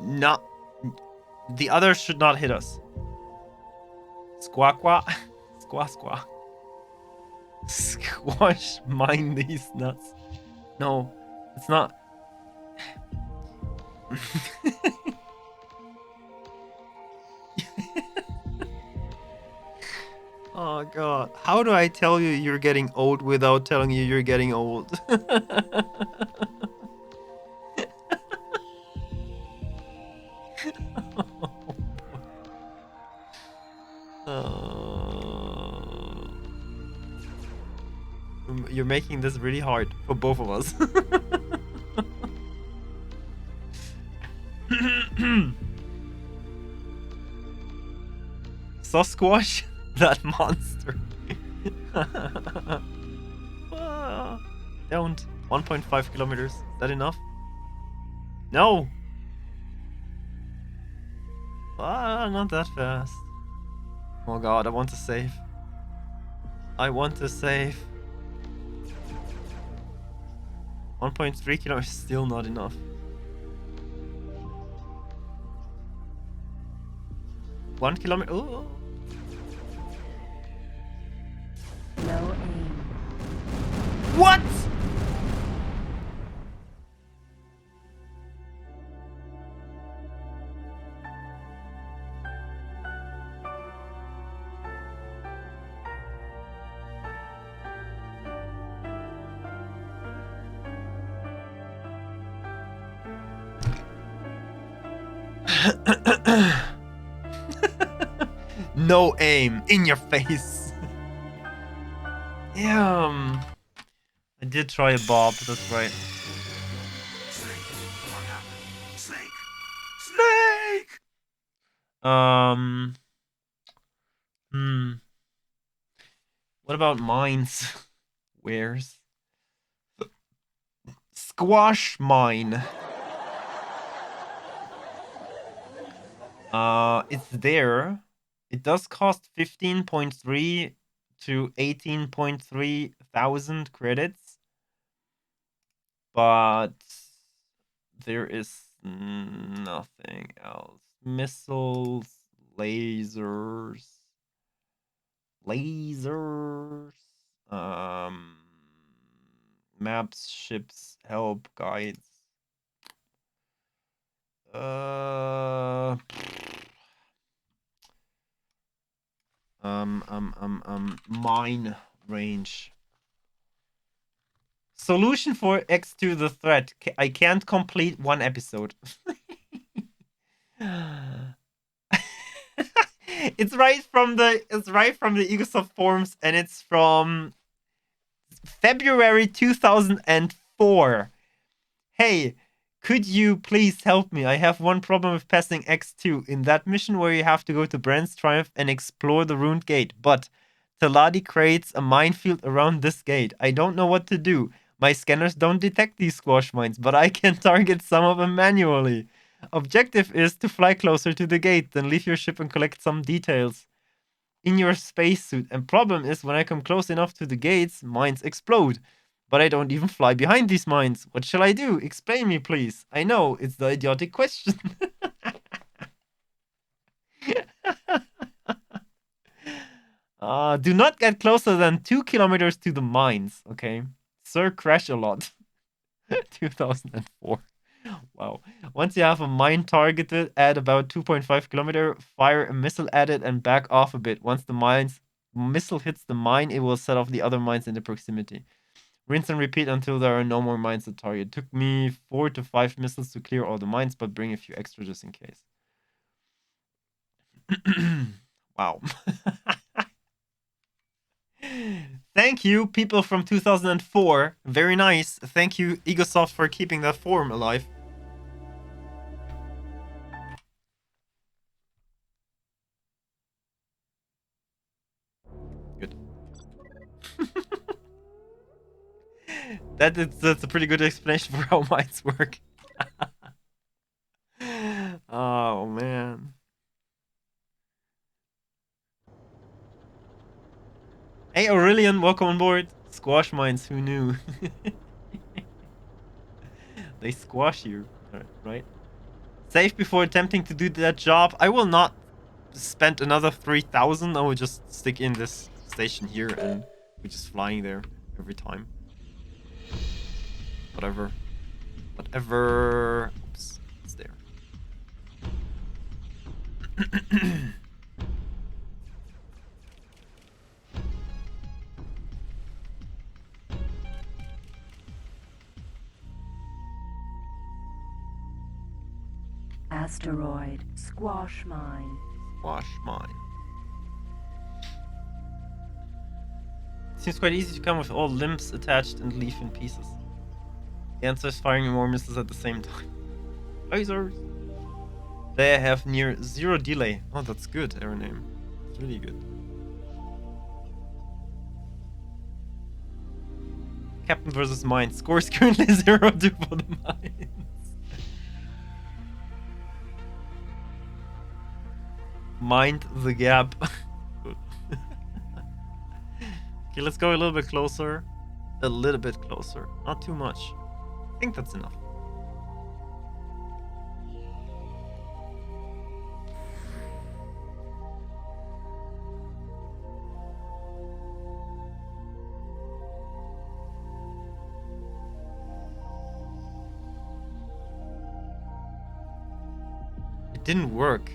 the others should not hit us. Squawk. Squash mine these nuts. No, it's not. Oh god. How do I tell you you're getting old without telling you you're getting old? You're making this really hard for both of us. Sasquatch, that monster. Don't. 1.5 kilometers. Is that enough? No! Not that fast. Oh god, I want to save. I want to save. 1.3 kilometers is still not enough. One kilometer. Ooh. No aim. What? No aim in your face. Yeah, I did try a bob, that's right. Snake. What about mines? Where's squash mine? It's there. It does cost 15.3 to 18.3 thousand credits, but there is nothing else. Missiles, lasers, maps, ships, help, guides. Mine range. Solution for X2 the threat. I can't complete one episode. It's right from the Ubisoft forums, and it's from February 2004. Hey, could you please help me? I have one problem with passing X2. In that mission where you have to go to Brennan's Triumph and explore the ruined gate, but Teladi creates a minefield around this gate. I don't know what to do. My scanners don't detect these squash mines, but I can target some of them manually. Objective is to fly closer to the gate, then leave your ship and collect some details in your spacesuit. And problem is, when I come close enough to the gates, mines explode. But I don't even fly behind these mines. What shall I do? Explain me, please. I know, it's the idiotic question. Do not get closer than 2 kilometers to the mines, okay? Sir, crash a lot. 2004. Wow. Once you have a mine targeted at about 2.5 kilometer, fire a missile at it and back off a bit. Once the missile hits the mine, it will set off the other mines in the proximity. Rinse and repeat until there are no more mines to target. It took me 4 to 5 missiles to clear all the mines, but bring a few extra just in case. Wow. Thank you, people from 2004. Very nice. Thank you, Egosoft, for keeping that forum alive. Good. That's a pretty good explanation for how mines work. Oh, man. Hey, Aurelian, welcome on board. Squash mines, who knew? They squash you, right? Save before attempting to do that job. I will not spend another 3,000. I will just stick in this station here and we're just flying there every time. Whatever. Oops, it's there. Asteroid. Squash mine. Squash mine. Seems quite easy to come with all limbs attached and leave in pieces. The answer is firing more missiles at the same time. Lasers! They have near 0 delay. Oh, that's good, air name. It's really good. Captain versus Mind. Score is currently 0-2 for the Minds. Mind the gap. Good. Okay, let's go a little bit closer. A little bit closer. Not too much. I think that's enough. It didn't work.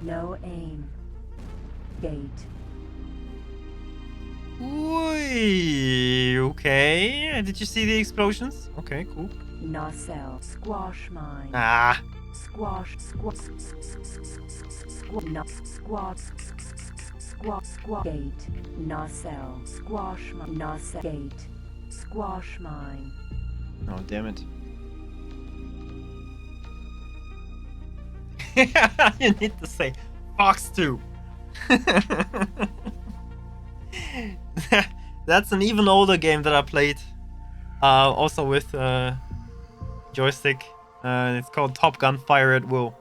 No aim. Gate. Oi, okay. Did you see the explosions? Okay, cool. Nacelle. Squash mine. Ah. Squash. Squash. Squash. Gate. Nacelle. Squash mine. Nacelle. Gate. Squash mine. Oh, damn it. You need to say Fox 2. That's an even older game that I played. Also with joystick. It's called Top Gun Fire at Will.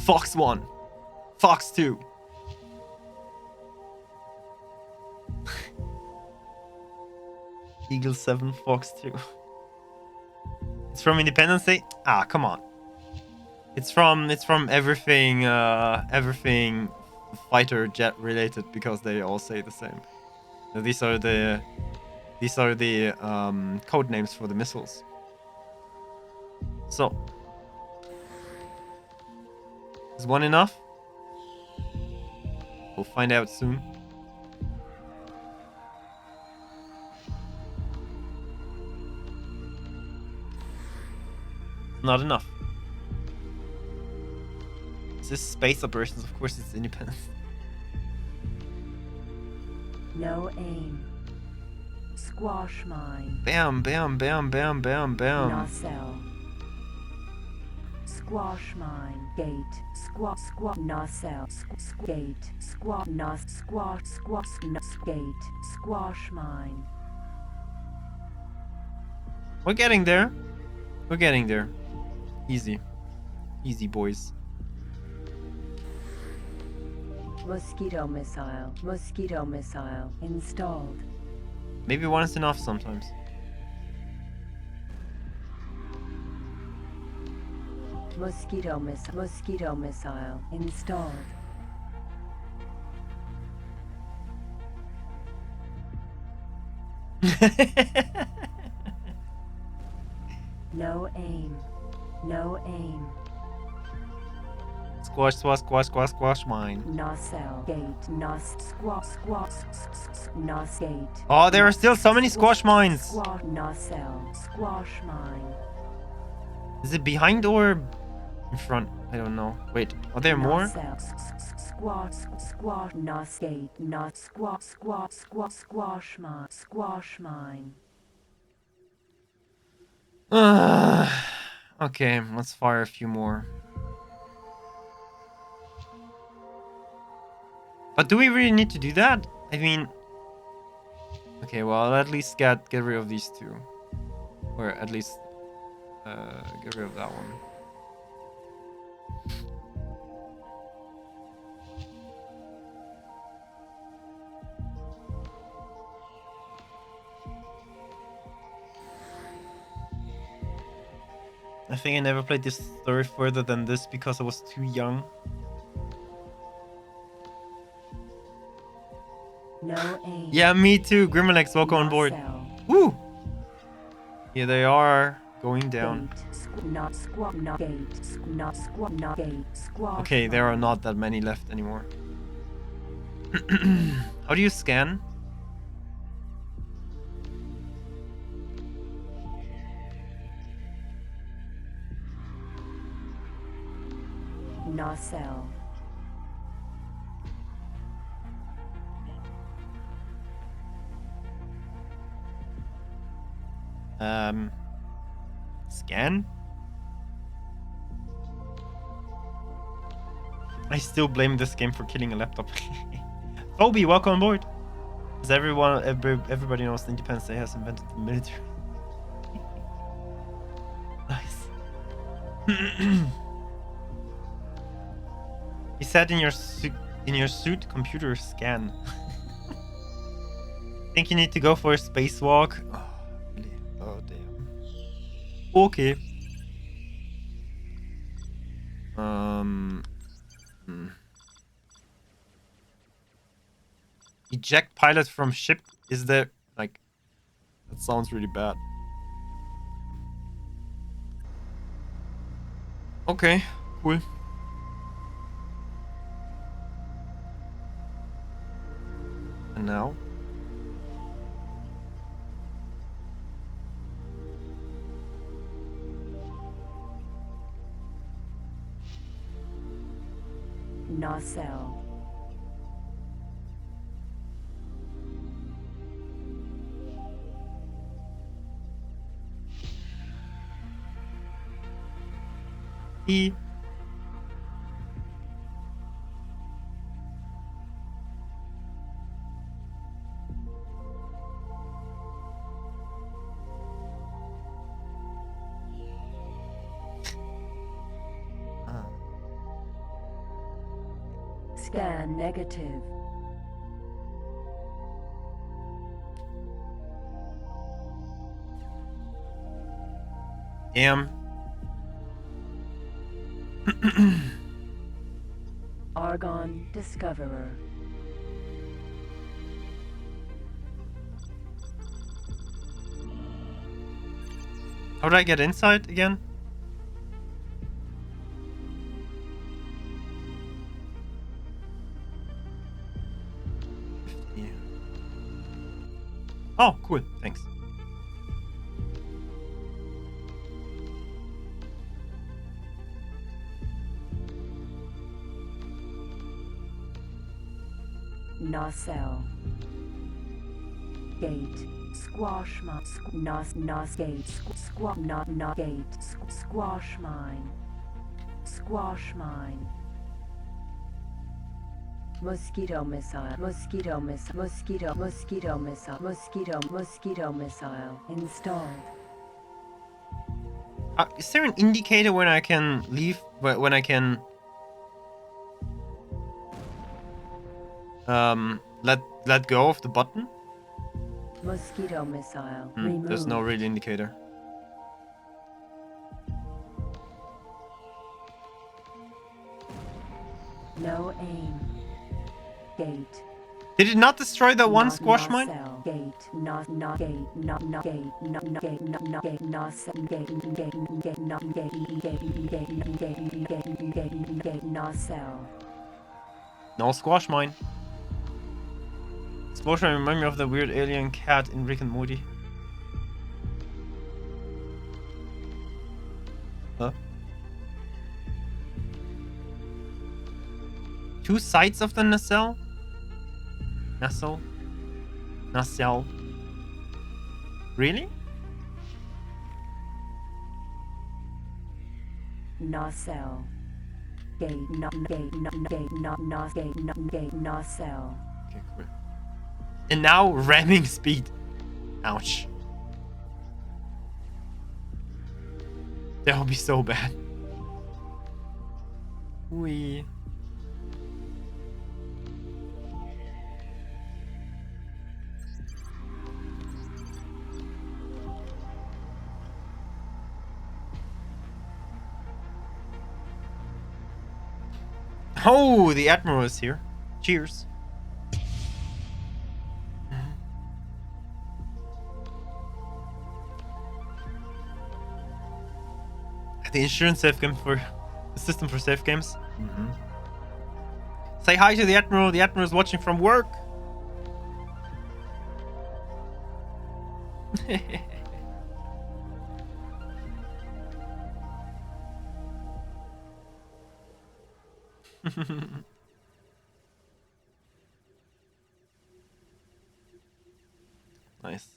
Fox 1. Fox 2. Eagle 7, Fox 2. It's from Independence Day? Ah, come on. It's from everything everything fighter jet related because they all say the same. So these are the code names for the missiles. So is one enough? We'll find out soon. Not enough. Is this space operations? Of course it's independent. No aim. Squash mine. Bam, bam, bam, bam, bam, bam. Nacelle. Squash mine. Gate. Nacelle. Gate. Gate. Squash mine. We're getting there. We're getting there. Easy. Easy, boys. Mosquito missile. Mosquito missile. Installed. Maybe one is enough sometimes. Mosquito missile. Installed. No aim. No aim. Squash, squash, squash, squash, squash mine. Nacelle. Gate. Squash. Gate. Oh, there are still so many squash mines. Nacelle. Squash mine. Is it behind or in front? I don't know. Wait, are there more? Squash. Gate. Squash mine. Squash mine. Okay, let's fire a few more. But do we really need to do that? I mean... Okay, well, I'll at least get rid of these two. Or at least... get rid of that one. I think I never played this story further than this because I was too young. No aim. Yeah, me too. Grimalex, welcome on board. Woo! Here they are, going down. Okay, there are not that many left anymore. How do you scan? Nacelle. Scan? I still blame this game for killing a laptop. Toby, welcome on board. As everybody knows, Independence Day has invented the military. Nice. He said in your suit, computer scan. Think you need to go for a spacewalk? Oh, really? Oh, damn. Okay. Eject pilot from ship? Is there, like... That sounds really bad. Okay, cool. And now? Nacelle. E. Scan negative. Damn. Argon Discoverer. How did I get inside again? Yeah. Oh, cool. Thanks. Nacelle. Gate. Squash mine. Nos gate. Gate. Squash mine. Squash mine. Mosquito missile. Mosquito missile. Mosquito missile. Mosquito missile. Installed. Is there an indicator when I can leave? When I can let go of the button? Mosquito missile. There's no real indicator. No aim. Gate. Did it not destroy that one squash mine? Gate. Not gate. Not gate. Not gate. Not gate. Not gate. Gate. Not gate. Gate. Not cell. No squash mine. Explosion remind me of the weird alien cat in Rick and Morty. Huh? Two sides of the nacelle? Nacelle? Nacelle? Really? Nacelle. Gate. Not gate. Not gate. Not gate. Not gate. Nacelle. Okay, cool. And now ramming speed. Ouch. That would be so bad. Wee. Oh, the Admiral is here. Cheers. The insurance safe game for the system for safe games. Say hi to the Admiral. The Admiral is watching from work. Nice.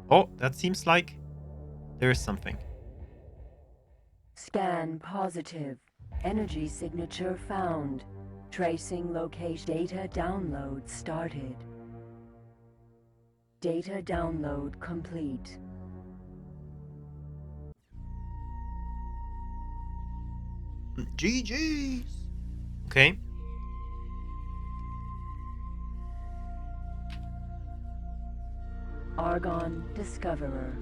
Oh, that seems like there is something. Scan positive. Energy signature found. Tracing location. Data download started. Data download complete. GG's. Okay. Argon Discoverer.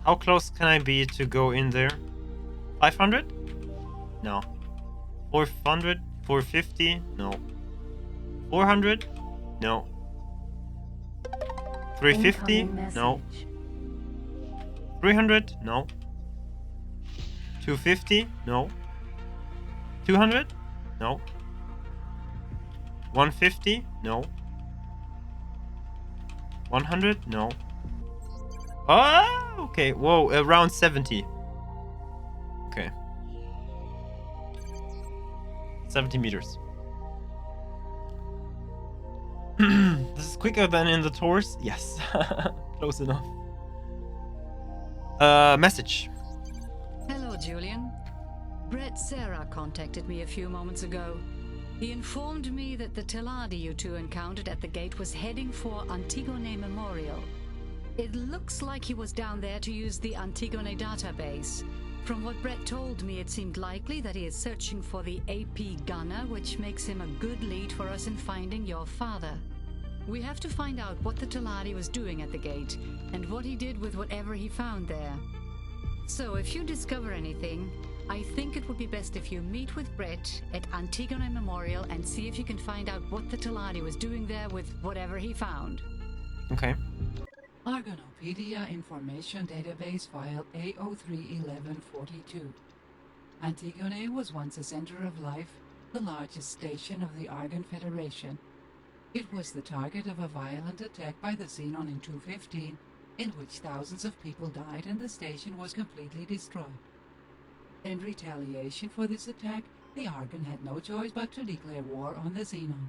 How close can I be to go in there? 500? No. 400? 450? No. 400? No. 350? No. 300? No. 250? No. 200? No. 150? No. 100? No. Oh, okay. Whoa, around 70. Okay. 70 meters. This is quicker than in the tours? Yes. Close enough. Message. Hello, Julian. Brett Sarah contacted me a few moments ago. He informed me that the Teladi you two encountered at the gate was heading for Antigone Memorial. It looks like he was down there to use the Antigone database. From what Brett told me, it seemed likely that he is searching for the AP gunner, which makes him a good lead for us in finding your father. We have to find out what the Teladi was doing at the gate, and what he did with whatever he found there. So if you discover anything, I think it would be best if you meet with Brett at Antigone Memorial and see if you can find out what the Teladi was doing there with whatever he found. Okay. Argonopedia Information Database File A031142. Antigone was once a center of life, the largest station of the Argon Federation. It was the target of a violent attack by the Xenon in 215, in which thousands of people died and the station was completely destroyed. In retaliation for this attack, the Argon had no choice but to declare war on the Xenon.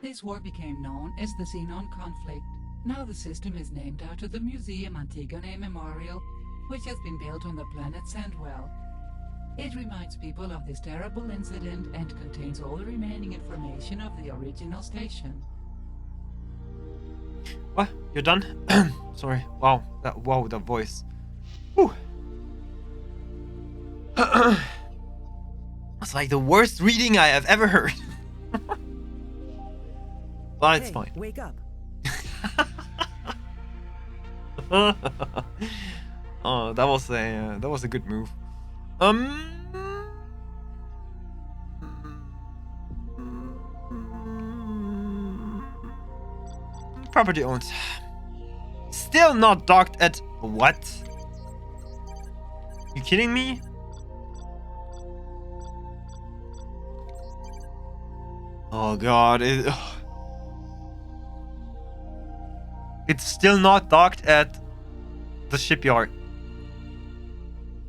This war became known as the Xenon Conflict. Now the system is named after the Museum Antigone Memorial, which has been built on the planet Sandwell. It reminds people of this terrible incident and contains all the remaining information of the original station. What? You're done? Sorry. Wow, that voice. Whew. It's like the worst reading I have ever heard. But it's fine. Wake up. Oh, that was a good move. Property owned. Still not docked at what? You kidding me? Oh god, it's still not docked at the shipyard.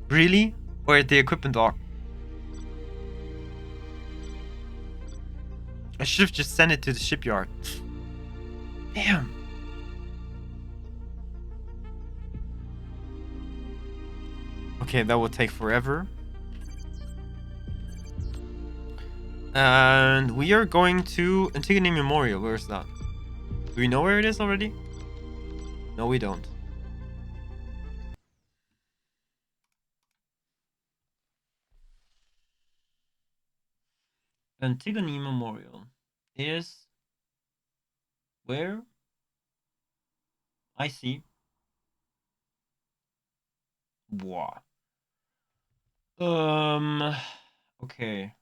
Really? Or at the equipment dock? I should have just sent it to the shipyard. Damn. Okay, that will take forever. And we are going to Antigone Memorial. Where's that? Do we know where it is already? No, we don't. Antigone Memorial is where? I see. Wow. Okay.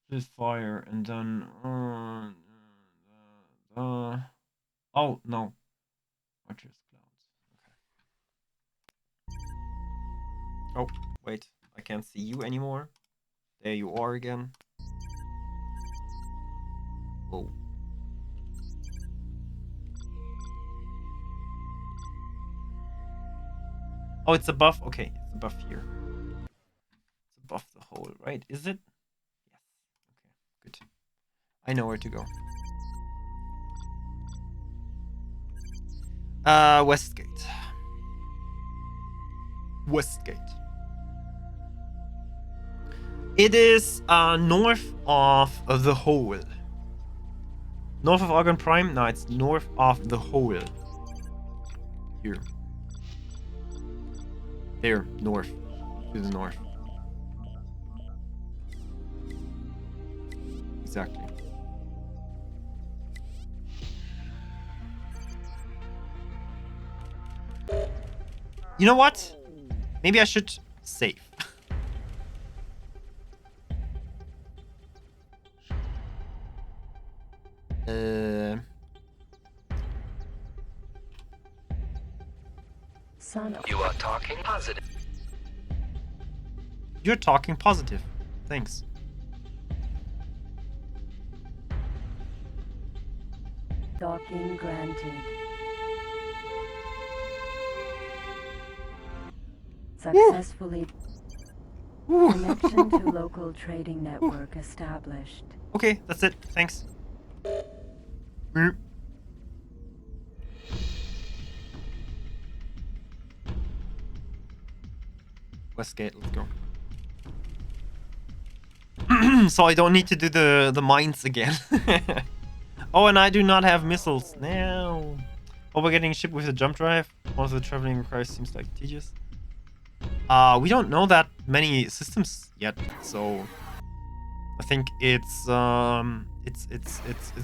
This fire and then oh no. Archer's clouds. Okay. Oh, wait. I can't see you anymore. There you are again. Whoa. Oh, it's above. Okay, it's above here. It's above the hole, right? Is it? Yes. Okay, good. I know where to go. Westgate. Westgate. It is north of the hole. North of Argon Prime? No, it's north of the hole. Here. There, north. To the north. Exactly. You know what? Maybe I should save. You are talking positive. You're talking positive. Thanks. Docking granted. Successfully. Connection to local trading network established. Okay, that's it. Thanks. Westgate, let's go. So I don't need to do the mines again. Oh, and I do not have missiles. No. Oh, we're getting a ship with a jump drive. Most of the traveling requires seems like tedious. We don't know that many systems yet, so I think it's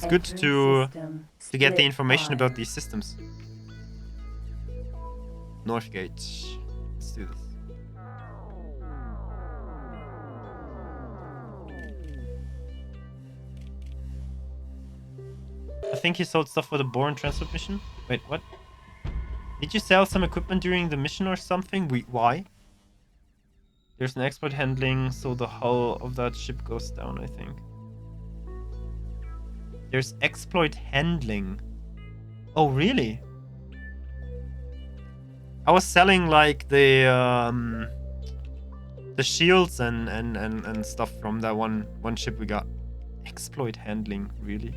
good to get the information about these systems. Northgate. Let's do this. I think he sold stuff for the Bourne transport mission. Wait, what? Did you sell some equipment during the mission or something? Why? There's an exploit handling, so the hull of that ship goes down, I think. There's exploit handling. Oh, really? I was selling like the shields and stuff from that one ship we got. Exploit handling, really?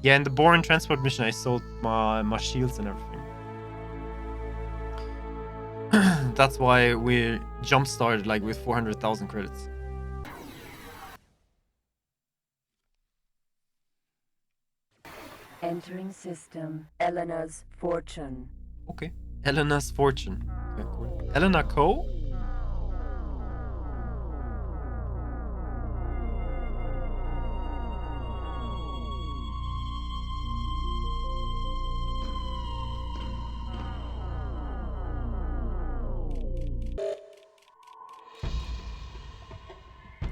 Yeah, in the Bourne transport mission, I sold my shields and everything. That's why we jump started like with 400,000 credits. Entering system. Elena's fortune. Okay. Elena's fortune. Okay, cool. Elena Co?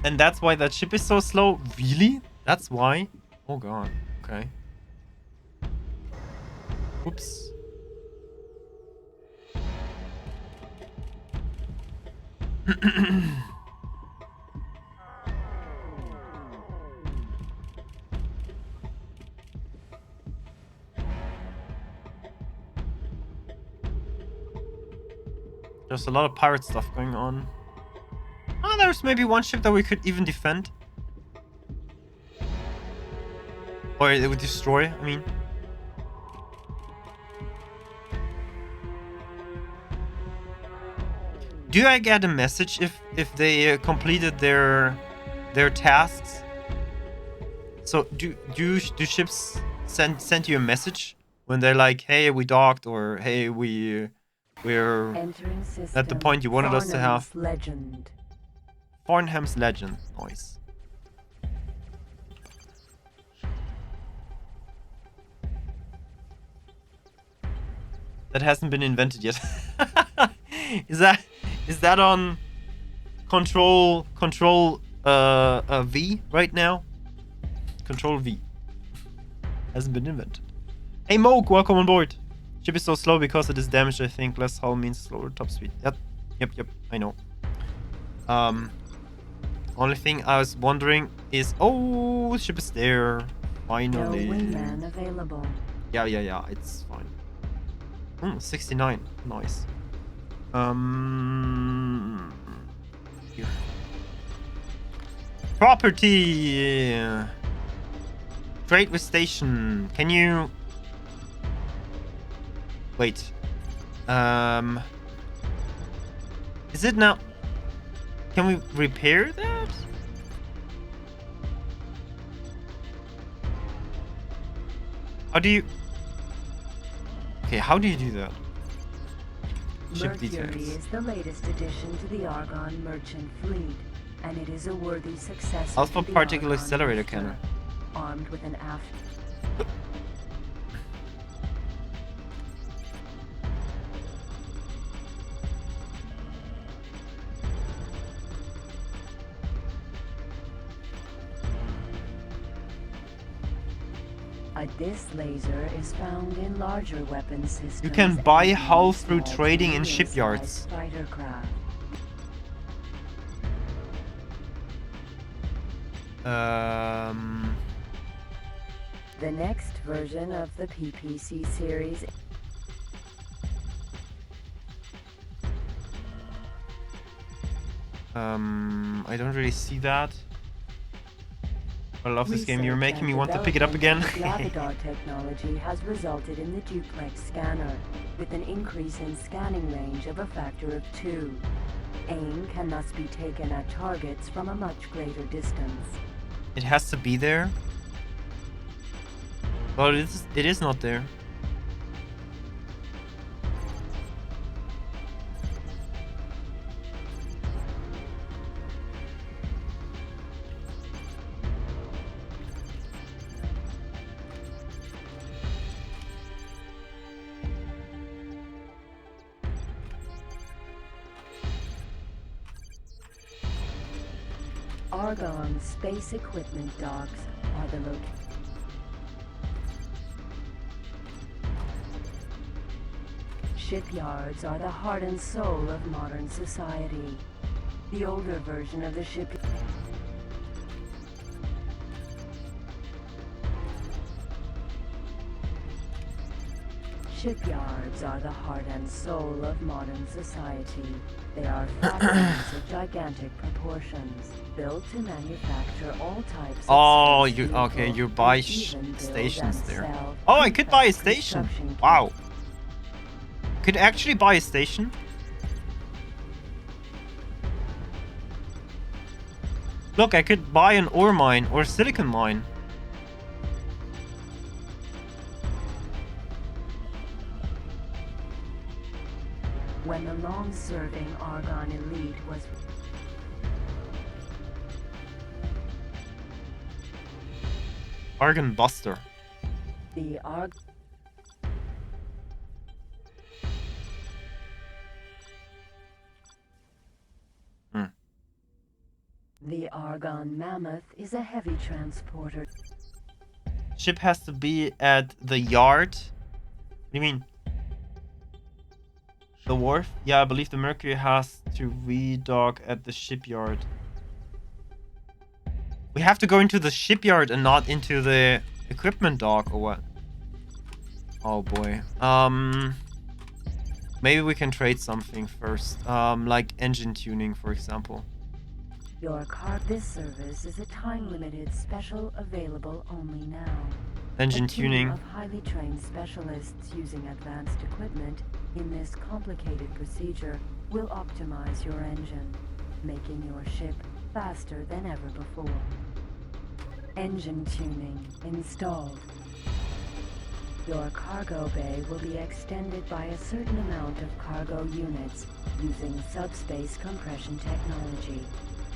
And that's why that ship is so slow? Really? That's why? Oh god. Okay. Oops. There's a lot of pirate stuff going on. Oh, there's maybe one ship that we could even defend. Or it would destroy, I mean. Do I get a message if they completed their tasks? So do ships send you a message when they're like, hey, we docked, or hey, we're at the point you wanted us to have? Legend. Farnham's Legend. Nice. That hasn't been invented yet. Is that on control V right now? Control V. Hasn't been invented. Hey Moke, welcome on board. Ship is so slow because it is damaged, I think. Less hull means slower top speed. Yep, I know. Only thing I was wondering is, oh, ship is there. Finally. No wingman available. Yeah, it's fine. 69. Nice. Here. Property. Trade with station. Can you? Wait. Is it now? Can we repair that? How do you? Okay, how do you do that? Ship Mercury details. is the latest addition to the Argon merchant fleet, and it is a worthy successor Alpha to the particle Argon accelerator lifter, cannon. armed with an aft. This laser is found in larger weapon systems. You can buy and hull in through small trading in medium-sized shipyards. fighter craft. The next version of the PPC series. I don't really see that. I love this game. You're Research making me and want to pick it up again. development of Gravidar technology has resulted in the duplex scanner, with an increase in scanning range of a factor of 2. Aim can thus be taken at targets from a much greater distance. It has to be there. Well, it is not there. Argon space equipment docks are the location. Shipyards are the heart and soul of modern society. The older version of the ship. Shipyards are the heart and soul of modern society. They are factories of gigantic proportions, built to manufacture all types of Oh, space okay, vehicles, you buy and even build stations and there. sell Oh, I could buy a complex station. construction Wow. Could actually buy a station. Look, I could buy an ore mine or a silicon mine. When the long-serving Argon elite was Argon Buster. the Arg. The Argon Mammoth is a heavy transporter. Ship has to be at the yard. What do you mean? The wharf? Yeah, I believe the Mercury has to redock at the shipyard. We have to go into the shipyard and not into the equipment dock, or what? Oh boy. Maybe we can trade something first. Like engine tuning, for example. Your car. This service is a time-limited special available only now. Engine a team tuning. of highly trained specialists using advanced equipment in this complicated procedure will optimize your engine, making your ship faster than ever before. Engine tuning installed. Your cargo bay will be extended by a certain amount of cargo units using subspace compression technology.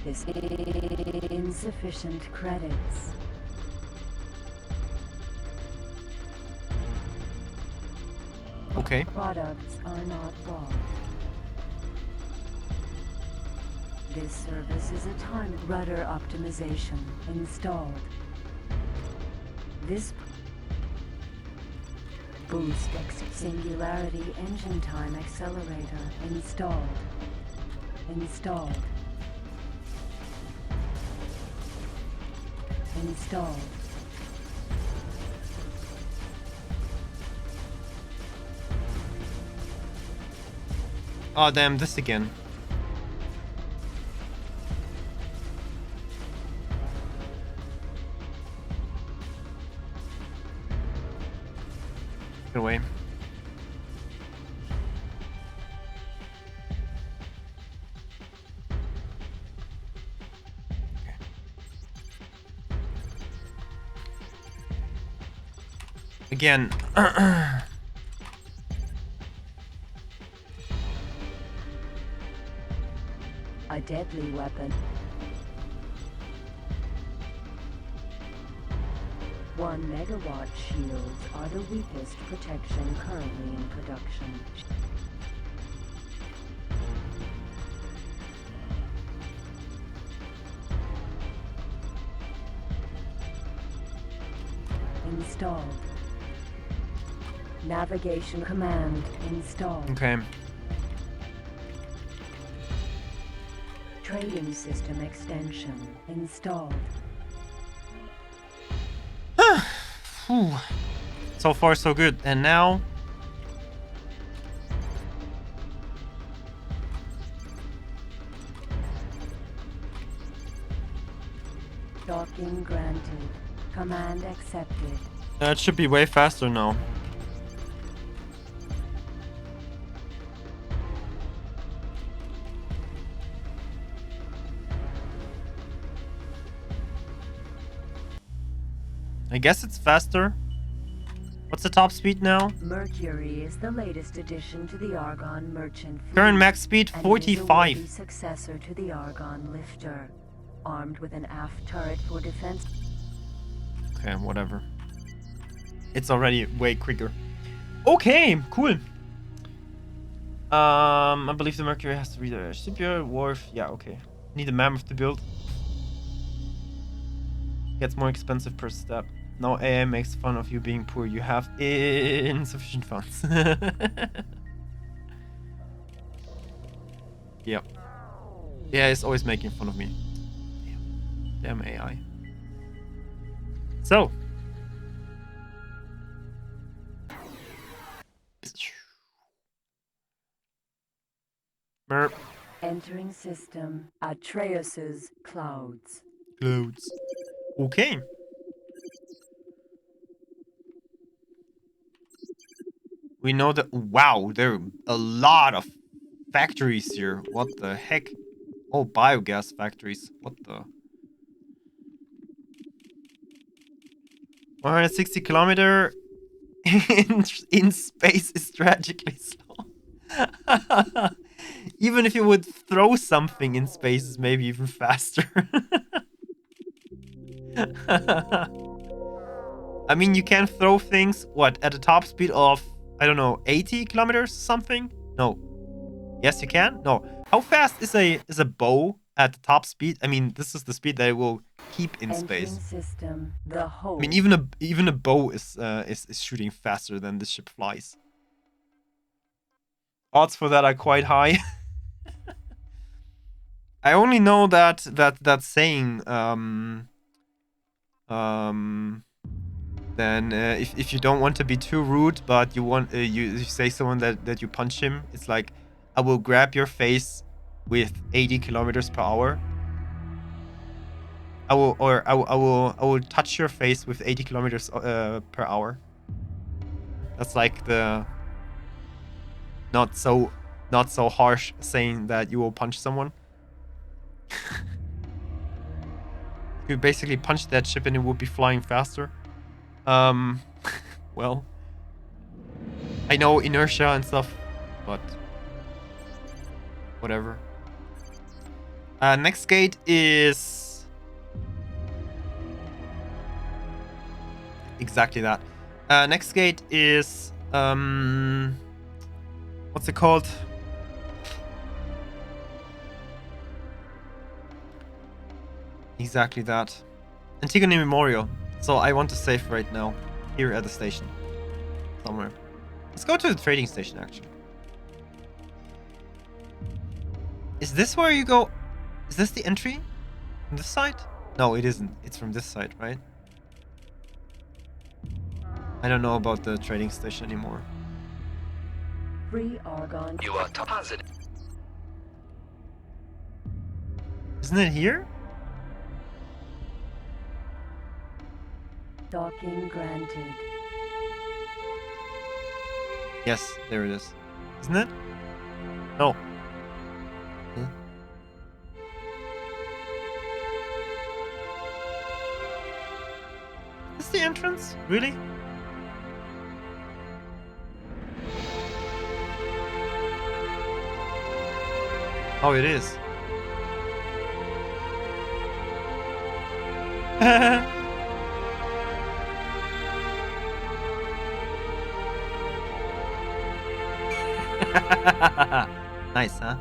This is insufficient credits. Okay. Products are not bought. This service is a time rudder optimization installed. This boost singularity engine time accelerator installed. Installed. Installed. Oh, damn, this again. Get away. Again. A deadly weapon. 1 megawatt shields are the weakest protection currently in production. Installed. Navigation command installed. Okay. Trading system extension installed. Whew. So far, so good. And now... Docking granted. Command accepted. It should be way faster now. I guess it's faster. What's the top speed now? Mercury is the latest addition to the Argon merchant fleet. Current max speed 45. And is a successor to the Argon lifter, armed with an aft turret for defense. Okay, whatever. It's already way quicker. Okay, cool. I believe the Mercury has to be the shipyard wharf. Yeah, okay. Need a mammoth to build. Gets more expensive per step. Now AI makes fun of you being poor. You have insufficient funds. Yep. Yeah, it's always making fun of me. Damn AI. So. Merp. Entering system. Atreus's clouds. Clouds. Okay. We know that. Wow, there are a lot of factories here. What the heck? Oh, biogas factories. What the? 160 kilometer in space is tragically slow. Even if you would throw something in space, it's maybe even faster. I mean, you can throw things, what, at a top speed of, I don't know, 80 kilometers or something? No. Yes, you can? No. How fast is a bow at the top speed? I mean, this is the speed that it will keep in space. System, the whole. I mean, even a bow is shooting faster than this ship flies. Odds for that are quite high. I only know that saying. Then if you don't want to be too rude, but you want you say someone that you punch him, it's like, I will grab your face with 80 kilometers per hour. I will touch your face with 80 kilometers per hour. That's like the not so harsh saying that you will punch someone. You basically punch that ship and it would be flying faster. Well, I know inertia and stuff, but whatever. Next gate is exactly that. Next gate is what's it called? Exactly that. Antigone Memorial. So I want to save right now. Here at the station. Somewhere. Let's go to the trading station, actually. Is this where you go? Is this the entry? From this side? No, it isn't. It's from this side, right? I don't know about the trading station anymore. Free Argon. You are positive. Isn't it here? Docking granted. Yes, there it is. Isn't it? No. Huh? Is this the entrance? Really? Oh, it is. Nice, huh?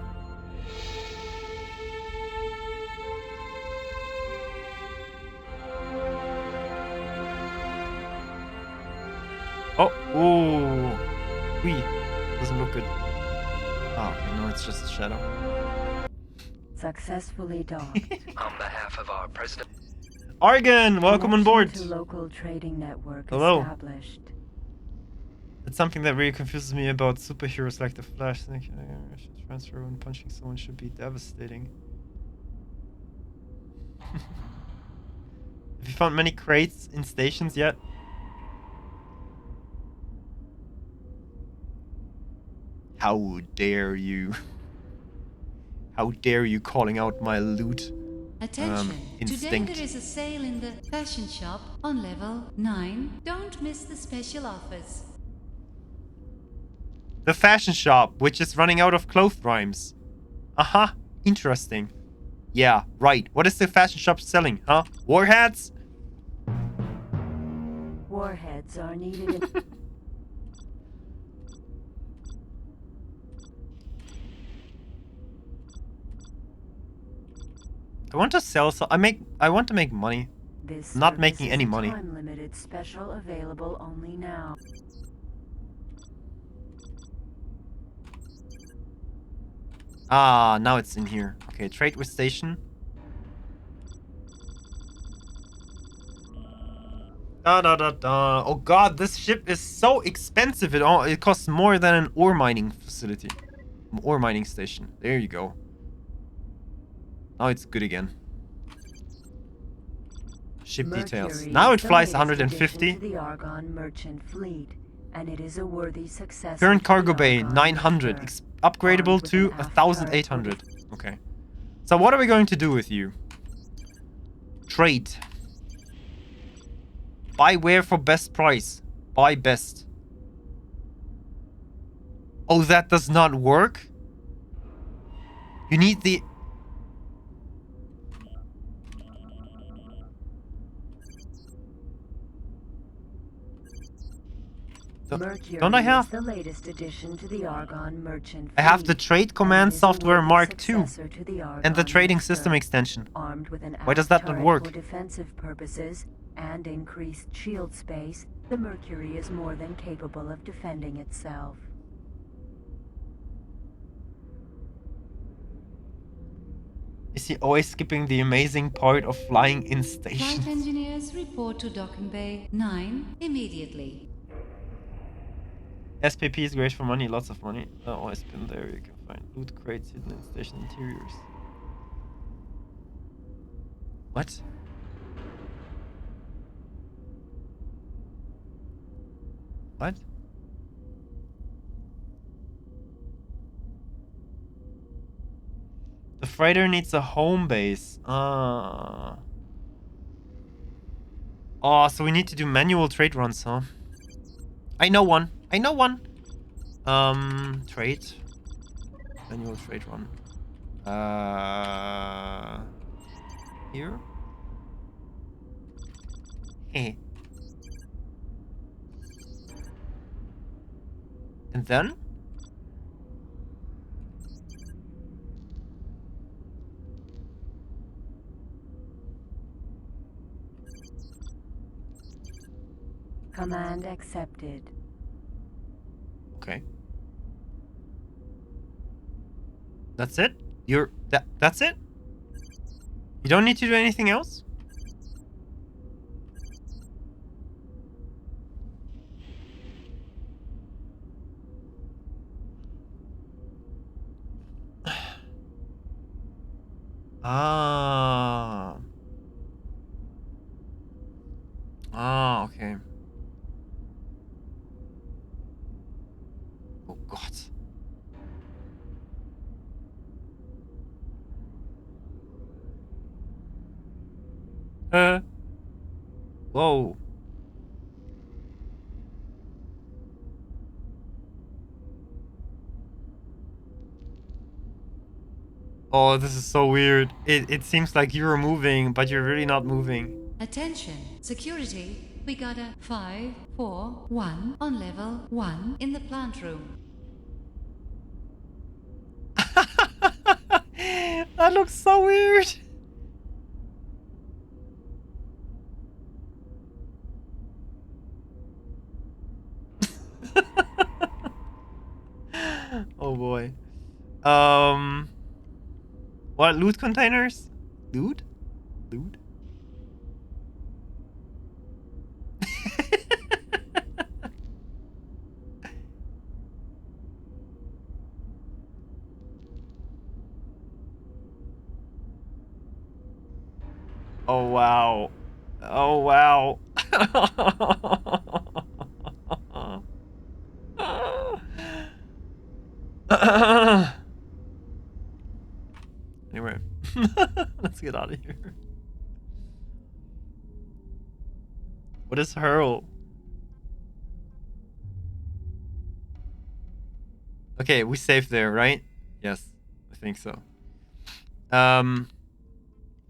Oh, ooh. Wee. Doesn't look good. Oh, okay, no, it's just a shadow. Successfully docked. On behalf of our president. Argon, welcome on board. To local trading network Hello. established. It's something that really confuses me about superheroes like the Flash. Transfer when punching someone should be devastating. Have you found many crates in stations yet? How dare you? How dare you calling out my loot? Attention! Today Instinct. there is a sale in the fashion shop on level 9. Don't miss the special offers. The fashion shop, which is running out of cloth rhymes. Uh-huh. Interesting. Yeah, right. What is the fashion shop selling, huh? War hats? Warheads are needed in I want to sell so I want to make money. this. Not making any money. Time limited special available only now. Ah, now it's in here. Okay, trade with station. Da da da da. Oh god, this ship is so expensive. It costs more than an ore mining facility. Ore mining station. There you go. Now it's good again. Ship details. Now it flies 150. To the Argon merchant fleet, and it is a worthy success. Current cargo bay 900. Upgradable to 1800. Okay. So what are we going to do with you? Trade. Buy ware for best price. Buy best. Oh, that does not work? You need the... Mercury Don't I have? is the latest addition to the Argon merchant I have the fleet, trade and command it is a software worthy Mark II successor to the and the Argon trading Lifter, system extension. armed with an Why does that not turret work? For defensive purposes and increased shield space, the Mercury is more than capable of defending itself. Is he always skipping the amazing part of flying in Flight station? engineers report to docking bay 9 immediately. SPP is great for money, lots of money. Always been there. You can find loot crates hidden in station interiors. What? What? The freighter needs a home base. Ah. Oh, so we need to do manual trade runs, huh? I know one. I know one. Trade. Manual trade run. Here. Hey. And then? Command accepted. Okay. That's it? That's it? You don't need to do anything else? Ah. Ah, okay. Oh Gott. Whoa. Oh, this is so weird. It seems like you're moving, but you're really not moving. Attention, security. We got a 541 on level 1 in the plant room. That looks so weird. Oh boy. What, loot containers? Loot? Loot? Oh wow. Oh wow. Anyway, let's get out of here. What is hurl? Okay, we saved there, right? Yes, I think so.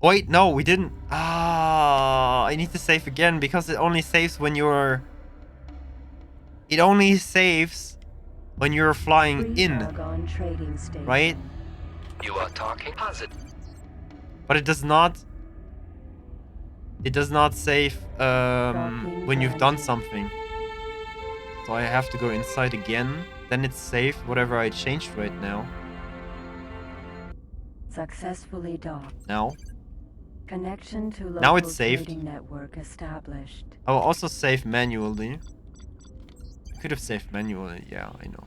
Wait, no, we didn't. Ah, I need to save again because it only saves when you're. It only saves when you're flying in, Argon trading station. right? You are talking positive. But it does not. It does not save when you've done something. So I have to go inside again. Then it's saved whatever I changed right now. Successfully docked. Now. Connection to local Now it's saved. trading network established. I will also save manually. I could have saved manually. Yeah, I know.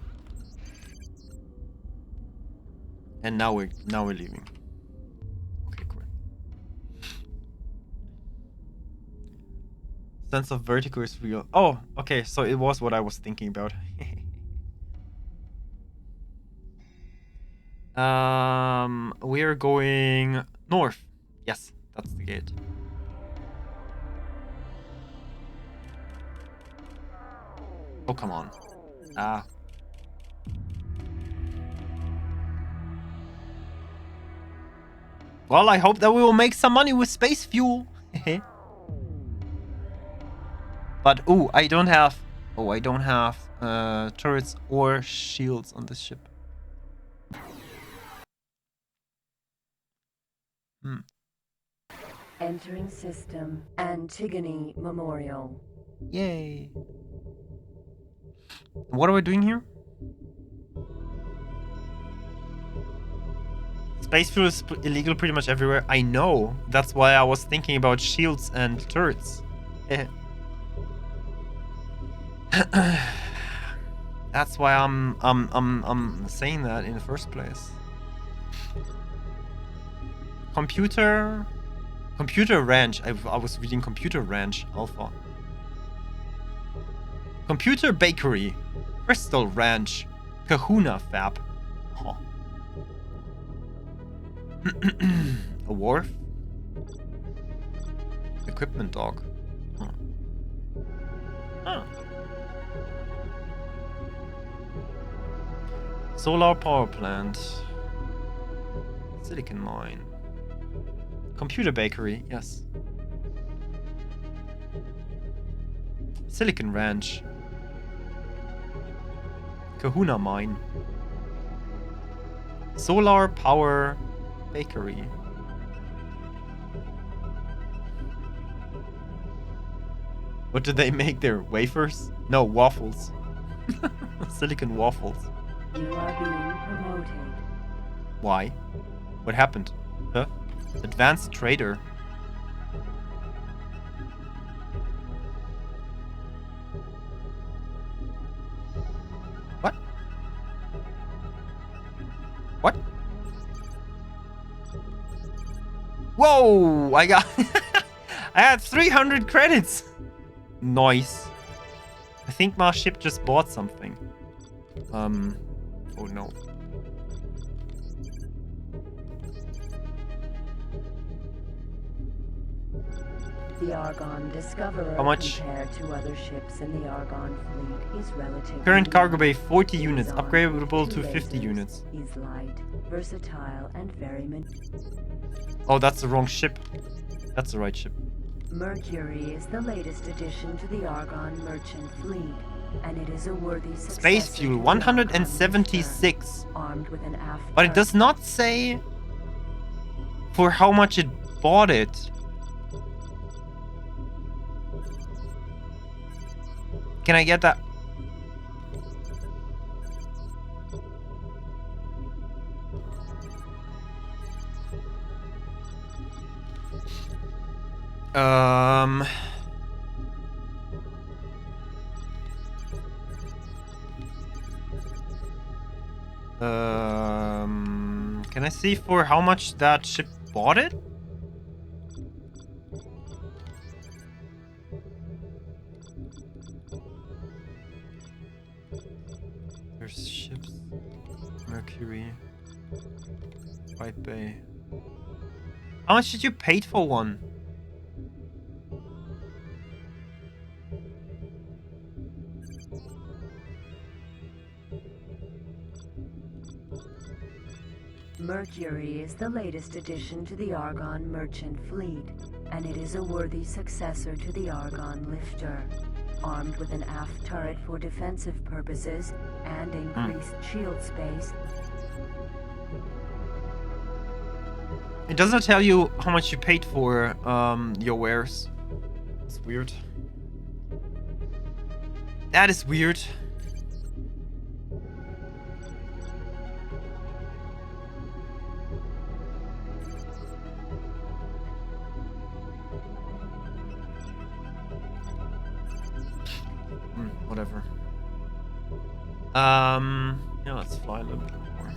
And now we're leaving. Okay, cool. Sense of vertigo is real. Oh, okay, so it was what I was thinking about. We're going north. Yes, that's the gate. Oh, come on. Ah. Well, I hope that we will make some money with space fuel. But, ooh, I don't have turrets or shields on this ship. Entering system. Antigone Memorial. Yay. What are we doing here? Space fuel is illegal pretty much everywhere. I know. That's why I was thinking about shields and turrets. That's why I'm saying that in the first place. Computer Ranch. I was reading Computer Ranch Alpha. Computer Bakery. Crystal Ranch. Kahuna Fab. Huh. A wharf. Equipment dock. Huh. Huh. Solar power plant. Silicon mine. Computer bakery, yes. Silicon ranch. Kahuna mine. Solar power bakery. What do they make there? Wafers? No, waffles. Silicon waffles. You are being promoted. Why? What happened? Huh? Advanced trader. What? What? Whoa! I got... I had 300 credits! Nice. I think my ship just bought something. Oh no. The Argon Discoverer, how much? Compared to other ships in the Argon fleet, is relatively Current cargo bay 40 units, upgradable to 50 units. He's light, versatile, and very Oh, that's the wrong ship. That's the right ship. Mercury is the latest addition to the Argon merchant fleet, and it is a worthy successor. Space fuel 176. Armed with an aft But it does not say for how much it bought it. Can I get that? Can I see for how much that ship bought it? There's ships. Mercury. White Bay. How much did you pay for one? Mercury is the latest addition to the Argon merchant fleet, and it is a worthy successor to the Argon lifter. Armed with an aft turret for defensive purposes and increased shield space. It does not tell you how much you paid for your wares. It's weird. That is weird. Whatever. Yeah, let's fly a little bit more.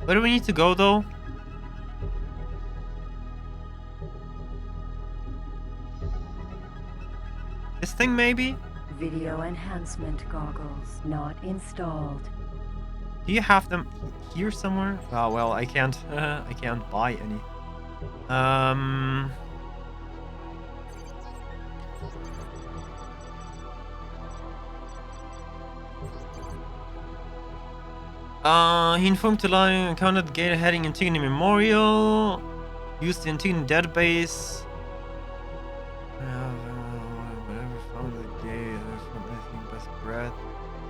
Where do we need to go though? This thing maybe? Video enhancement goggles not installed. Do you have them here somewhere? Oh well, I can't. I can't buy any. He informed Teladi encountered the gate heading Antigone Memorial. Used the Antigone database. Whatever found the gate. Anything best bread.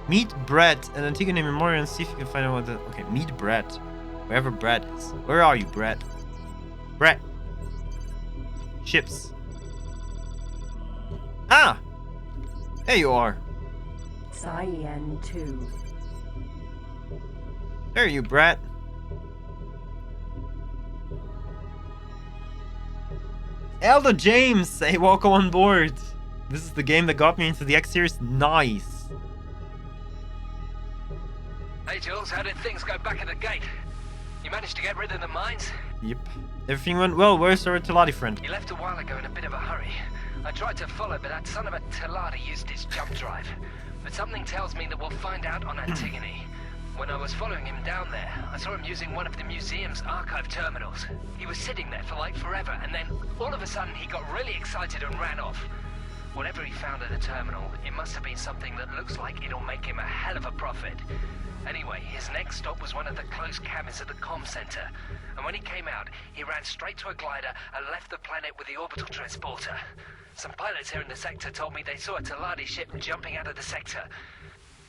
Meet Brett at Antigone Memorial and see if you can find out what the... Okay, meet Brett. Wherever Brett is. Where are you, Brett? Brett. Ships. Ah! There you are. Cyan-2. There you, Brett. Elder James! Hey, welcome on board. This is the game that got me into the X series. Nice. Hey Jules, how did things go back at the gate? You managed to get rid of the mines? Yep. Everything went well. Where's our Teladi friend? He left a while ago in a bit of a hurry. I tried to follow, but that son of a Teladi used his jump drive. But something tells me that we'll find out on Antigone. When I was following him down there, I saw him using one of the museum's archive terminals. He was sitting there for like forever, and then all of a sudden he got really excited and ran off. Whatever he found at the terminal, it must have been something that looks like it'll make him a hell of a profit. Anyway, his next stop was one of the closed cabins at the comm center. And when he came out, he ran straight to a glider and left the planet with the orbital transporter. Some pilots here in the sector told me they saw a Teladi ship jumping out of the sector.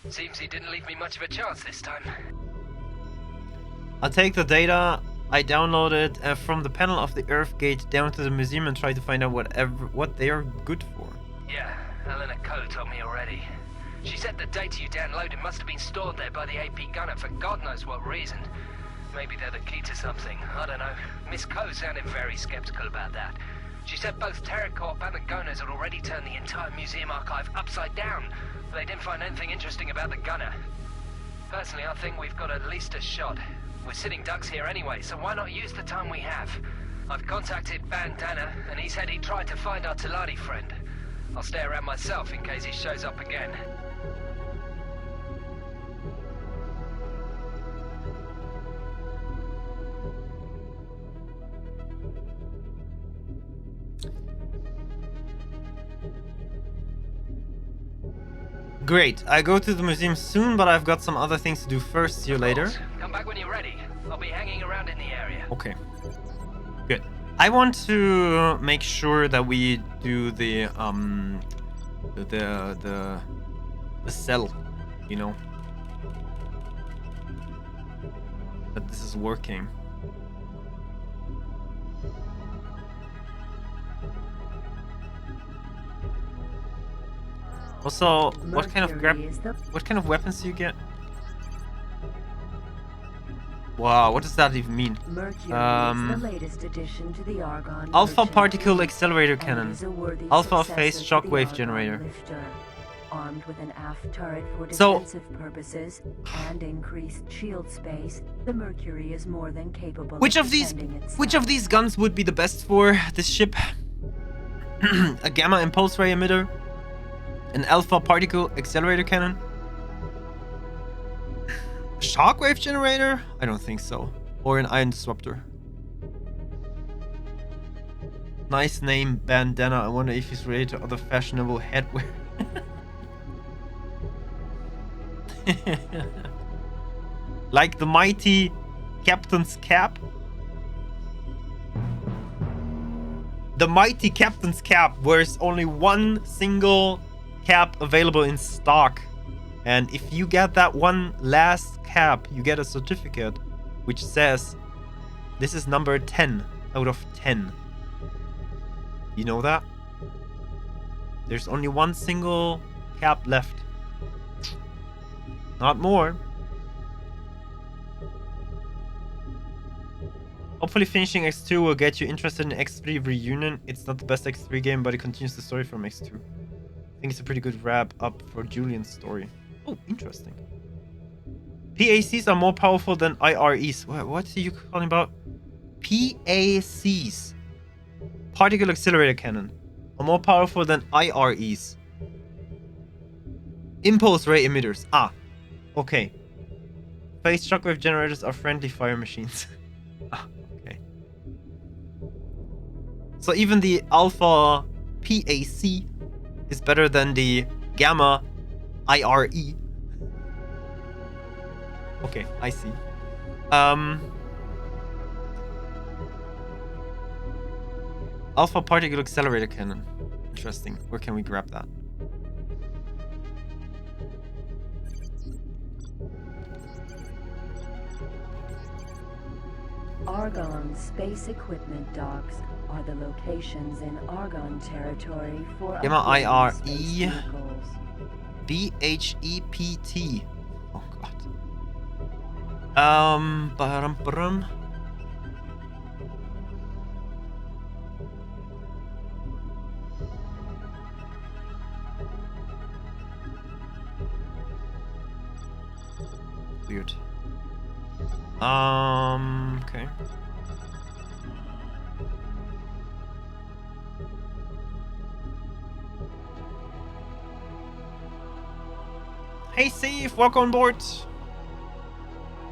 Seems he didn't leave me much of a chance this time. I'll take the data I downloaded from the panel of the Earth Gate down to the museum and try to find out what they are good for. Yeah, Helena Coe told me already. She said the data you downloaded must have been stored there by the AP gunner for God knows what reason. Maybe they're the key to something, I don't know. Miss Coe sounded very skeptical about that. She said both Terracorp and the Gunners had already turned the entire museum archive upside down, but they didn't find anything interesting about the Gunner. Personally, I think we've got at least a shot. We're sitting ducks here anyway, so why not use the time we have? I've contacted Ban Danna, and he said he tried to find our Teladi friend. I'll stay around myself in case he shows up again. Great. I go to the museum soon, but I've got some other things to do first. See you later. Come back when you're ready. I'll be hanging around in the area. Okay. Good. I want to make sure that we do the cell, you know. That this is working. Also, what kind of weapons do you get? Wow, what does that even mean? Mercury is the latest addition to the Argon Alpha Merchant particle Fleet, accelerator and cannon. is a worthy Alpha successor phase to the shockwave Argon generator. Lifter. Armed with an aft turret for So- defensive purposes and increased shield space, the Mercury is more than capable Which of of these defending itself. which of these guns would be the best for this ship? A gamma impulse ray emitter? An alpha particle accelerator cannon? Shockwave generator? I don't think so. Or an ion disruptor. Nice name, Ban Danna. I wonder if he's related to other fashionable headwear. Like the mighty Captain's Cap? The mighty Captain's Cap wears only one single cap available in stock. And if you get that one last cap, you get a certificate which says this is number 10 out of 10. You know that? There's only one single cap left. Not more. Hopefully finishing X2 will get you interested in X3 Reunion. It's not the best X3 game, but it continues the story from X2. I think it's a pretty good wrap up for Julian's story. Oh, interesting. PACs are more powerful than IREs. What are you calling about? PACs. Particle Accelerator Cannon. Are more powerful than IREs. Impulse Ray Emitters. Ah. Okay. Phase Shockwave Generators are friendly fire machines. Ah, okay. So even the Alpha PAC is better than the Gamma IRE. Okay, I see. Alpha Particle Accelerator Cannon. Interesting. Where can we grab that? Argon space equipment docks are the locations in Argon territory for Gamma upgrading space IRE vehicles. BHEPT. Oh god. Barum. Weird. Okay. Hey, Steve, welcome on board.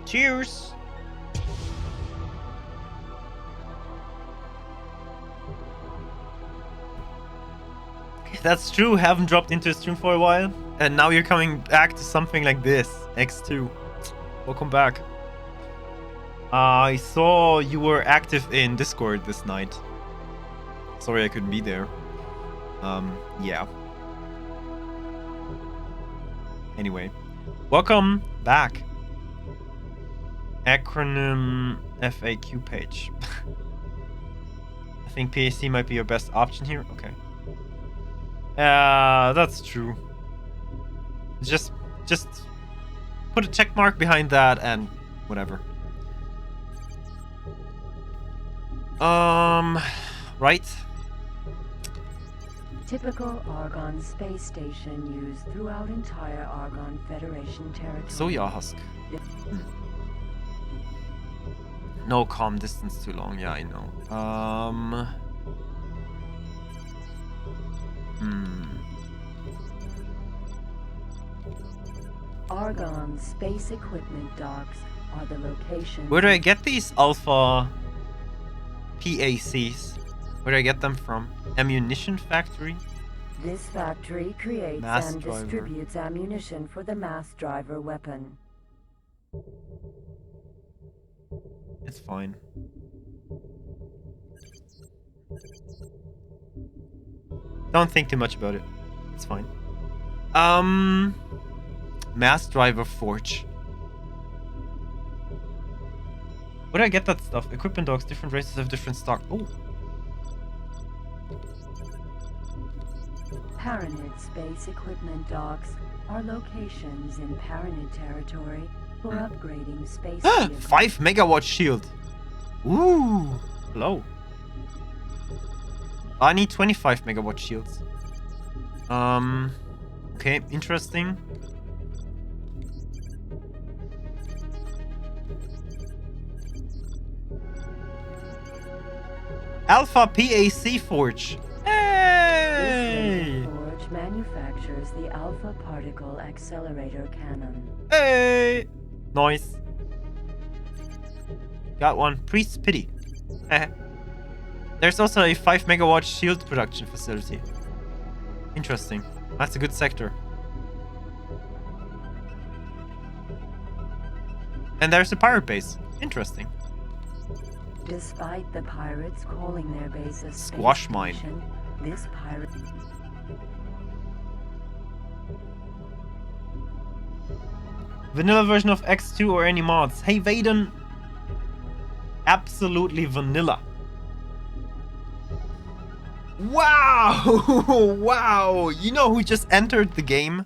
Cheers. That's true. Haven't dropped into a stream for a while, and now you're coming back to something like this. X2. Welcome back. I saw you were active in Discord this night. Sorry I couldn't be there. Yeah. Anyway, welcome back. Acronym FAQ page. I think PAC might be your best option here. Okay. That's true. Just put a check mark behind that and whatever. Right. Typical Argon space station used throughout entire Argon Federation territory. Soja husk. No calm distance too long. Yeah, I know. Argon space equipment docks are the location. Where do I get these alpha PACs? Where do I get them from? Ammunition factory? This factory creates Mass and driver. distributes ammunition for the mass driver weapon. It's fine. Don't think too much about it. It's fine. Mass driver forge. Where do I get that stuff? Equipment dogs, different races have different stock. Oh. Paranid space equipment docks are locations in Paranid territory for upgrading space vehicles. 5 megawatt shield. Ooh. Low. I need 25 megawatt shields. Okay, interesting. Alpha PAC Forge. Hey! This forge manufactures the Alpha Particle Accelerator Cannon. Hey! Nice. Got one. Priest's Pity. There's also a 5 megawatt shield production facility. Interesting. That's a good sector. And there's a pirate base. Interesting. Despite the pirates calling their base a Squash space mine. station, this pirate... Vanilla version of X2 or any mods? Hey Vaden. Absolutely vanilla. Wow! Wow! You know who just entered the game?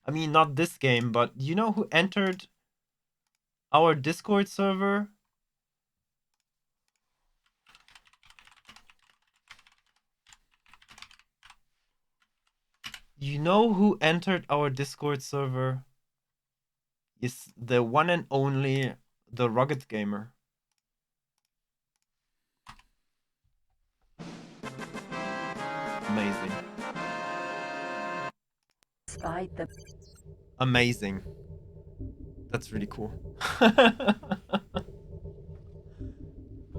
I mean, not this game, but you know who entered our Discord server? You know who entered our Discord server? Is the one and only the Rugged Gamer. Amazing. Despite the... Amazing. That's really cool.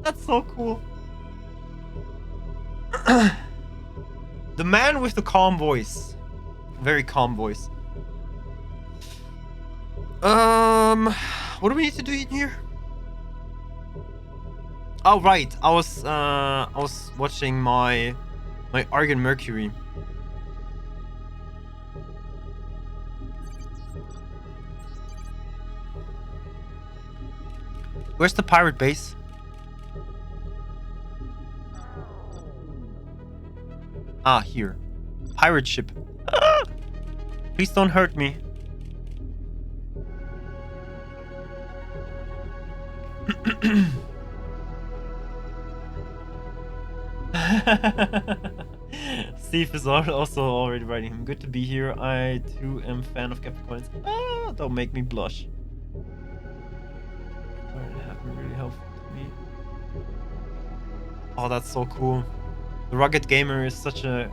That's so cool. The man with the calm voice. Very calm voice. What do we need to do in here? Oh right, I was watching my Argon Mercury. Where's the pirate base? Ah, here. Pirate ship. Ah! Please don't hurt me. Steve is also already writing him. Good to be here. I too am fan of Capricorns. Ah, don't make me blush. It have been really helpful to me. Oh, that's so cool. The Rugged Gamer is such a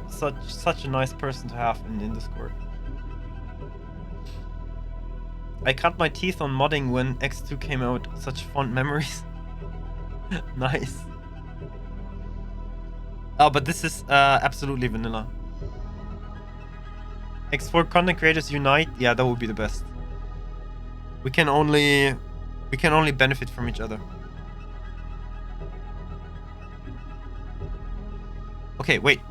nice person to have in Discord. I cut my teeth on modding when X2 came out. Such fond memories. Nice. Oh, but this is absolutely vanilla. X4 content creators unite. Yeah, that would be the best. We can only benefit from each other. Okay, wait.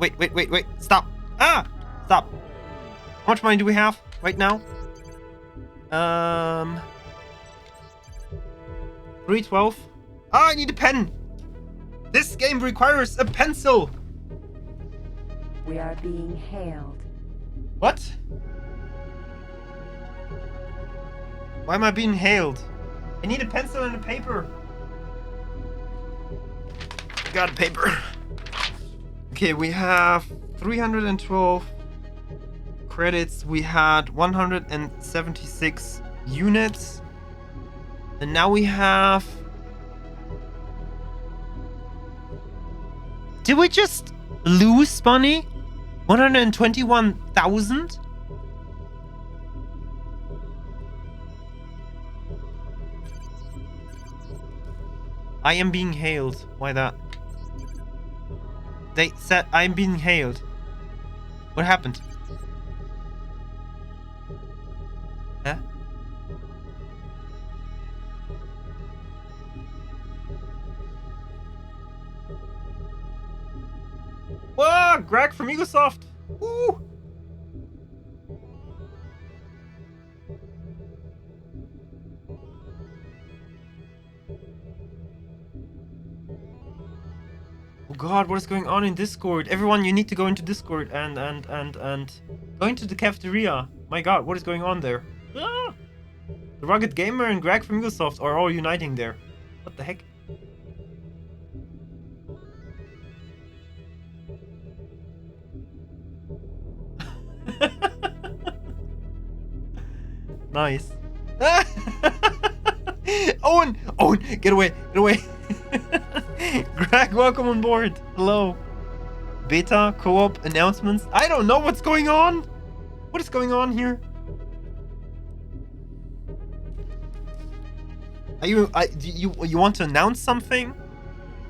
Stop. Ah! Stop. How much money do we have right now? 312. Ah, I need a pen. This game requires a pencil. We are being hailed. What? Why am I being hailed? I need a pencil and a paper. Got a paper. Okay, Okay, we have 312 credits. We had 176 units. And now we have... Did we just lose money? 121,000? I am being hailed. Why that? They said I'm being hailed. What happened? Huh? Whoa! Greg from Eaglesoft! Woo! Oh god, what is going on in Discord? Everyone, you need to go into Discord and go into the cafeteria. My god, what is going on there? Ah! The Rugged Gamer and Greg from Eaglesoft are all uniting there. What the heck? Nice. Owen! Owen! Get away! Get away! Greg, welcome on board. Hello. Beta, co-op, announcements. I don't know what's going on. What is going on here? Are you want to announce something?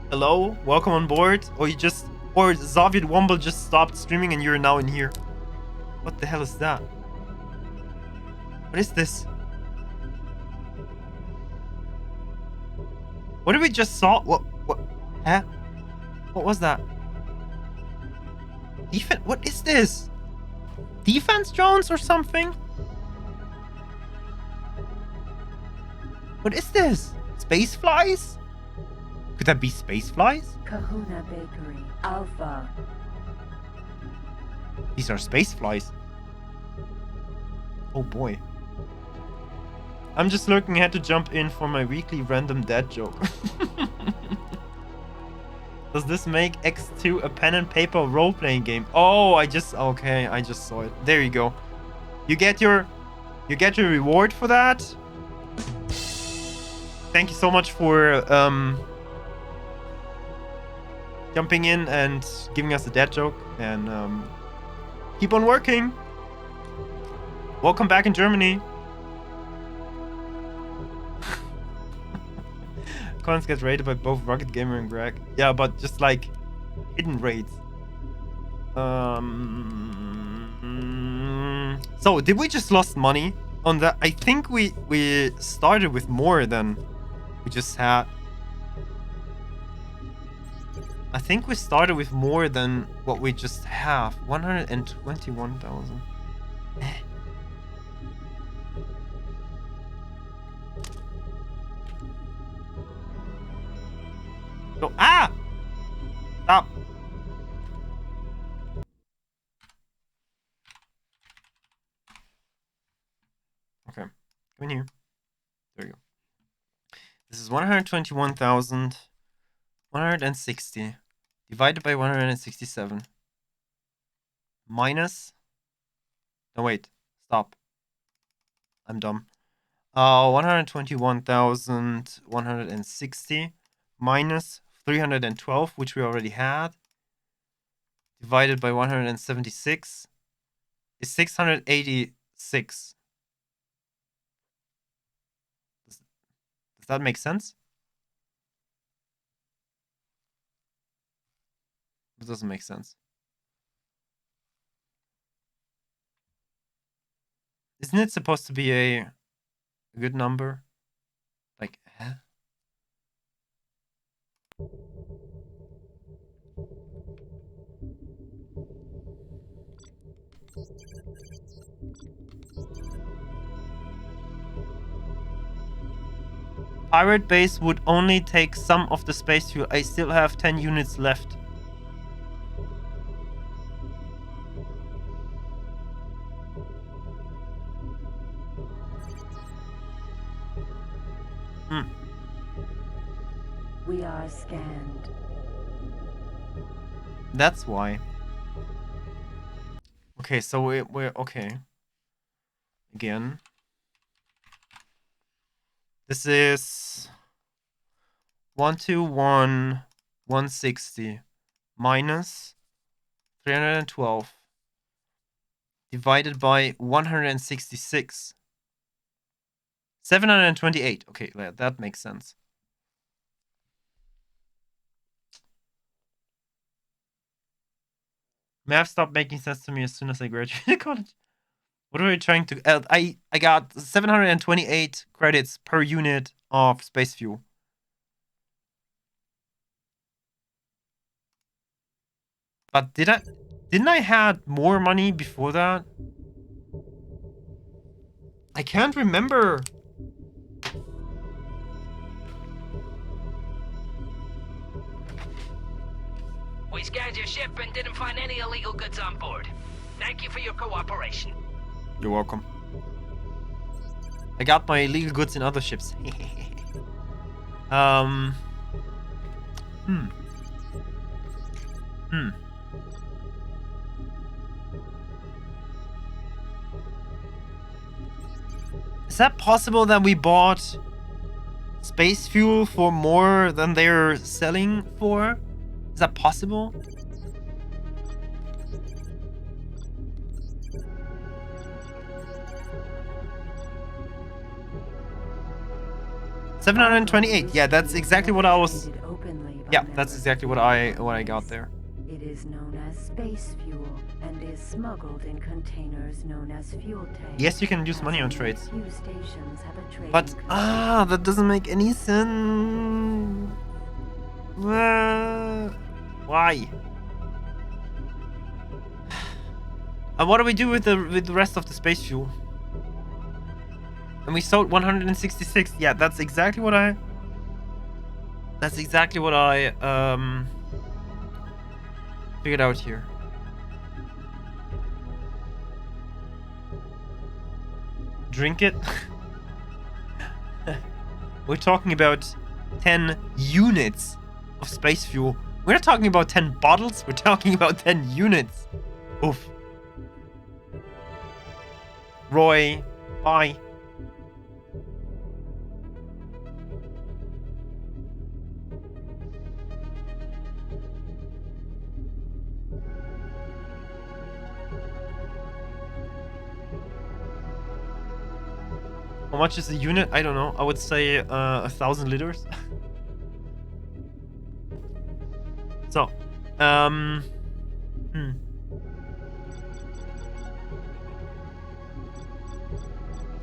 Hello, welcome on board, or Soviet Womble just stopped streaming and you're now in here. What the hell is that? What is this? What did we just saw? What? Huh? What was that? What is this? Defense drones or something? What is this? Space flies? Could that be space flies? Kahuna Bakery, Alpha. These are space flies. Oh boy. I'm just looking ahead to jump in for my weekly random dad joke. Does this make X2 a pen and paper role-playing game? Oh, I just saw it. There you go. You get your reward for that. Thank you so much for jumping in and giving us a dad joke, and keep on working. Welcome back in Germany. Cons gets raided by both Rugged Gamer and Greg. Yeah, but just like hidden raids. So did we just lost money on that? I think we started with more than we just had. I think we started with more than what we just have. 121,000. Go. Ah! Stop. Okay. Come in here. There you go. This is 121,160 divided by 167 minus... No, wait. Stop. I'm dumb. 121,160 minus 312, which we already had, divided by 176 is 686. Does that make sense? It doesn't make sense. Isn't it supposed to be a good number? Like, huh? Pirate base would only take some of the space fuel. I still have 10 units left. We are scanned. That's why. Okay, so we're okay. Again. This is 121 160 minus 312 divided by 166. 728. Okay, that makes sense. Math stopped making sense to me as soon as I graduated college. What are we trying to... I got 728 credits per unit of space fuel. But didn't I had more money before that? I can't remember. We scanned your ship and didn't find any illegal goods on board. Thank you for your cooperation. You're welcome. I got my illegal goods in other ships. Is that possible that we bought space fuel for more than they're selling for? Is that possible? $728. Yeah, that's exactly what I was. Yeah, that's exactly what I got there. It is known as space fuel and is smuggled in containers known as fuel tanks. Yes, you can use money on trades. Few stations have a trading But that doesn't make any sense. Why? And what do we do with the rest of the space fuel? And we sold 166. Yeah, that's exactly what I. That's exactly what I figured out here. Drink it. We're talking about 10 units of space fuel. We're not talking about 10 bottles. We're talking about 10 units. Oof. Roy, bye. How much is a unit? I don't know. I would say 1,000 liters. So,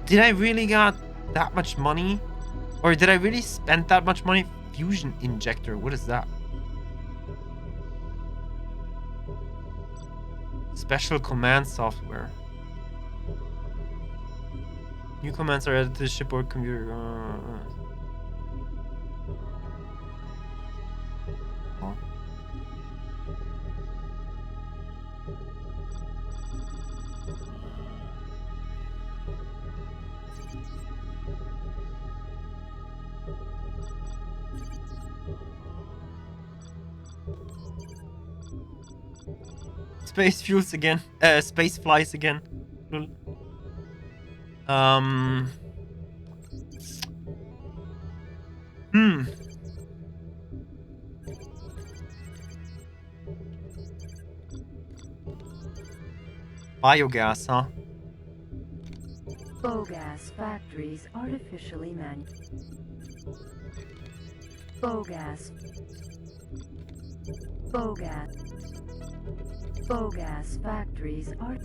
Did I really got that much money? Or did I really spend that much money? Fusion injector, what is that? Special command software. New commands are added to the shipboard computer. Oh. Space fuels again. Space flies again. Biogas, huh? Biogas factories artificially Biogas factories are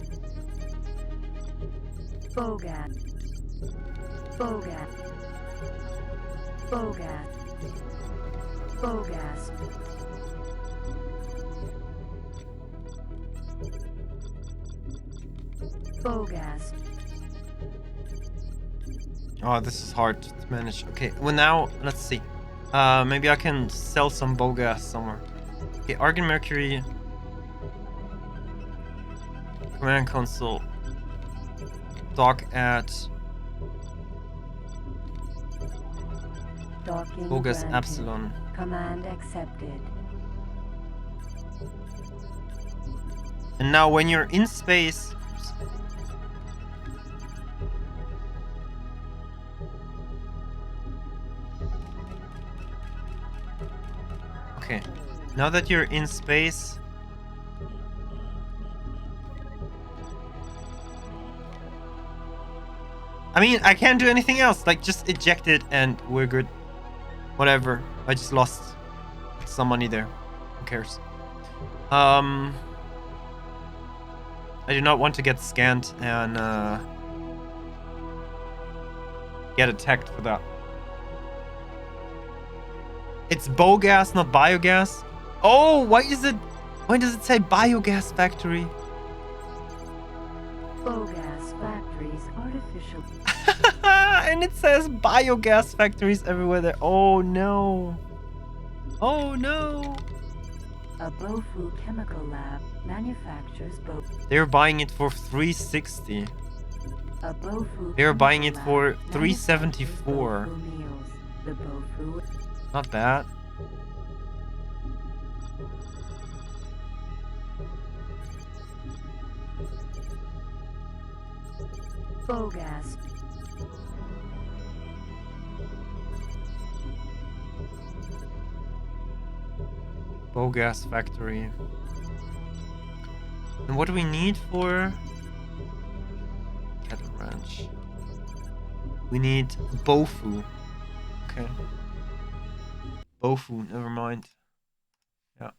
Biogas Oh, this is hard to manage. Okay, well now, let's see. Maybe I can sell some biogas somewhere. Okay, Argon Mercury. Command console. Dock at Docking Bogus granted. Epsilon. Command accepted. And now when you're in space... Okay. Now that you're in space... I mean, I can't do anything else. Like, just eject it and we're good. Whatever. I just lost some money there. Who cares? I do not want to get scanned and get attacked for that. It's biogas, not biogas. Oh, why does it say biogas factory? Biogas factories artificial. And it says biogas factories everywhere there. Oh no. Oh no. A Bofu chemical lab manufactures Bofu. They're buying it for 360. A Bofu. They're buying it for 374. Meals. The Bofu. Not bad. Bogas. Biogas factory. And what do we need for cattle ranch? We need Bofu. Okay. Bofu, never mind. Yeah.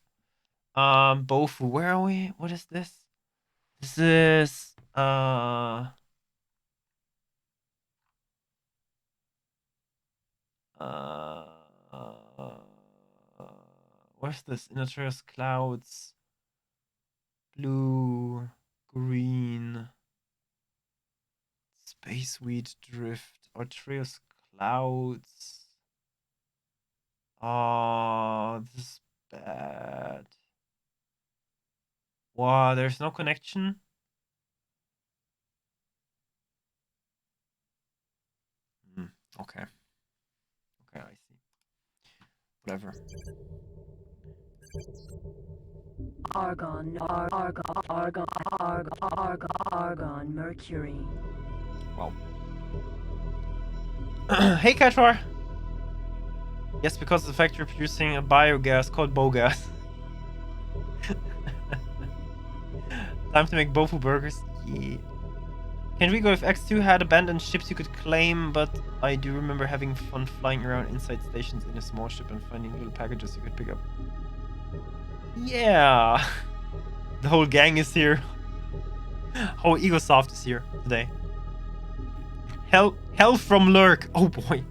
Bofu, where are we? What is this? This is where's this? Inatreus clouds. Blue, green, spaceweed drift, Artreus clouds. Oh, this is bad. Wow, there's no connection. Okay. Okay, I see. Whatever. Argon, Mercury. Wow. Hey, Kator. Yes, because the factory producing a biogas called Bogas. Time to make Bofu burgers. Yeah. Can we go if X2 had abandoned ships you could claim, but I do remember having fun flying around inside stations in a small ship and finding little packages you could pick up. Yeah. The whole gang is here. Whole Egosoft is here today. Hell from Lurk. Oh boy.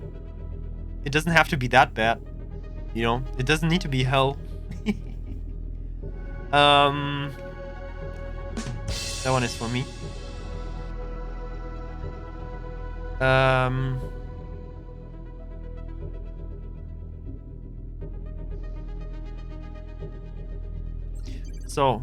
It doesn't have to be that bad. You know, it doesn't need to be hell. That one is for me. So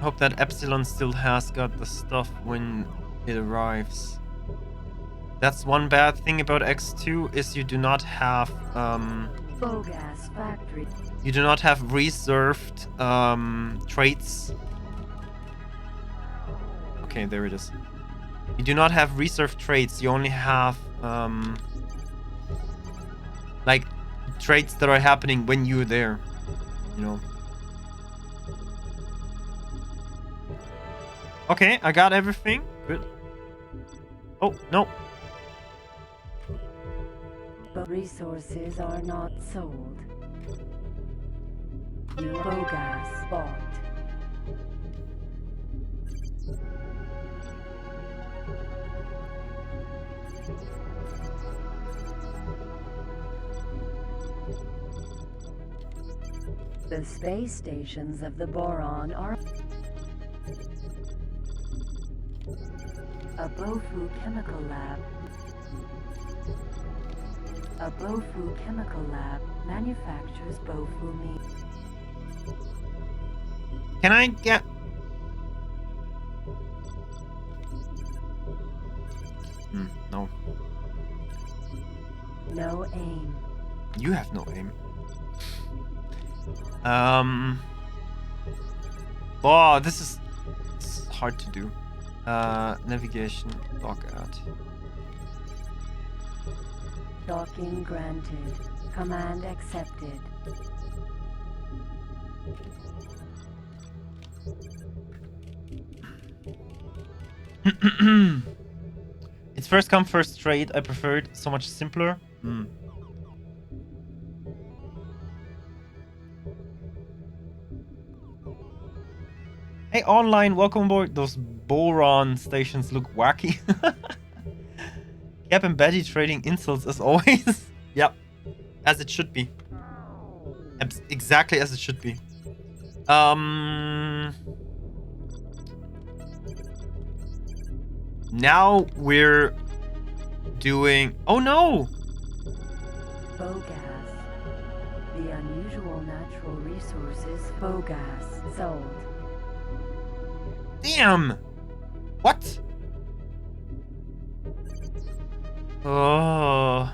hope that Epsilon still has got the stuff when it arrives. That's one bad thing about X2 is you do not have Bogas factory. you do not have reserved traits. Okay, there it is. You do not have reserved traits. You only have like traits that are happening when you're there. You know. Okay, I got everything. Good. Oh, no. But resources are not sold. Bogas bought. The space stations of the Boron are a Bofu chemical lab. A Bofu chemical lab manufactures Bofu meat. Can I get... No. No aim. You have no aim. Oh, this is hard to do. Navigation, dock at. Docking granted. Command accepted. It's first come, first trade. I preferred so much simpler. Hey, online, welcome aboard. Those boron stations look wacky. Cap and Betty trading insults as always. Yep, as it should be. Exactly as it should be. Now we're doing... Oh no! Bogas. The unusual natural resources. Bogas. Sold. Damn! What? Oh.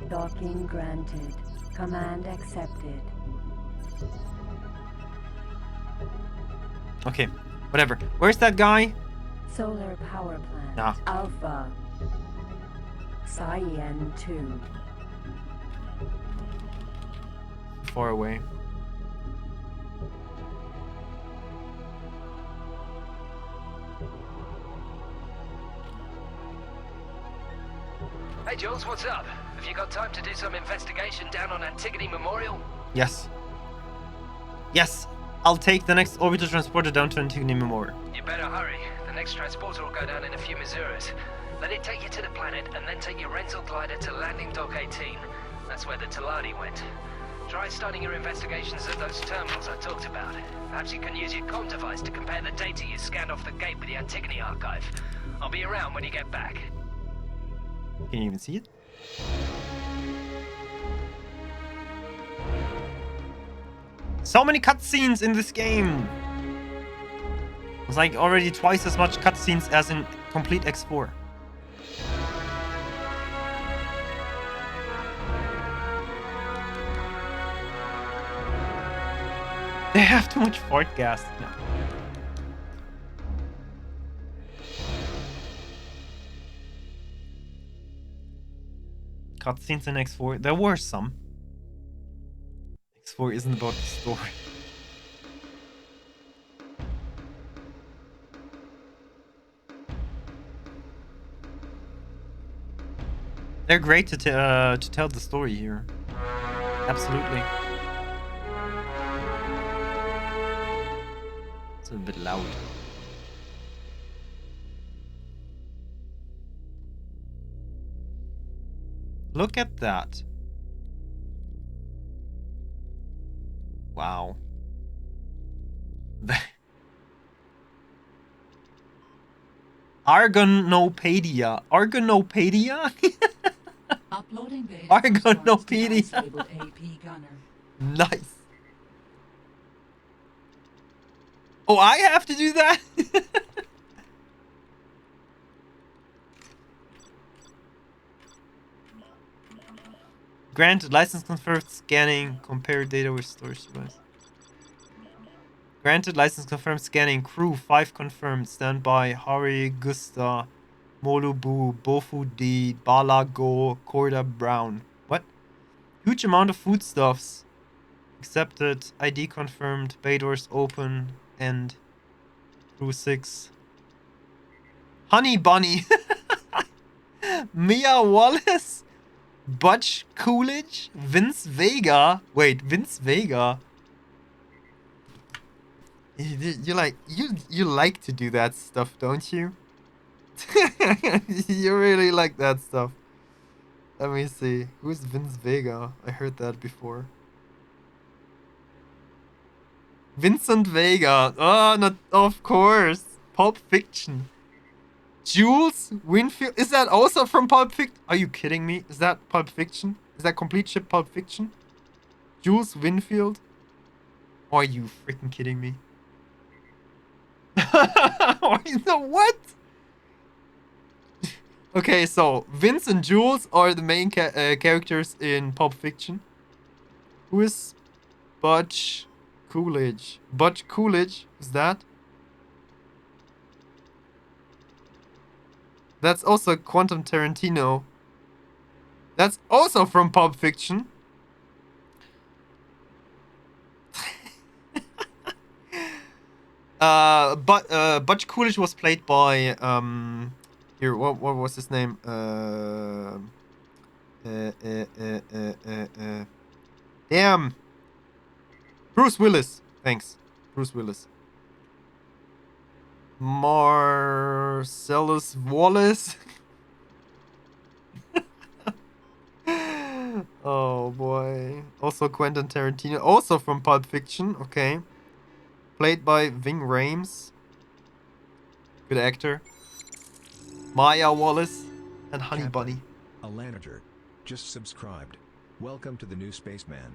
Docking granted. Command accepted. Okay, whatever. Where's that guy? Solar power plant. Nah. Alpha. Cyan-2. Far away. Hey Jules, what's up? Have you got time to do some investigation down on Antigone Memorial? Yes. Yes, I'll take the next orbital transporter down to Antigone Memorial. You better hurry. The next transporter will go down in a few Mizuras. Let it take you to the planet, and then take your rental glider to landing dock 18. That's where the Teladi went. Try starting your investigations at those terminals I talked about. Perhaps you can use your comm device to compare the data you scanned off the gate with the Antigone archive. I'll be around when you get back. Can you even see it? So many cutscenes in this game! It's like already twice as much cutscenes as in complete X4. They have too much fart gas. No. Cutscenes in X4. There were some. X4 isn't about the story. They're great to tell the story here. Absolutely. It's a bit loud. Look at that. Wow. Argonopedia. Argonopedia? Uploading data. Argonopedia. Labeled AP Gunner. Nice. Oh, I have to do that? Granted, license confirmed, scanning, compare data with storage device. Granted, license confirmed, scanning, crew 5 confirmed, standby, Hari, Gusta, Molubu, Bofu D, Balago, Corda Brown. What? Huge amount of foodstuffs. Accepted, ID confirmed, bay doors open, and crew 6. Honey Bunny. Mia Wallace. Butch Coolidge, Vince Vega. Wait, Vince Vega. You like to do that stuff, don't you? You really like that stuff. Let me see. Who's Vince Vega? I heard that before. Vincent Vega. Oh, not of course. Pulp Fiction. Jules Winfield. Is that also from Pulp Fiction? Are you kidding me? Is that Pulp Fiction? Is that complete ship Pulp Fiction? Jules Winfield? Are you freaking kidding me? What? Okay, so Vince and Jules are the main characters in Pulp Fiction. Who is Butch Coolidge? Butch Coolidge, is that? That's also Quentin Tarantino. That's also from Pulp Fiction. Butch Coolidge was played by here, what was his name? Damn. Bruce Willis. Thanks. Bruce Willis. Marcellus Wallace. Oh boy. Also Quentin Tarantino. Also from Pulp Fiction. Okay. Played by Ving Rhames. Good actor. Maya Wallace and Honey Kappa, Bunny. A Lanager. Just subscribed. Welcome to the new spaceman.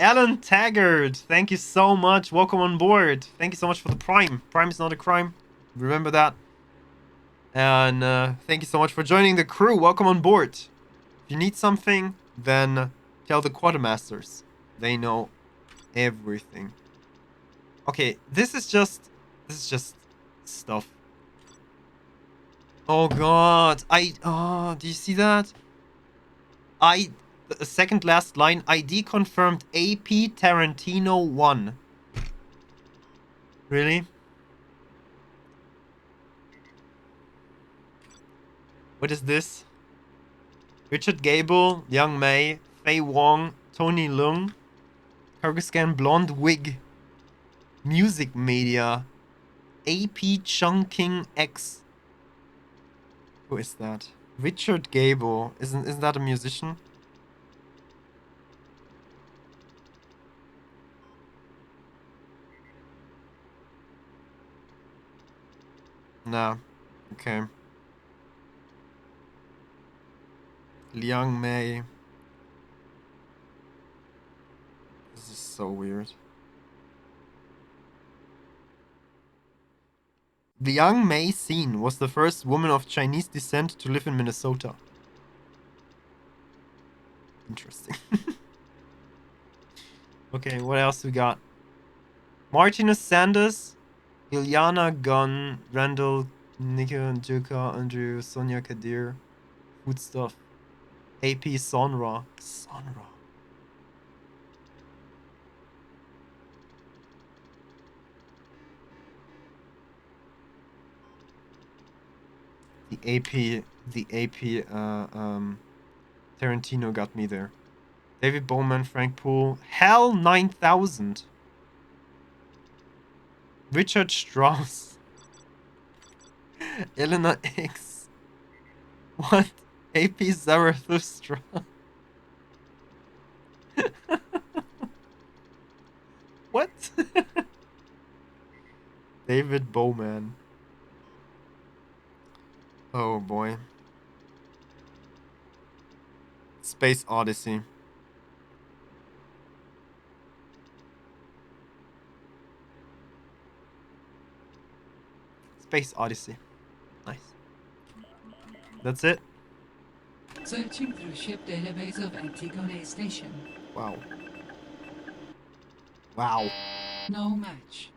Alan Taggart, thank you so much. Welcome on board. Thank you so much for the Prime. Prime is not a crime. Remember that. And thank you so much for joining the crew. Welcome on board. If you need something, then tell the quartermasters. They know everything. Okay, this is just stuff. Oh god. Do you see that? The second last line, ID confirmed AP Tarantino 1. Really? What is this? Richard Gable, Young May, Fei Wong, Tony Leung, Kyrgyzstan Blonde Wig, Music Media, AP Chungking X. Who is that? Richard Gable. Isn't that a musician? No. Okay. Liang Mei. This is so weird. Liang Mei Xin was the first woman of Chinese descent to live in Minnesota. Interesting. Okay, what else we got? Martinez Sanders, Ilyana Gunn, Randall, Nico Juka, Andrew, Sonia Kadir, Foodstuff, AP Sonra. Sonra. The AP Tarantino got me there. David Bowman, Frank Poole, Hell 9000. Richard Strauss. Eleanor X. What? AP Zarathustra. What? David Bowman. Oh boy. Space Odyssey. Space Odyssey. Nice. That's it? Searching through ship database of Antigone Station. Wow. Wow. No match.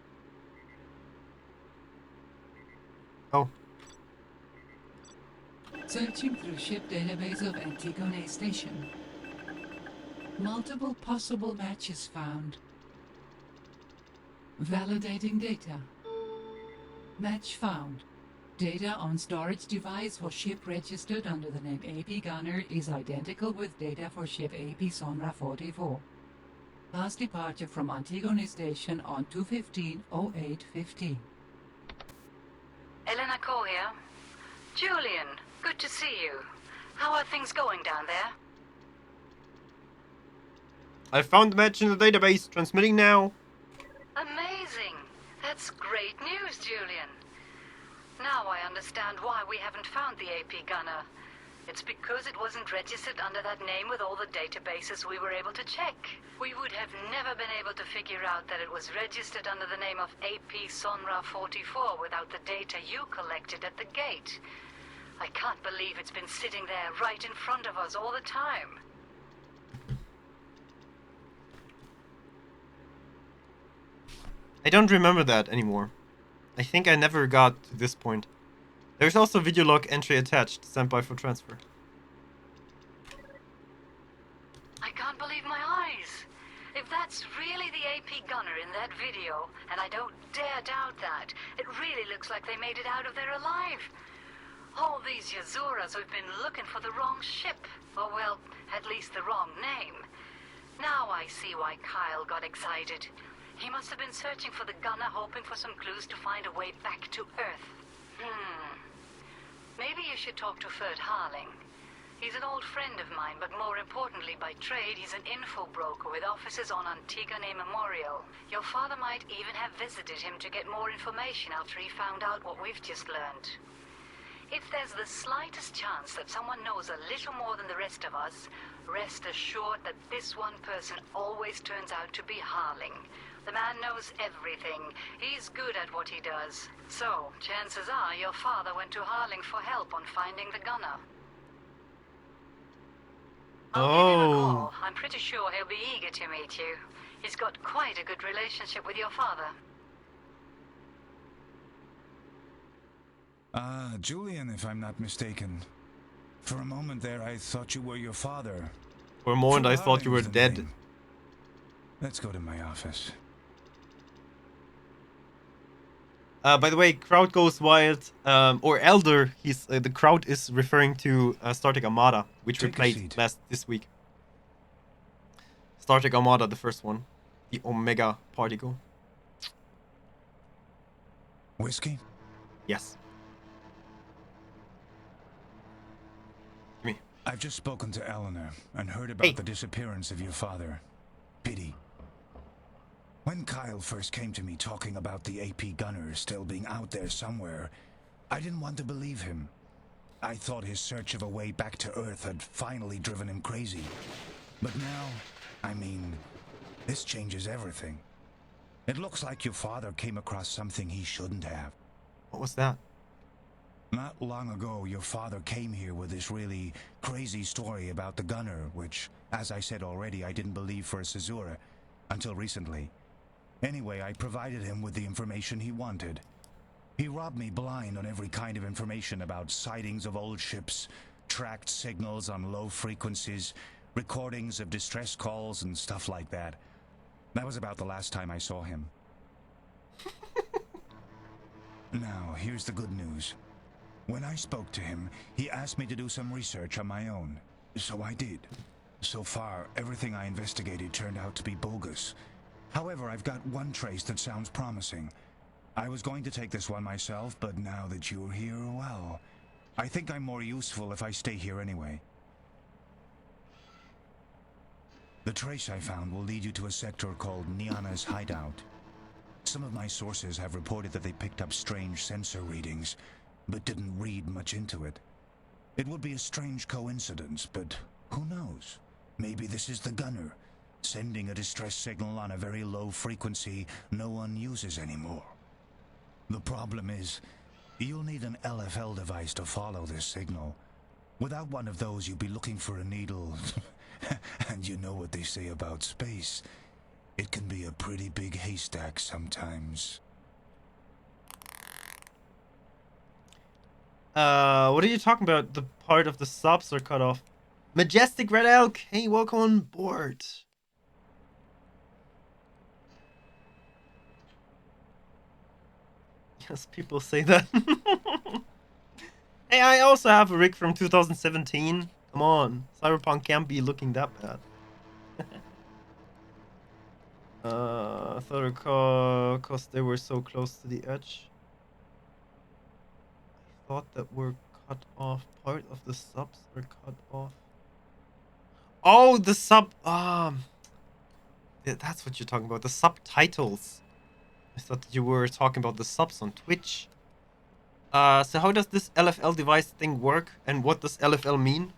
Oh. Searching through ship database of Antigone Station. Multiple possible matches found. Validating data. Match found. Data on storage device for ship registered under the name AP Gunner is identical with data for ship AP Sonra 44. Last departure from Antigone Station on 2:15:08:15. Elena Cole here. Julian, good to see you. How are things going down there? I found the match in the database. Transmitting now. Amazing. That's great news, Julian. understand why we haven't found the AP gunner. It's because it wasn't registered under that name with all the databases we were able to check. We would have never been able to figure out that it was registered under the name of AP Sonra 44 without the data you collected at the gate. I can't believe it's been sitting there right in front of us all the time. I don't remember that anymore. I think I never got to this point. There's also a video log entry attached, sent by for transfer. I can't believe my eyes. If that's really the AP gunner in that video, and I don't dare doubt that, it really looks like they made it out of there alive. All these Yazuras have been looking for the wrong ship, or well, at least the wrong name. Now I see why Kyle got excited. He must have been searching for the gunner, hoping for some clues to find a way back to Earth. Maybe you should talk to Ferd Harling. He's an old friend of mine, but more importantly by trade, he's an info broker with offices on Antigone Memorial. Your father might even have visited him to get more information after he found out what we've just learned. If there's the slightest chance that someone knows a little more than the rest of us, rest assured that this one person always turns out to be Harling. The man knows everything. He's good at what he does. So, chances are your father went to Harling for help on finding the gunner. I'll give him a call. I'm pretty sure he'll be eager to meet you. He's got quite a good relationship with your father. Julian, if I'm not mistaken. For a moment there, I thought you were your father. For a moment, I thought you were dead. Let's go to my office. By the way, crowd goes wild, or Elder. He's the crowd is referring to Star Trek Armada, which we played this week. Star Trek Armada, the first one, the Omega particle. Whiskey? Yes. Me. I've just spoken to Eleanor and heard about the disappearance of your father. Pity. When Kyle first came to me talking about the AP gunner still being out there somewhere, I didn't want to believe him. I thought his search of a way back to Earth had finally driven him crazy. But now, I mean, this changes everything. It looks like your father came across something he shouldn't have. What was that? Not long ago, your father came here with this really crazy story about the gunner, which, as I said already, I didn't believe for a Caesura until recently. Anyway, I provided him with the information he wanted. He robbed me blind on every kind of information about sightings of old ships, tracked signals on low frequencies, recordings of distress calls and stuff like that. That was about the last time I saw him. Now, here's the good news. When I spoke to him, he asked me to do some research on my own. So I did. So far, everything I investigated turned out to be bogus. However, I've got one trace that sounds promising. I was going to take this one myself, but now that you're here, well, I think I'm more useful if I stay here anyway. The trace I found will lead you to a sector called Niana's hideout. Some of my sources have reported that they picked up strange sensor readings, but didn't read much into it. It would be a strange coincidence, but who knows? Maybe this is the gunner, sending a distress signal on a very low frequency no one uses anymore. The problem is, you'll need an LFL device to follow this signal. Without one of those, you'd be looking for a needle. And you know what they say about space. It can be a pretty big haystack sometimes. What are you talking about? The part of the subs are cut off. Majestic Red Elk, hey, welcome on board. Yes, people say that. Hey, I also have a rig from 2017. Come on, Cyberpunk can't be looking that bad. Terracorp, cause they were so close to the edge. I thought that were cut off. Part of the subs are cut off. Oh, the sub. Yeah, that's what you're talking about. The subtitles. I thought you were talking about the subs on Twitch. So how does this LFL device thing work, and what does LFL mean?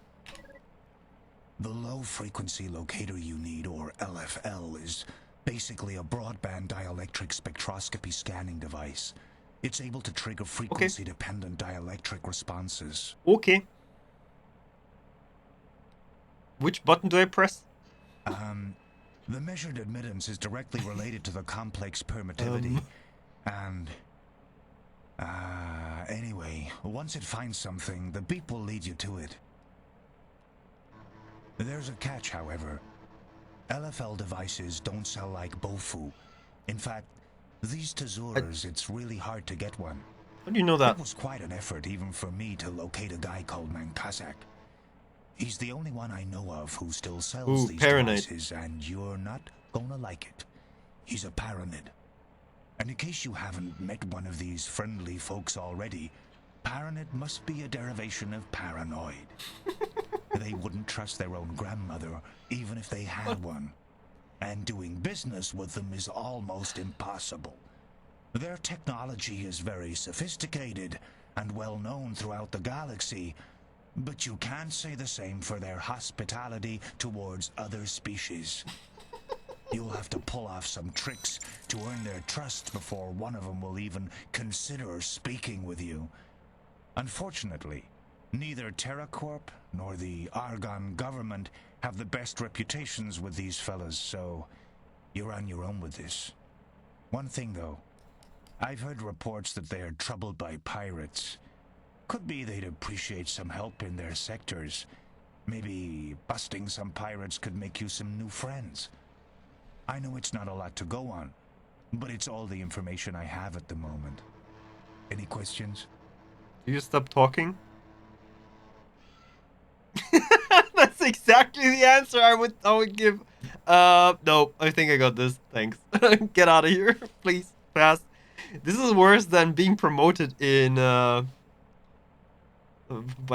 The low-frequency locator you need, or LFL, is basically a broadband dielectric spectroscopy scanning device. It's able to trigger frequency-dependent dielectric responses. Okay. Which button do I press? The measured admittance is directly related to the complex permittivity. And... anyway, once it finds something, the beep will lead you to it. There's a catch, however. LFL devices don't sell like Bofu. In fact, these Tazurs, it's really hard to get one. How do you know that? It was quite an effort even for me to locate a guy called Kha'ak. He's the only one I know of who still sells these devices, and you're not gonna like it. He's a Paranid. And in case you haven't met one of these friendly folks already, Paranid must be a derivation of paranoid. They wouldn't trust their own grandmother, even if they had one. And doing business with them is almost impossible. Their technology is very sophisticated and well known throughout the galaxy, but you can't say the same for their hospitality towards other species. You'll have to pull off some tricks to earn their trust before one of them will even consider speaking with you. Unfortunately, neither Terracorp nor the Argon government have the best reputations with these fellas, so you're on your own with this. One thing though, I've heard reports that they are troubled by pirates. Could be they'd appreciate some help in their sectors. Maybe busting some pirates could make you some new friends. I know it's not a lot to go on, but it's all the information I have at the moment. Any questions? Do you stop talking? That's exactly the answer I would give. No, I think I got this. Thanks. Get out of here, please, fast. This is worse than being promoted in by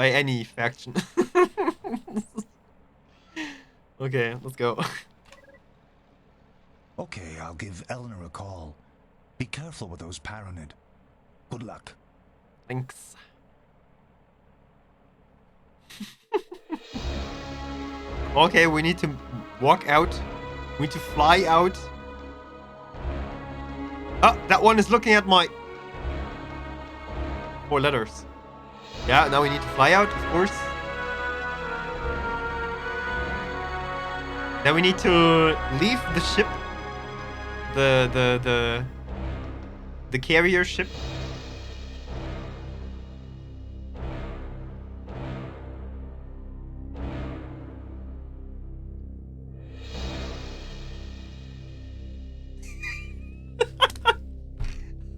any faction. Okay, let's go. Okay, I'll give Eleanor a call. Be careful with those Paranid. Good luck. Thanks. Okay, we need to walk out. We need to fly out. Oh, that one is looking at my 4 letters. Yeah, now we need to fly out, of course. Then we need to leave the ship. The carrier ship.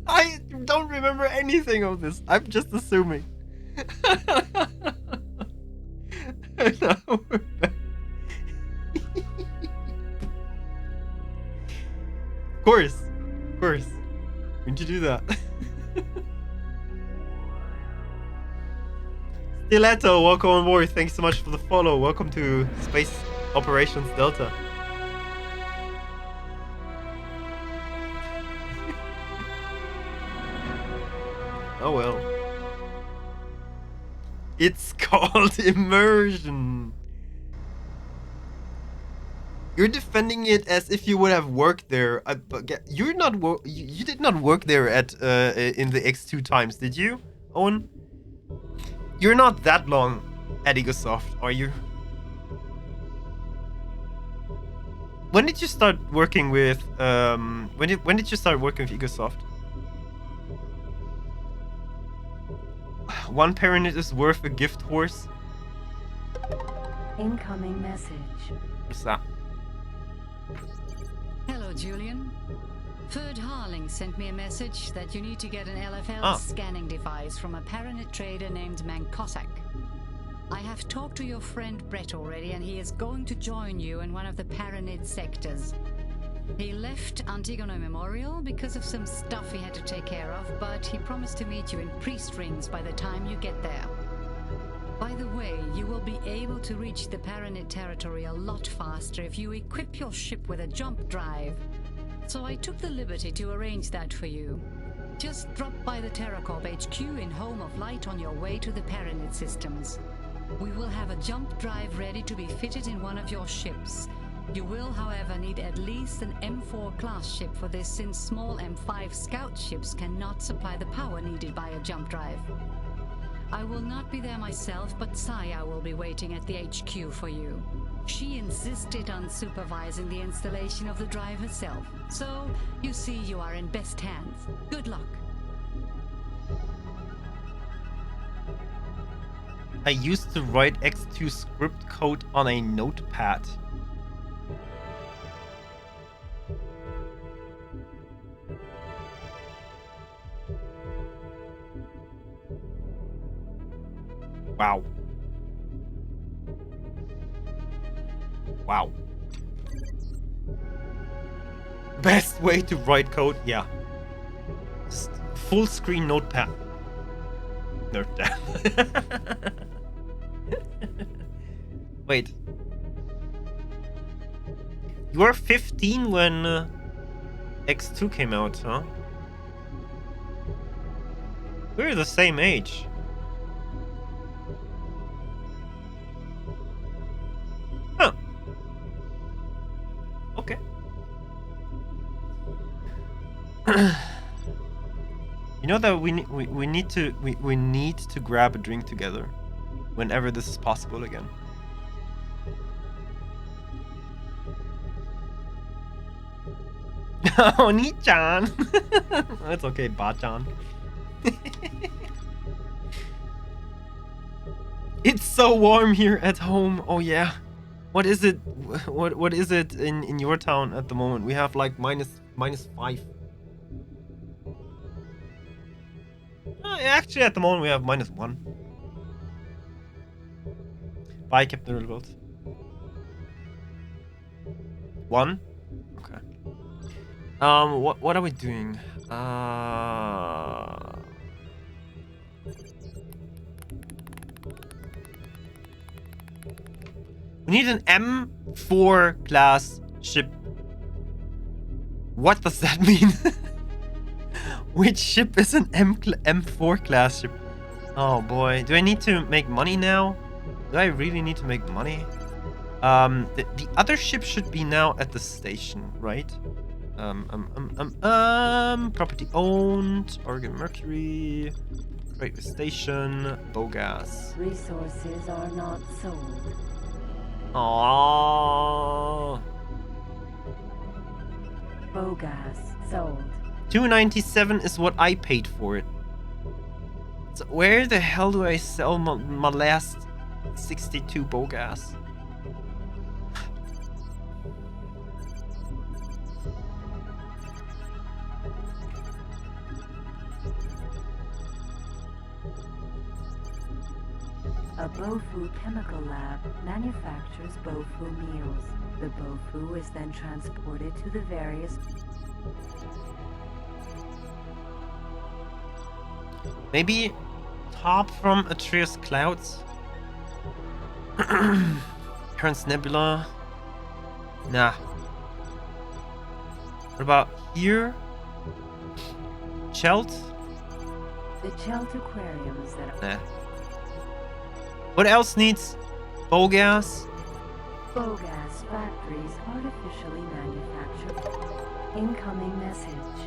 I don't remember anything of this. I'm just assuming. No. Of course. We need to do that. Stiletto, welcome on board. Thanks so much for the follow. Welcome to Space Operations Delta. Oh well. It's called immersion. You're defending it as if you would have worked there. You're not. You did not work there at in the X2 times, did you, Owen? You're not that long at Egosoft, are you? When did you start working with? When did you start working with Egosoft? One Paranid is worth a gift horse. Incoming message. What's that? Hello, Julian. Ferd Harling sent me a message that you need to get an LFL scanning device from a Paranid trader named Kha'ak. I have talked to your friend Brett already, and he is going to join you in one of the Paranid sectors. He left Antigone Memorial because of some stuff he had to take care of, but he promised to meet you in Priest Rings by the time you get there. By the way, you will be able to reach the Paranid territory a lot faster if you equip your ship with a jump drive. So I took the liberty to arrange that for you. Just drop by the Terracorp HQ in Home of Light on your way to the Pyramid systems. We will have a jump drive ready to be fitted in one of your ships. You will, however, need at least an M4 class ship for this, since small M5 scout ships cannot supply the power needed by a jump drive. I will not be there myself, but Saya will be waiting at the HQ for you. She insisted on supervising the installation of the drive herself, so you see you are in best hands. Good luck. I used to write X2 script code on a notepad. Wow. Wow. Best way to write code? Yeah. Just full screen notepad. Notepad. Wait. You were 15 when X2 came out, huh? We're the same age. Huh. Okay. You know that we need to grab a drink together whenever this is possible again. Oh, Ni-chan. It's okay, Ba-chan. It's so warm here at home. Oh yeah. What is it? What is it in your town at the moment? We have like -5. Actually, at the moment we have -1. Bye, Captain Rilbelt. 1. Okay. What are we doing? We need an M4 class ship. What does that mean? Which ship is an M4 class ship? Oh boy, do I need to make money now? Do I really need to make money? The other ship should be now at the station, right? Property owned, Argon Mercury, Great Station, Bogas. Resources are not sold. Aww. Bogas sold. 297 is what I paid for it. So where the hell do I sell my last 62 Bogas? A Bofu chemical lab manufactures Bofu meals. The Bofu is then transported to the various... Maybe top from Atreus Clouds? Heron's Nebula? Nah. What about here? Chelt? The Chelt aquariums that are... Nah. What else needs Bogas? Bogas factories artificially manufactured. Incoming message.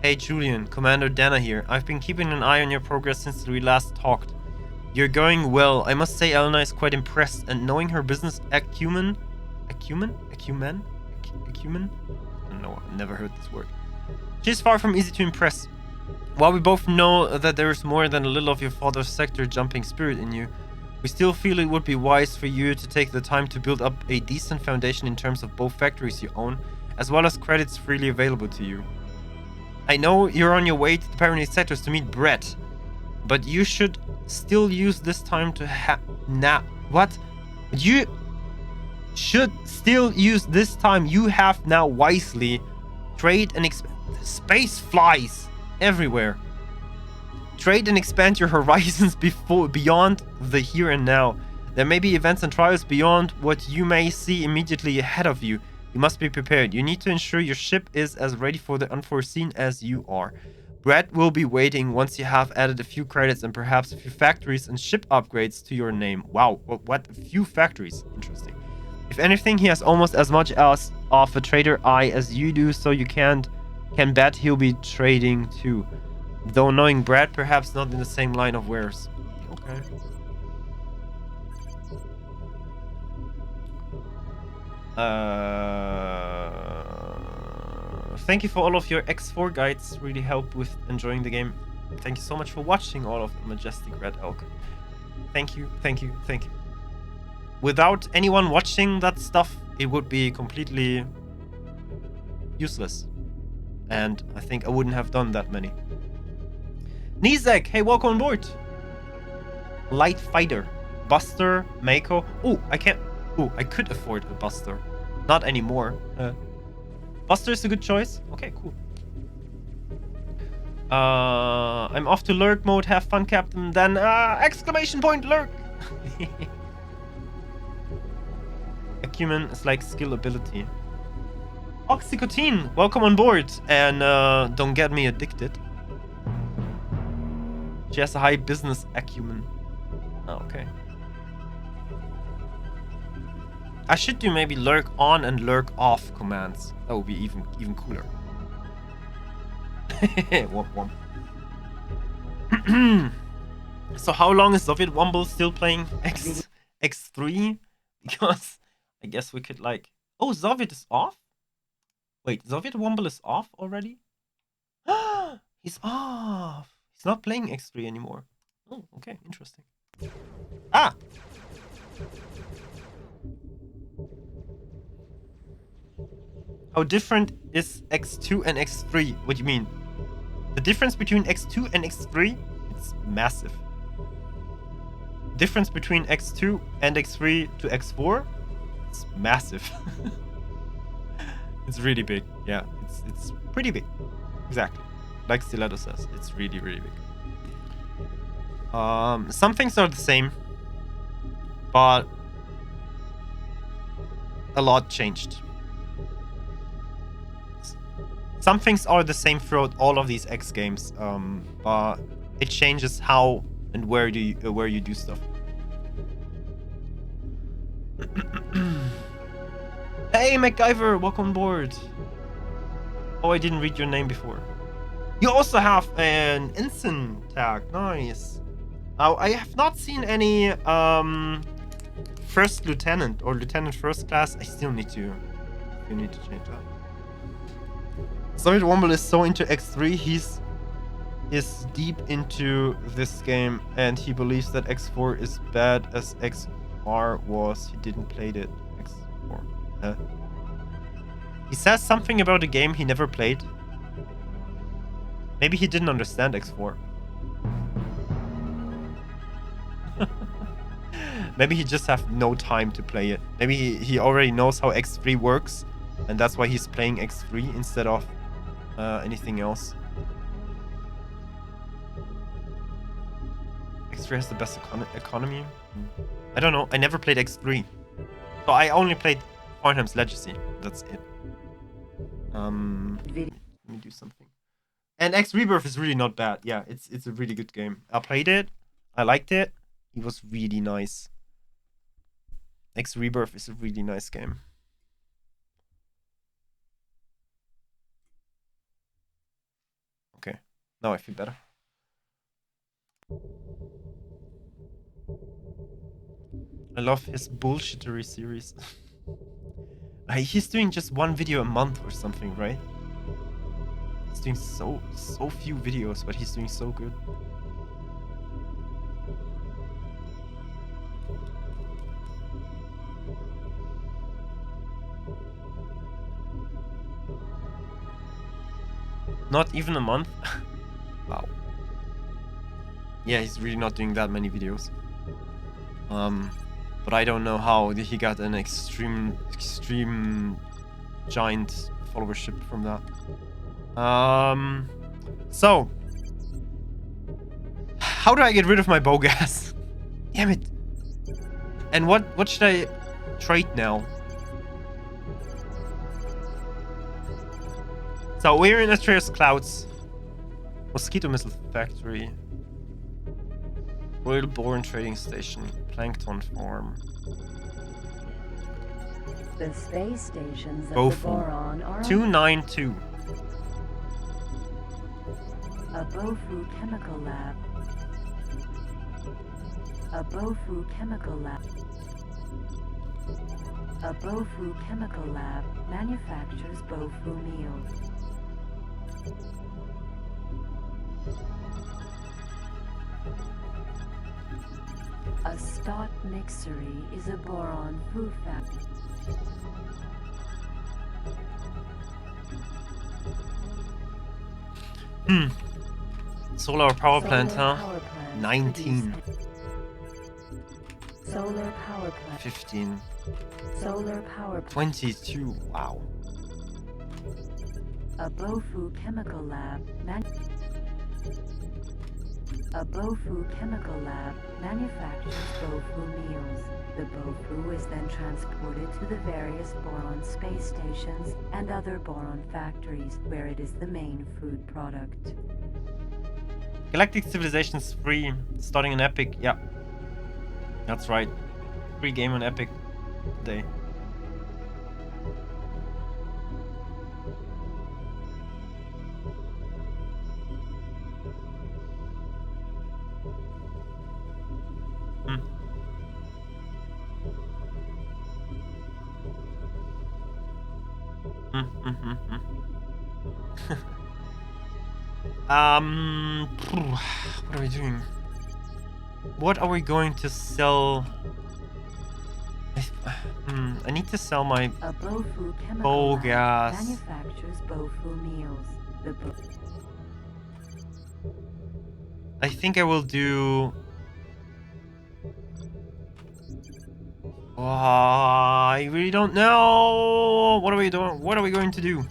Hey Julian, Commander Danna here. I've been keeping an eye on your progress since we last talked. You're going well. I must say Elena is quite impressed, and knowing her business acumen? I don't know, I've never heard this word. She's far from easy to impress. While we both know that there is more than a little of your father's sector jumping spirit in you, we still feel it would be wise for you to take the time to build up a decent foundation in terms of both factories you own, as well as credits freely available to you. I know you're on your way to the Pyrenees sectors to meet Brett, but you should still use this time to You should still use this time you have now wisely. Trade and space flies everywhere. Trade and expand your horizons beyond the here and now. There may be events and trials beyond what you may see immediately ahead of you. You must be prepared. You need to ensure your ship is as ready for the unforeseen as you are. Brett will be waiting once you have added a few credits and perhaps a few factories and ship upgrades to your name. Wow, what? A few factories. Interesting. If anything, he has almost as much as of a trader eye as you do, so you can bet he'll be trading too. Though knowing Brad, perhaps not in the same line of wares. Okay. Thank you for all of your X4 guides. Really help with enjoying the game. Thank you so much for watching all of the Majestic Red Elk. Thank you, thank you, thank you. Without anyone watching that stuff, it would be completely useless. And I think I wouldn't have done that many. Nizek, hey, welcome on board. Light Fighter, Buster, Mako. Oh, I can't. Oh, I could afford a Buster. Not anymore. Buster is a good choice. Okay, cool. I'm off to lurk mode. Have fun, Captain. Then exclamation point lurk. Acumen is like skill ability. Oxycotine, welcome on board. And don't get me addicted. She has a high business acumen. Oh, okay. I should do maybe lurk on and lurk off commands. That would be even cooler. Womp womp. So how long is Soviet Wumble still playing X3? Because I guess we could like... Oh, Soviet is off? Wait, Soviet Wumble is off already? He's off. He's not playing X3 anymore. Oh, okay, interesting. Ah! How different is X2 and X3? What do you mean? The difference between X2 and X3? It's massive. Difference between X2 and X3 to X4? It's massive. It's really big. Yeah, it's pretty big. Exactly. Like Stiletto says, it's really, really big. Some things are the same, but a lot changed. Some things are the same throughout all of these X games, but it changes how and where you do stuff. Hey, MacGyver, welcome on board. Oh, I didn't read your name before. You also have an instant tag. Nice. I have not seen any first lieutenant or lieutenant first class. I still need to change that. Soviet Wumble is so into X3. He's deep into this game, and he believes that X4 is bad as XR was. He didn't play it. X4. Huh? He says something about a game he never played. Maybe he didn't understand X4. Maybe he just have no time to play it. Maybe he already knows how X3 works, and that's why he's playing X3 instead of anything else. X3 has the best economy. I don't know. I never played X3, so I only played Farnham's Legacy. That's it. Let me do something. And X Rebirth is really not bad. Yeah, it's a really good game. I played it. I liked it. It was really nice. X Rebirth is a really nice game. Okay, now I feel better. I love his bullshittery series. He's doing just one video a month or something, right? He's doing so few videos, but he's doing so good. Not even a month? Wow. Yeah, he's really not doing that many videos. But I don't know how he got an extreme giant followership from that. So how do I get rid of my bow gas? Damn it. And what should I trade now? So we're in ASTRAEA's clouds. Mosquito missile factory. Royal Bourne trading station. Plankton farm. The space stations of the Bofu. Boron are 292. a Bofu chemical lab. A Bofu chemical lab. A Bofu chemical lab manufactures Bofu meals. A Stott mixery is a boron food factory. Solar power plant, Solar huh? power plant 19. Solar power plant. 15. Solar power plant. 22. Wow. A Bofu chemical lab A Bofu chemical lab manufactures Bofu meals. The Bofu is then transported to the various boron space stations and other boron factories where it is the main food product. Galactic Civilizations free. Starting an Epic. Yeah. That's right. Free game on Epic today. What are we doing? What are we going to sell? I need to sell my A Bofu chemical lab gas. manufactures Bofu meals. I think I will do. I really don't know. What are we doing? What are we going to do?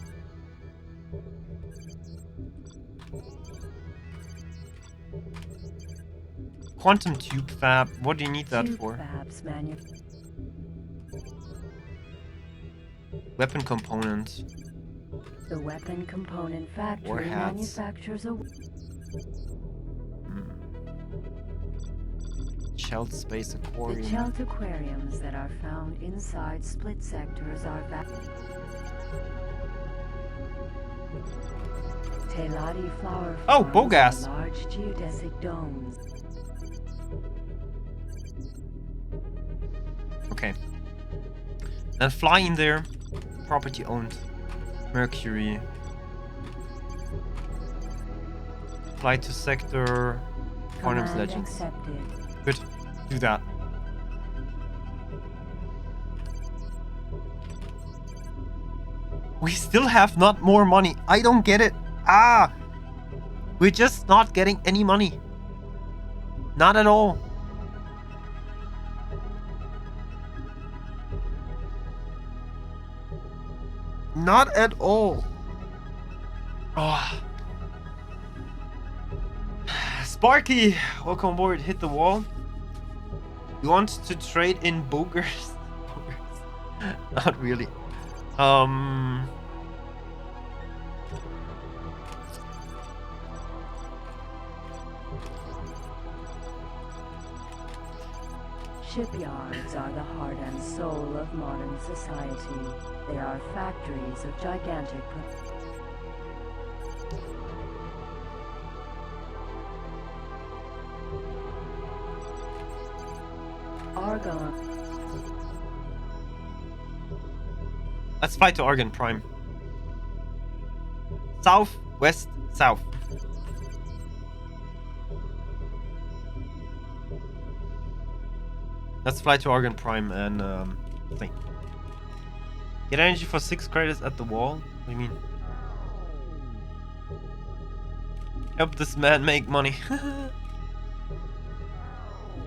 Quantum tube fab. What do you need that Tube for? fabs Weapon component. The weapon component factory War hats. manufactures a Shelled space The aquarium. Chelt aquariums that are found inside split sectors are Teladi flower Oh, farms Bogas. are large geodesic domes. Okay. Then fly in there. Property owned. Mercury. Fly to sector. Quantum's Command Legends. accepted. Good. Do that. We still have not more money. I don't get it. We're just not getting any money. Not at all. Not at all. Oh. Sparky, welcome aboard. Hit the wall. You want to trade in boogers? Not really. Shipyards are the heart and soul of modern society. They are factories of gigantic Argon. Let's fly to Argon Prime. South, west, south. Let's fly to Argon Prime and think. Get energy for 6 credits at the wall? What do you mean? Help this man make money.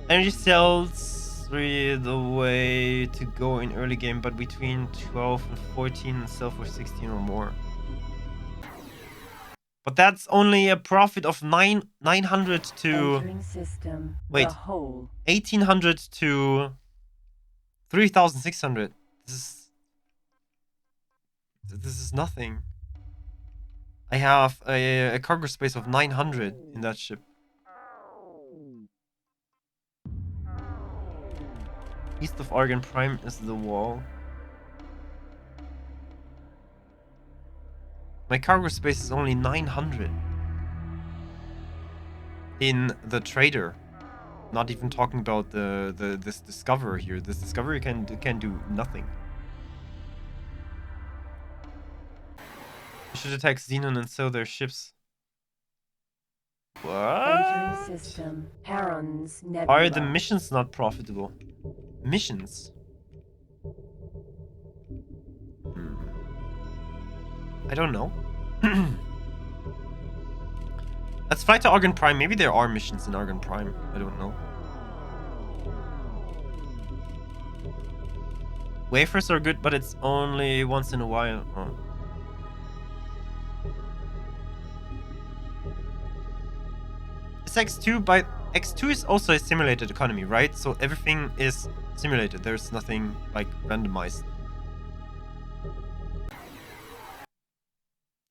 Energy cells 3 the way to go in early game, but between 12 and 14 and sell for 16 or more. But that's only a profit of 900 to Entering system. wait, The whole. 1800 to 3600. This is nothing. I have a cargo space of 900 in that ship. East of Argon Prime is the wall. My cargo space is only 900 in the trader. Not even talking about this discoverer here. This discoverer can do nothing. We should attack Xenon and sell their ships. What? Entering system. Heron's Nebula. Why are the missions not profitable? Missions? I don't know. Let's fly to Argon Prime. Maybe there are missions in Argon Prime. I don't know. Wafers are good, but it's only once in a while. Oh. It's X2, but X2 is also a simulated economy, right? So everything is simulated. There's nothing like randomized.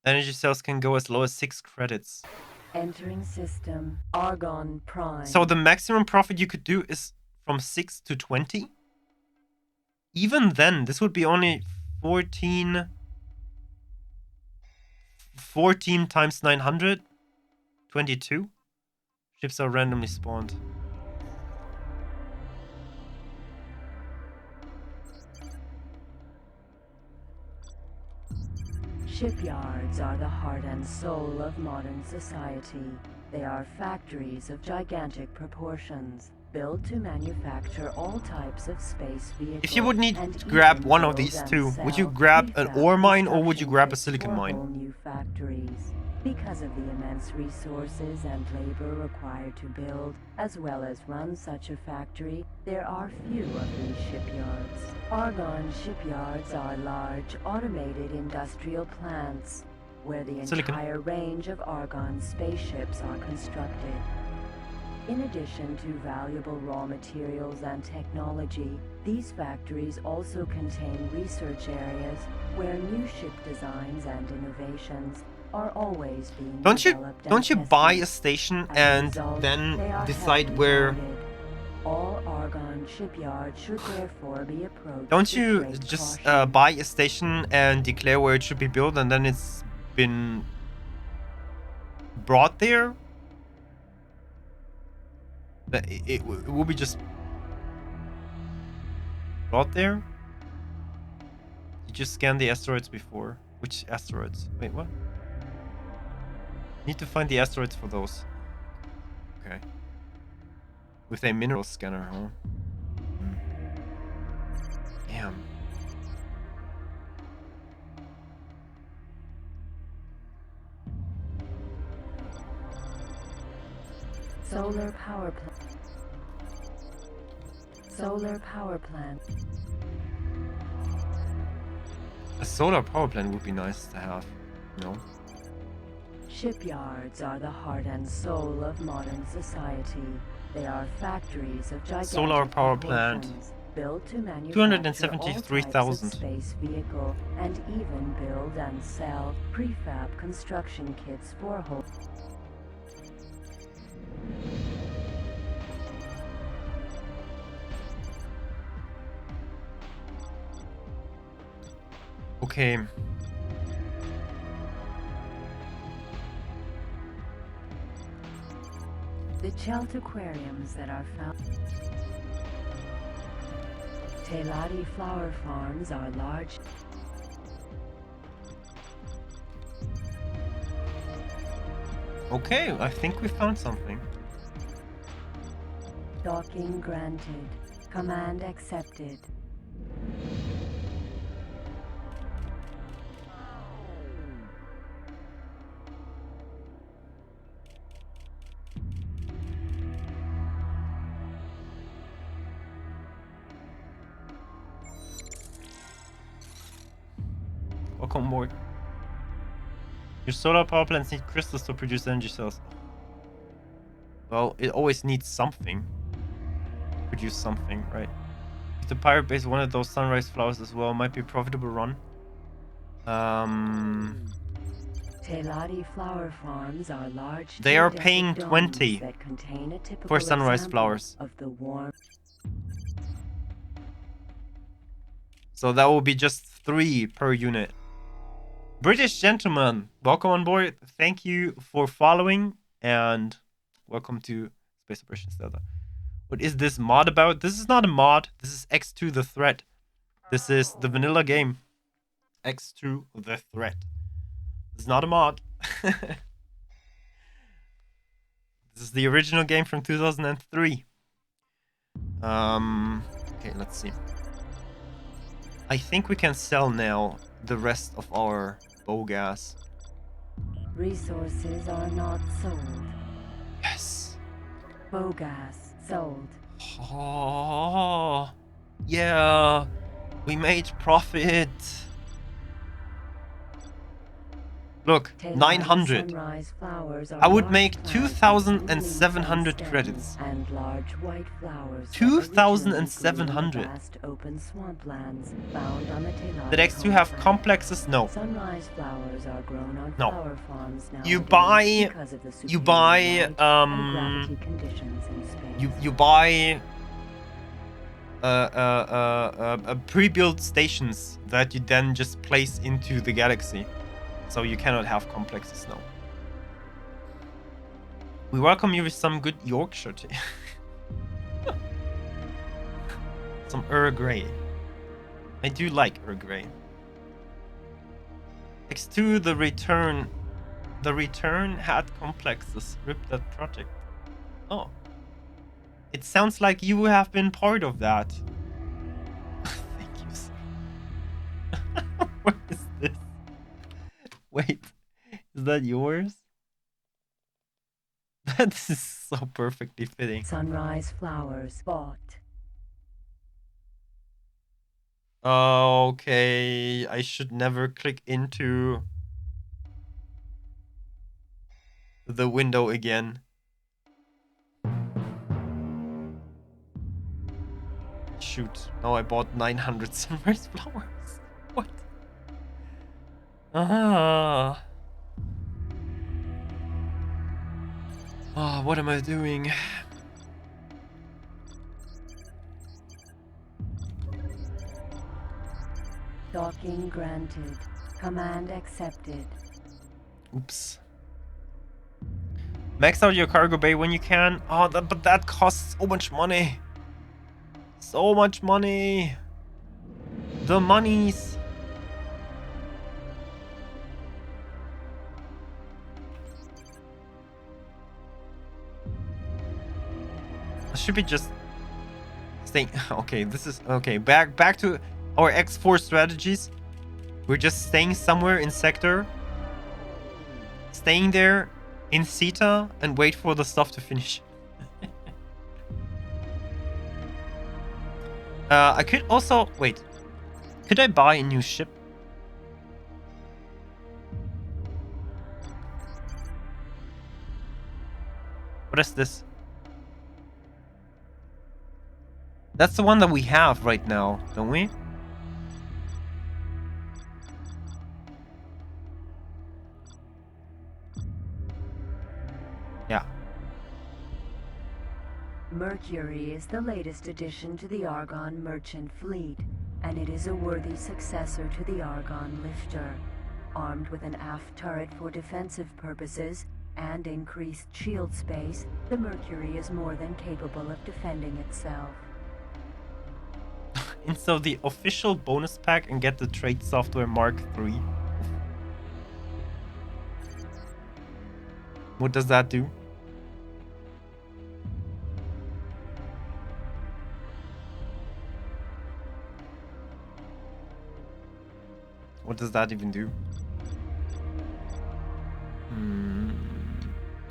Energy cells can go as low as 6 credits. Entering system. Argon Prime. So the maximum profit you could do is from 6 to 20? Even then, this would be only 14 times 900? 22? Ships are randomly spawned. Shipyards are the heart and soul of modern society. They are factories of gigantic proportions, built to manufacture all types of space vehicles. If you would need to grab one of these two, would you grab an ore mine or would you grab a silicon mine? New factories. Because of the immense resources and labor required to build, as well as run such a factory, there are few of these shipyards. Argon shipyards are large, automated industrial plants, where the entire range of Argon spaceships are constructed. In addition to valuable raw materials and technology, these factories also contain research areas where new ship designs and innovations are always being developed. Don't you buy a station and then decide where? All Argon shipyards should therefore be approached. Don't you just buy a station and declare where it should be built and then it's been brought there? It will be just brought there? You just scan the asteroids before. Which asteroids? Wait, what? Need to find the asteroids for those. Okay. With a mineral scanner, huh? Damn. Solar power plant. Solar power plant. A solar power plant would be nice to have, you know? Shipyards are the heart and soul of modern society. They are factories of gigantic solar power plant. Built to manufacture 273,000 space vehicle and even build and sell prefab construction kits for whole. Okay. The Chelt aquariums that are found. Teladi flower farms are large. Okay, I think we found something. Docking granted. Command accepted. Welcome aboard. Your solar power plants need crystals to produce energy cells. Well, it always needs something. Produce something, right? If the pirate base wanted those sunrise flowers as well, might be a profitable run. Teladi flower farms are large. They are geodesic paying domes 20 that contain a typical for sunrise example flowers. of the warm. So that will be just 3 per unit. British gentleman, welcome on board. Thank you for following and welcome to Space Operations Delta. What is this mod about? This is not a mod. This is X2 the Threat. This is the vanilla game. X2 the Threat. This is not a mod. This is the original game from 2003. Okay, let's see. I think we can sell now the rest of our bow gas. Resources are not sold. Yes. Bogas sold. Oh, yeah. We made profit. Look, 900. I would make 2,700 credits. And large white flowers 2,700. open swamplands found on the Teladi. Did X2 have complexes? No. Sunrise flowers are grown on No. flower farms now. You buy you buy pre-built stations that you then just place into the galaxy. So you cannot have complexes now. We welcome you with some good Yorkshire tea. Some Earl Grey. I do like Earl Grey. X2 the return. The return had complexes. Rip that project. Oh. It sounds like you have been part of that. Thank you. What is this? Wait, is that yours? That is so perfectly fitting. Sunrise flowers bought. Okay, I should never click into the window again. Shoot, now I bought 900 sunrise flowers. What? Ah. Oh, what am I doing? Docking granted. Command accepted. Oops. Max out your cargo bay when you can. Oh, but that costs so much money. So much money. The monies. Should be just staying. Okay, this is okay. Back to our X4 strategies. We're just staying somewhere in sector, staying there in Theta, and wait for the stuff to finish. I could also wait. Could I buy a new ship? What is this? That's the one that we have right now, don't we? Yeah. Mercury is the latest addition to the Argon merchant fleet, and it is a worthy successor to the Argon lifter. Armed with an aft turret for defensive purposes and increased shield space, the Mercury is more than capable of defending itself. Install the official bonus pack and get the trade software Mark III. What does that do? What does that even do?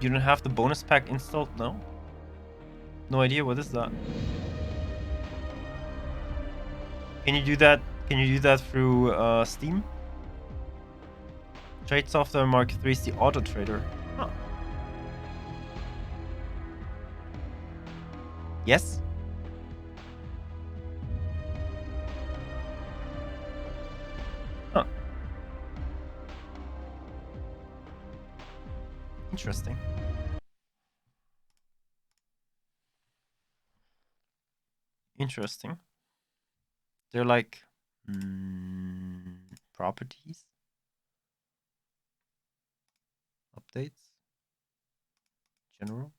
You don't have the bonus pack installed? No? No idea. What is that? Can you do that? Can you do that through Steam? Trade software Mark III is the auto trader. Huh. Yes. Huh. Interesting. Interesting. They're like properties, updates, general.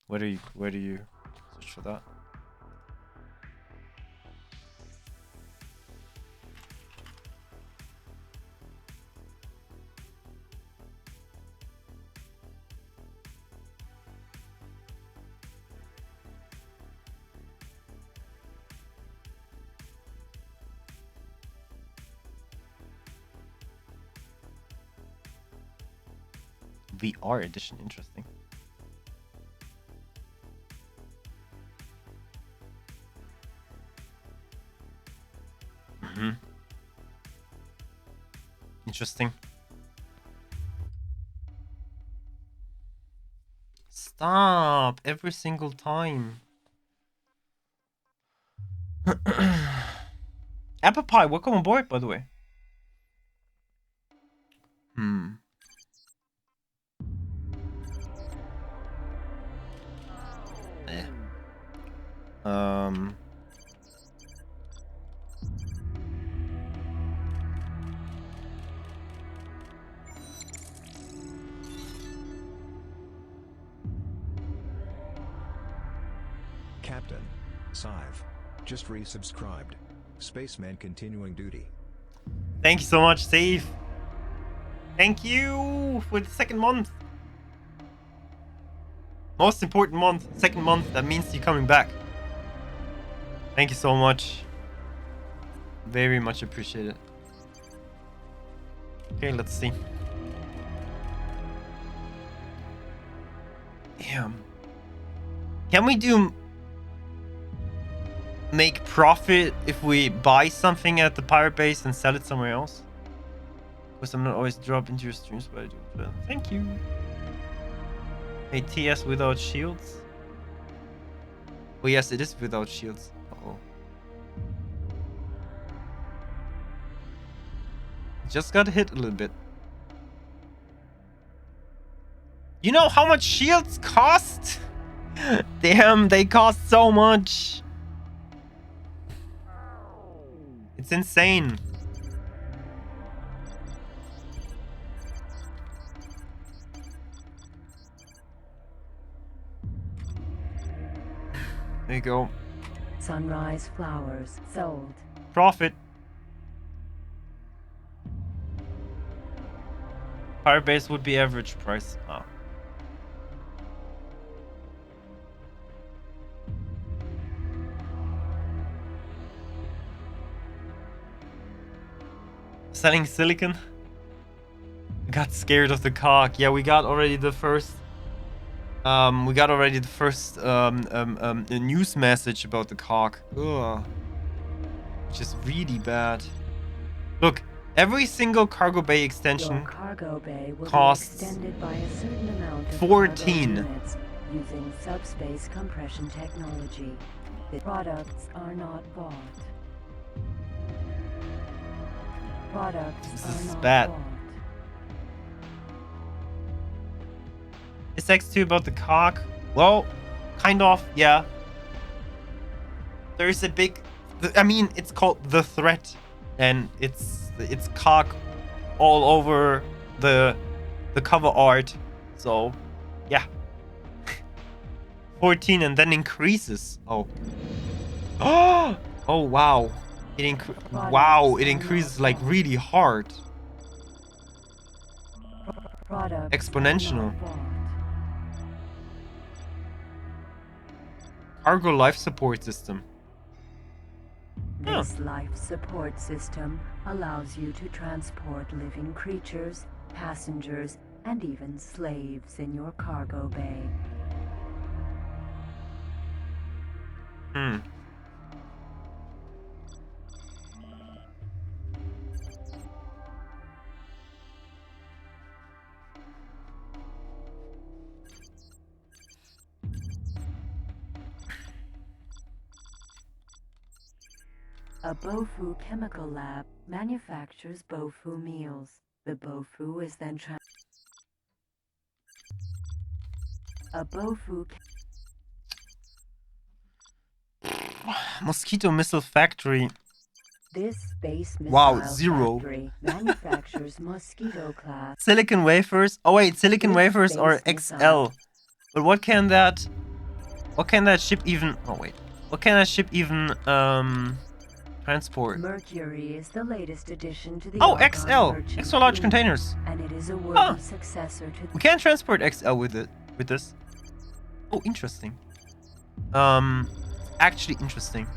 Where do you search for that? VR edition, interesting. Interesting. Stop every single time. Apple Pie, welcome on board, by the way. Captain, Sci-Fi, just resubscribed. Spaceman continuing duty. Thank you so much, Steve. Thank you for the second month. Most important month, second month, that means you're coming back. Thank you so much. Very much appreciated. Okay, let's see. Damn. Can we do make profit if we buy something at the pirate base and sell it somewhere else? Because I'm not always drop into your streams, but I do. But thank you. Hey, TS without shields? Oh yes, it is without shields. Uh-oh. Just got hit a little bit. You know how much shields cost? Damn, they cost so much. It's insane. There you go. Sunrise flowers sold. Profit. Pirate base would be average price. Ah. Selling silicon? Got scared of the Kha'ak. Yeah, we got already the first news message about the Kha'ak. Ugh. Which is really bad. Look, every single cargo bay extension Your cargo bay will costs be extended by a certain amount of 14 cargo units using subspace compression technology. The products are not bought. Products This are is not bad. bought. Is X2 about the Kha'ak? Well, kind of, yeah. There is a big... I mean, it's called The Threat. And it's Kha'ak all over the cover art. So, yeah. 14 and then increases. Oh. Oh, wow. It increases like really hard. Products Exponential. Argon life support system. This life support system allows you to transport living creatures, passengers, and even slaves in your cargo bay. A Bofu chemical lab manufactures Bofu meals. The Bofu is then a Bofu Mosquito missile factory. This space missile Wow, 0. factory manufactures mosquito class. Silicon wafers. Oh wait, silicon wafers are XL. But what can that ship even? Oh wait, what can that ship even transport? Mercury is the latest addition to the Oh, Argon XL, merchant extra large fleet, containers. and it is a worthy successor to. We can transport XL with this. Oh, interesting. Actually interesting.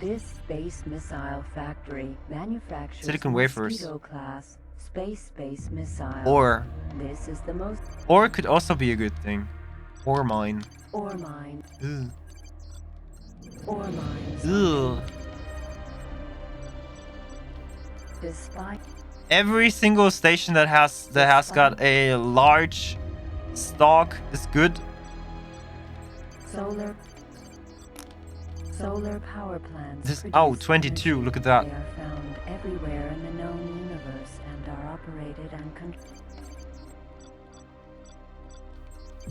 This space missile factory manufactures Silicon wafers. mosquito class space missile. Or This is the most. Or it could also be a good thing. Ore mine. Ore mine. Ugh. Ore mines. Ugh. Despite Every single station that has got a large stock is good. solar power plants. This produce 22. energy. Look at that. They are found everywhere in the known universe and are operated and controlled.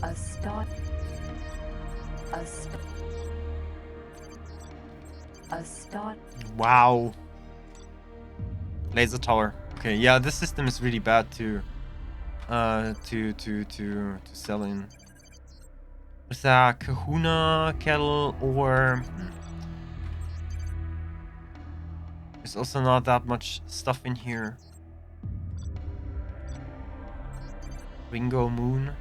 A start. Wow. Laser tower. Okay, yeah, this system is really bad to sell in. Is that Kahuna kettle or there's also not that much stuff in here. Ringo Moon.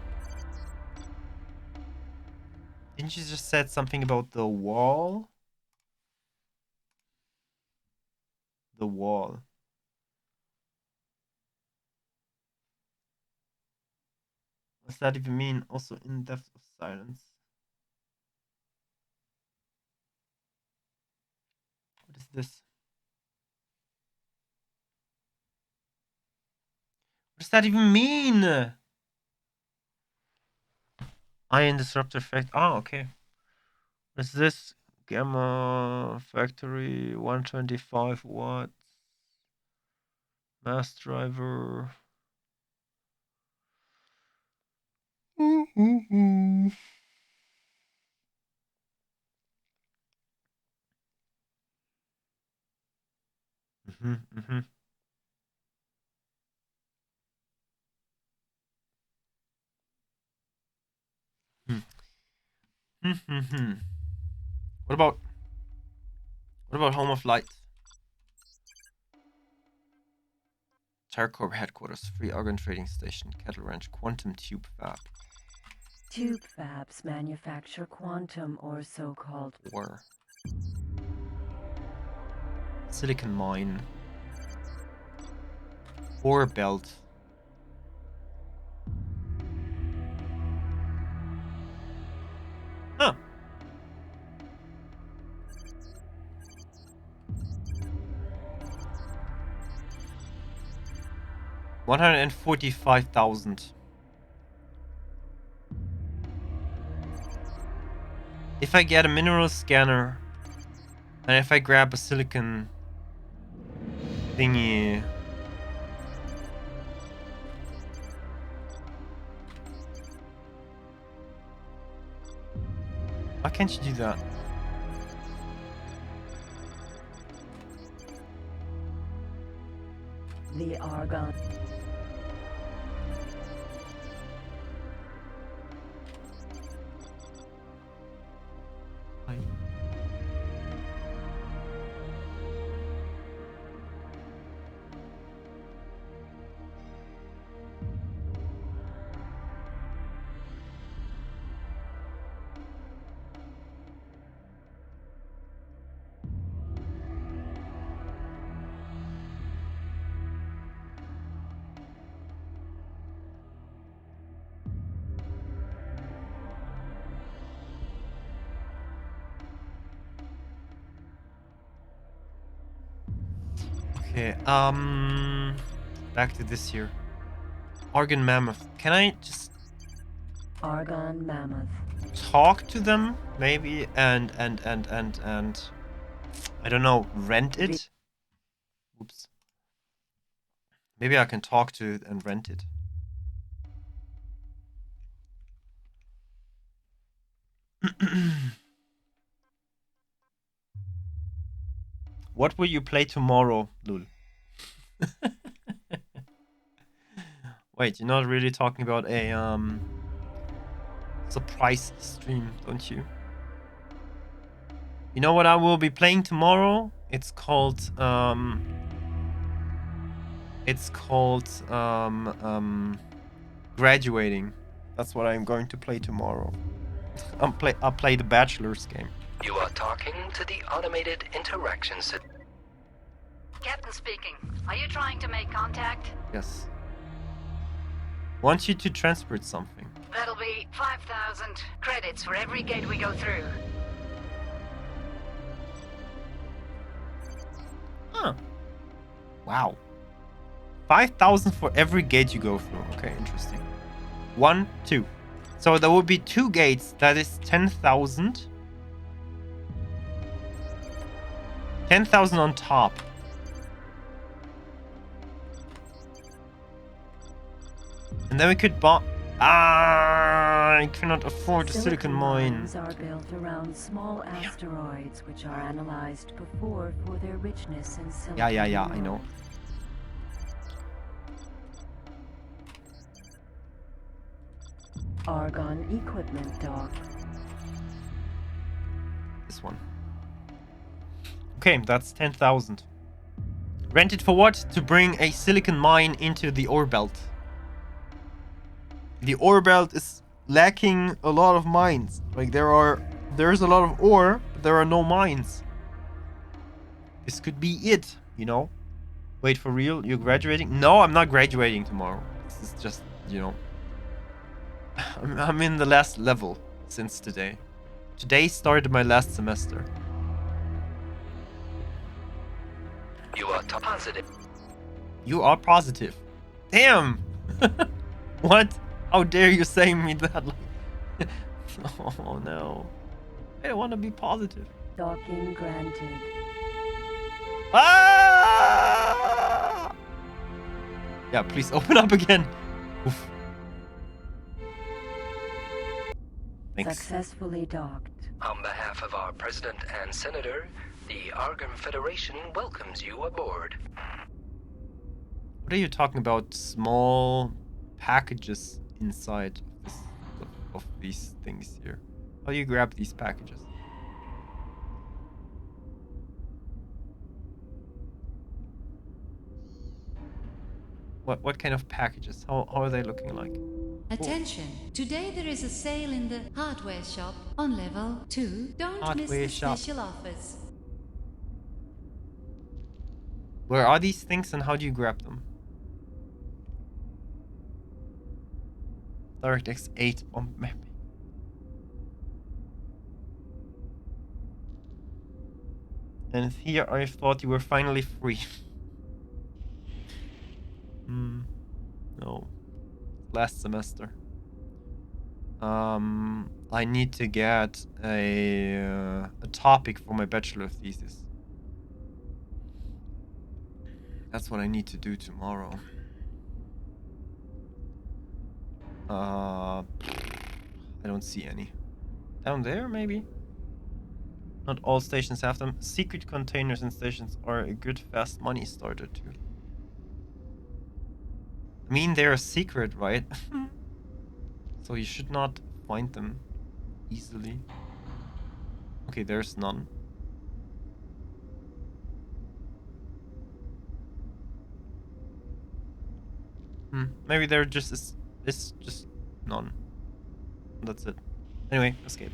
Didn't you just said something about the wall? The wall. What does that even mean? Also in depth of silence. What is this? What does that even mean? Ion disruptor effect. Oh, okay. What is this? Gamma factory 125 watts. Mass driver. Mm-hmm. Mm-hmm. Mm-hmm. What about Home of Light? Terracorp headquarters, free Argon trading station, cattle ranch, quantum tube fab. Tube fabs manufacture quantum or so-called Or silicon mine. Ore belt. Huh. $145,000. If I get a mineral scanner and if I grab a silicon thingy. Why can't you do that? the Argon. Okay, back to this here. Argon Mammoth. Can I just Argon Mammoth. talk to them maybe and I don't know, rent it? Oops. Maybe I can talk to it and rent it. What will you play tomorrow, Lul? Wait, you're not really talking about a surprise stream, don't you? You know what I will be playing tomorrow? It's called graduating. That's what I'm going to play tomorrow. I'll play the bachelor's game. You are talking to the automated interaction system. Captain speaking. Are you trying to make contact? Yes. Want you to transport something. That'll be 5,000 credits for every gate we go through. Huh. Wow. 5,000 for every gate you go through. Okay, interesting. 1, 2. So there will be 2 gates. That is 10,000. 10,000 on top. And then we could buy... I cannot afford a silicon mine. Mines are built around small asteroids which are analyzed before for their richness in silicon. Yeah, I know. Argon equipment dock. This one. Okay, that's 10,000. Rented for what? To bring a silicon mine into the ore belt. The ore belt is lacking a lot of mines. Like there's a lot of ore, but there are no mines. This could be it, you know? Wait, for real? You're graduating? No, I'm not graduating tomorrow. This is just, you know... I'm in the last level since today. Today started my last semester. You are positive. You are positive. Damn! What? How dare you say me that? Oh no. I don't want to be positive. Docking granted. Ah! Yeah, please open up again. Oof. Thanks. Successfully docked. On behalf of our president and senator, the Argon Federation welcomes you aboard. What are you talking about? Small packages inside of these things here. How do you grab these packages? What kind of packages? How are they looking like? Attention! Today there is a sale in the hardware shop on level 2. Don't miss Hardware the shop. special offers. Where are these things and how do you grab them? DirectX 8 on mapping. And here I thought you were finally free. No. Last semester. I need to get a topic for my bachelor thesis. That's what I need to do tomorrow. I don't see any. Down there, maybe? Not all stations have them. Secret containers in stations are a good fast money starter too. I mean, they're a secret, right? So you should not find them easily. Okay, there's none. Maybe there just is just none. That's it. Anyway, escape.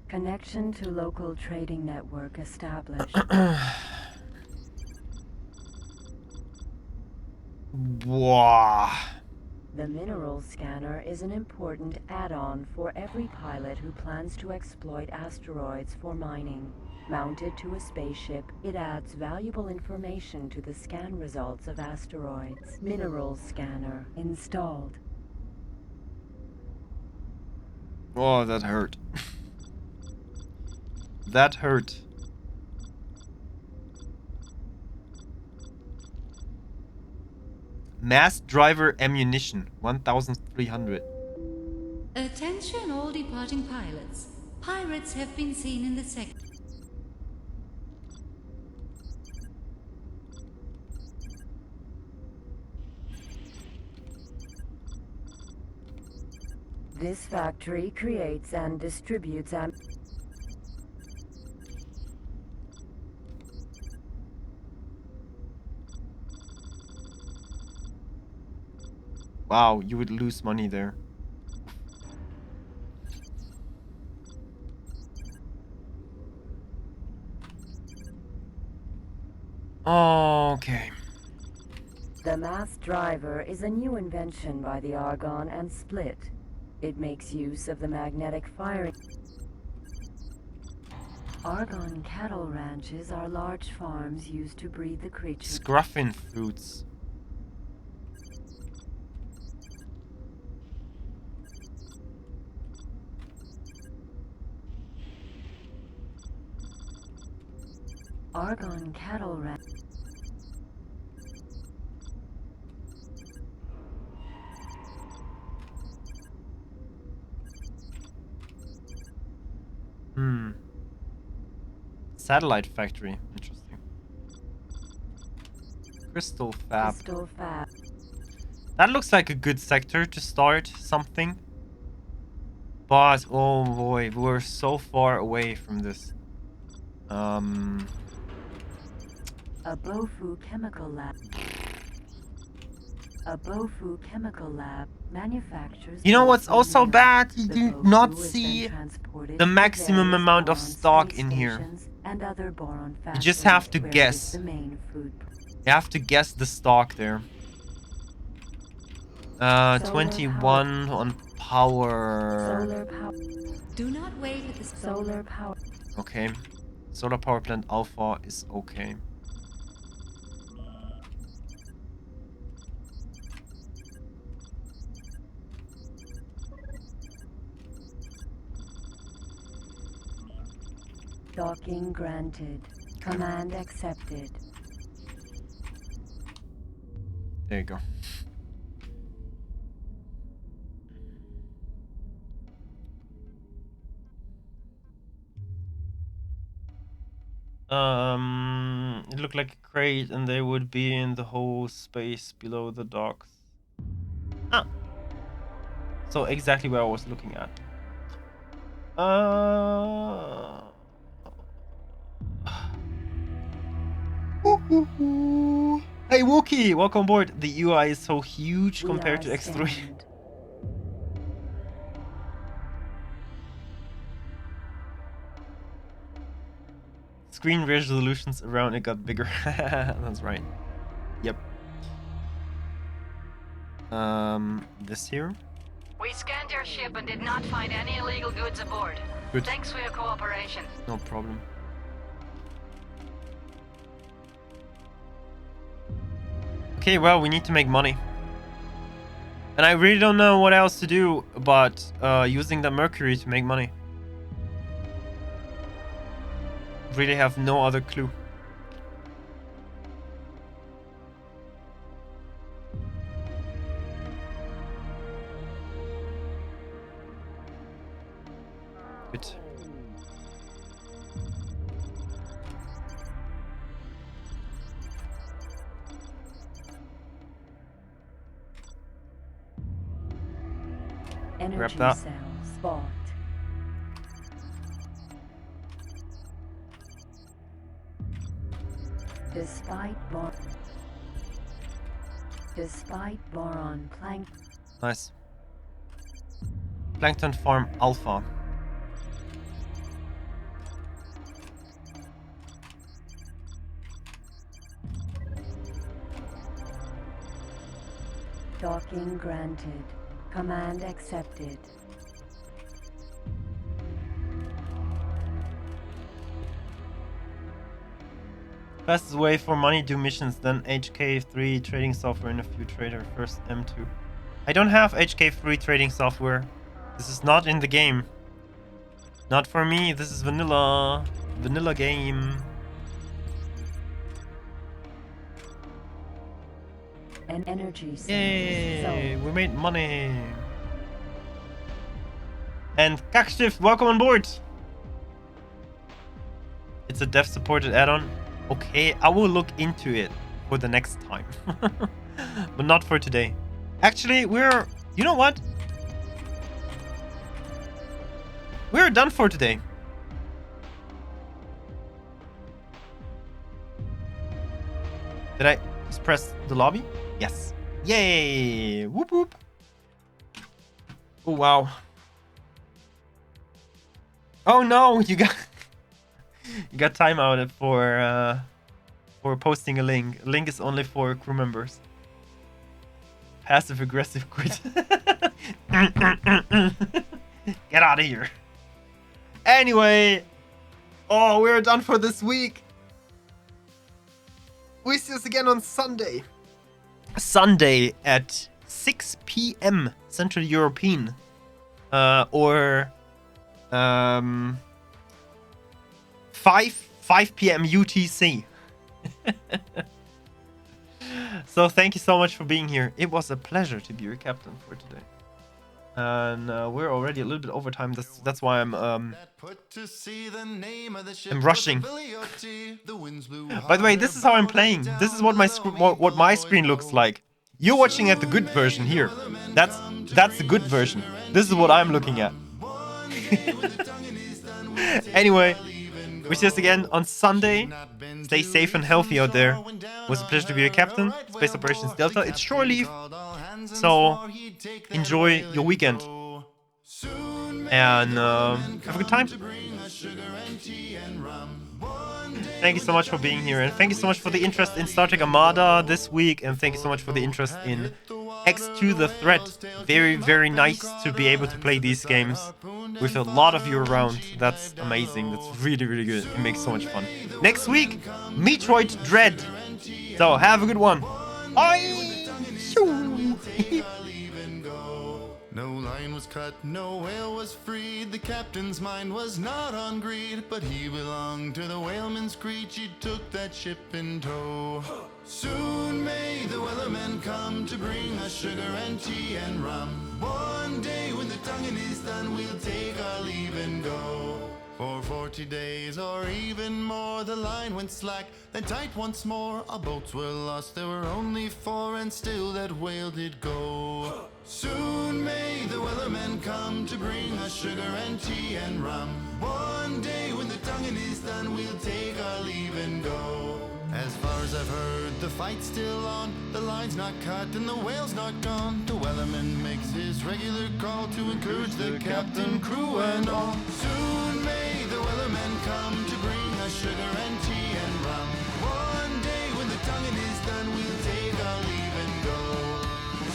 Connection to local trading network established. Wow. The mineral scanner is an important add-on for every pilot who plans to exploit asteroids for mining. Mounted to a spaceship, it adds valuable information to the scan results of asteroids. Mineral scanner installed. Oh, that hurt. That hurt. Mass driver ammunition, 1,300. Attention all departing pilots. Pirates have been seen in the sector. This factory creates and distributes Wow, you would lose money there. Okay. The mass driver is a new invention by the Argon and Split. It makes use of the magnetic firing. Argon cattle ranches are large farms used to breed the creatures. Scruffin fruits. Argon cattle ranch. Satellite factory. Interesting. Crystal fab. Crystal fab. That looks like a good sector to start something. But, oh boy, we're so far away from this. A Bofu chemical lab. A Bofu chemical lab manufactures. You know what's also bofu bad? You The do bofu not is see then transported the to maximum various amount of boron stock space in here. stations and other boron You just have to factories where it is guess. the main food. You have to guess the stock there. 21 on power. Solar power. Do not wait at the Solar power. Okay. Solar power plant alpha is okay. Docking granted. Command accepted. There you go. It looked like a crate and they would be in the whole space below the docks. Ah. So exactly where I was looking at. Hey Wookie, welcome aboard. The UI is so huge compared to X3. Screen resolutions around it got bigger. That's right. Yep. This here. We scanned your ship and did not find any illegal goods aboard. Good. Thanks for your cooperation. No problem. Okay, well, we need to make money. And I really don't know what else to do but using the mercury to make money. Really have no other clue. Good. Energy that. cells bought. Despite boron plankton. Nice. Plankton farm alpha. Docking granted. Command accepted. Fastest way for money, do missions, then HK3 trading software in a few trader, first M2. I don't have HK3 trading software. This is not in the game. Not for me, this is vanilla. Vanilla game. and energy cells. Yay! We made money. And Kha'ak, welcome on board. It's a dev supported add-on. Okay, I will look into it for the next time. But not for today. Actually, we're... You know what? We're done for today. Did I just press the lobby? Yes. Yay! Whoop whoop. Oh, wow. Oh no, you got... You got timeouted for posting a link. Link is only for crew members. Passive aggressive quit. Get out of here. Anyway, oh, we're done for this week. We see us again on Sunday. Sunday at 6 p.m. Central European, or 5 p.m. UTC. So thank you so much for being here. It was a pleasure to be your captain for today. And we're already a little bit over time. That's why I'm rushing. By the way, this is how I'm playing. This is what my screen looks like. You're watching at the good version here. That's the good version. This is what I'm looking at. Anyway, we see us again on Sunday. Stay safe and healthy out there. It was a pleasure to be your captain. Space Operations Delta. It's shore leave, so enjoy your weekend and have a good time. Thank you so much for being here, and thank you so much for the interest in Star Trek Armada this week, and thank you so much for the interest in X2 the Threat. Very, very nice to be able to play these games with a lot of you around. That's amazing. That's really, really good. It makes so much fun. Next week, Metroid Dread. So have a good one. Bye. No line was cut, no whale was freed. The captain's mind was not on greed, but he belonged to the whaleman's creed. He took that ship in tow. Soon may the wellerman come to bring us sugar and tea and rum. One day when the tonguing is done, we'll take our leave and go. For 40 days or even more, the line went slack, then tight once more. Our boats were lost, there were only 4, and still that whale did go. Soon may the wellerman come to bring us sugar and tea and rum. One day when the tonguing is done, we'll take our leave and go. As far as I've heard, the fight's still on. The line's not cut and the whale's not gone. The wellerman makes his regular call to encourage the captain, crew and all. Soon may the wellerman come to bring us sugar and tea and rum. One day when the tonguing is done, we'll take our leave and go.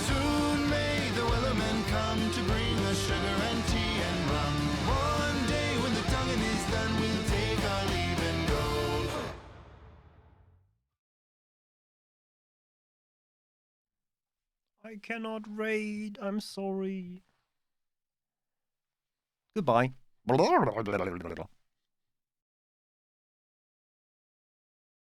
Soon may the wellerman come to bring us sugar and tea and rum. One day when the tonguing is done, we'll take our leave and go. I cannot raid. I'm sorry. Goodbye.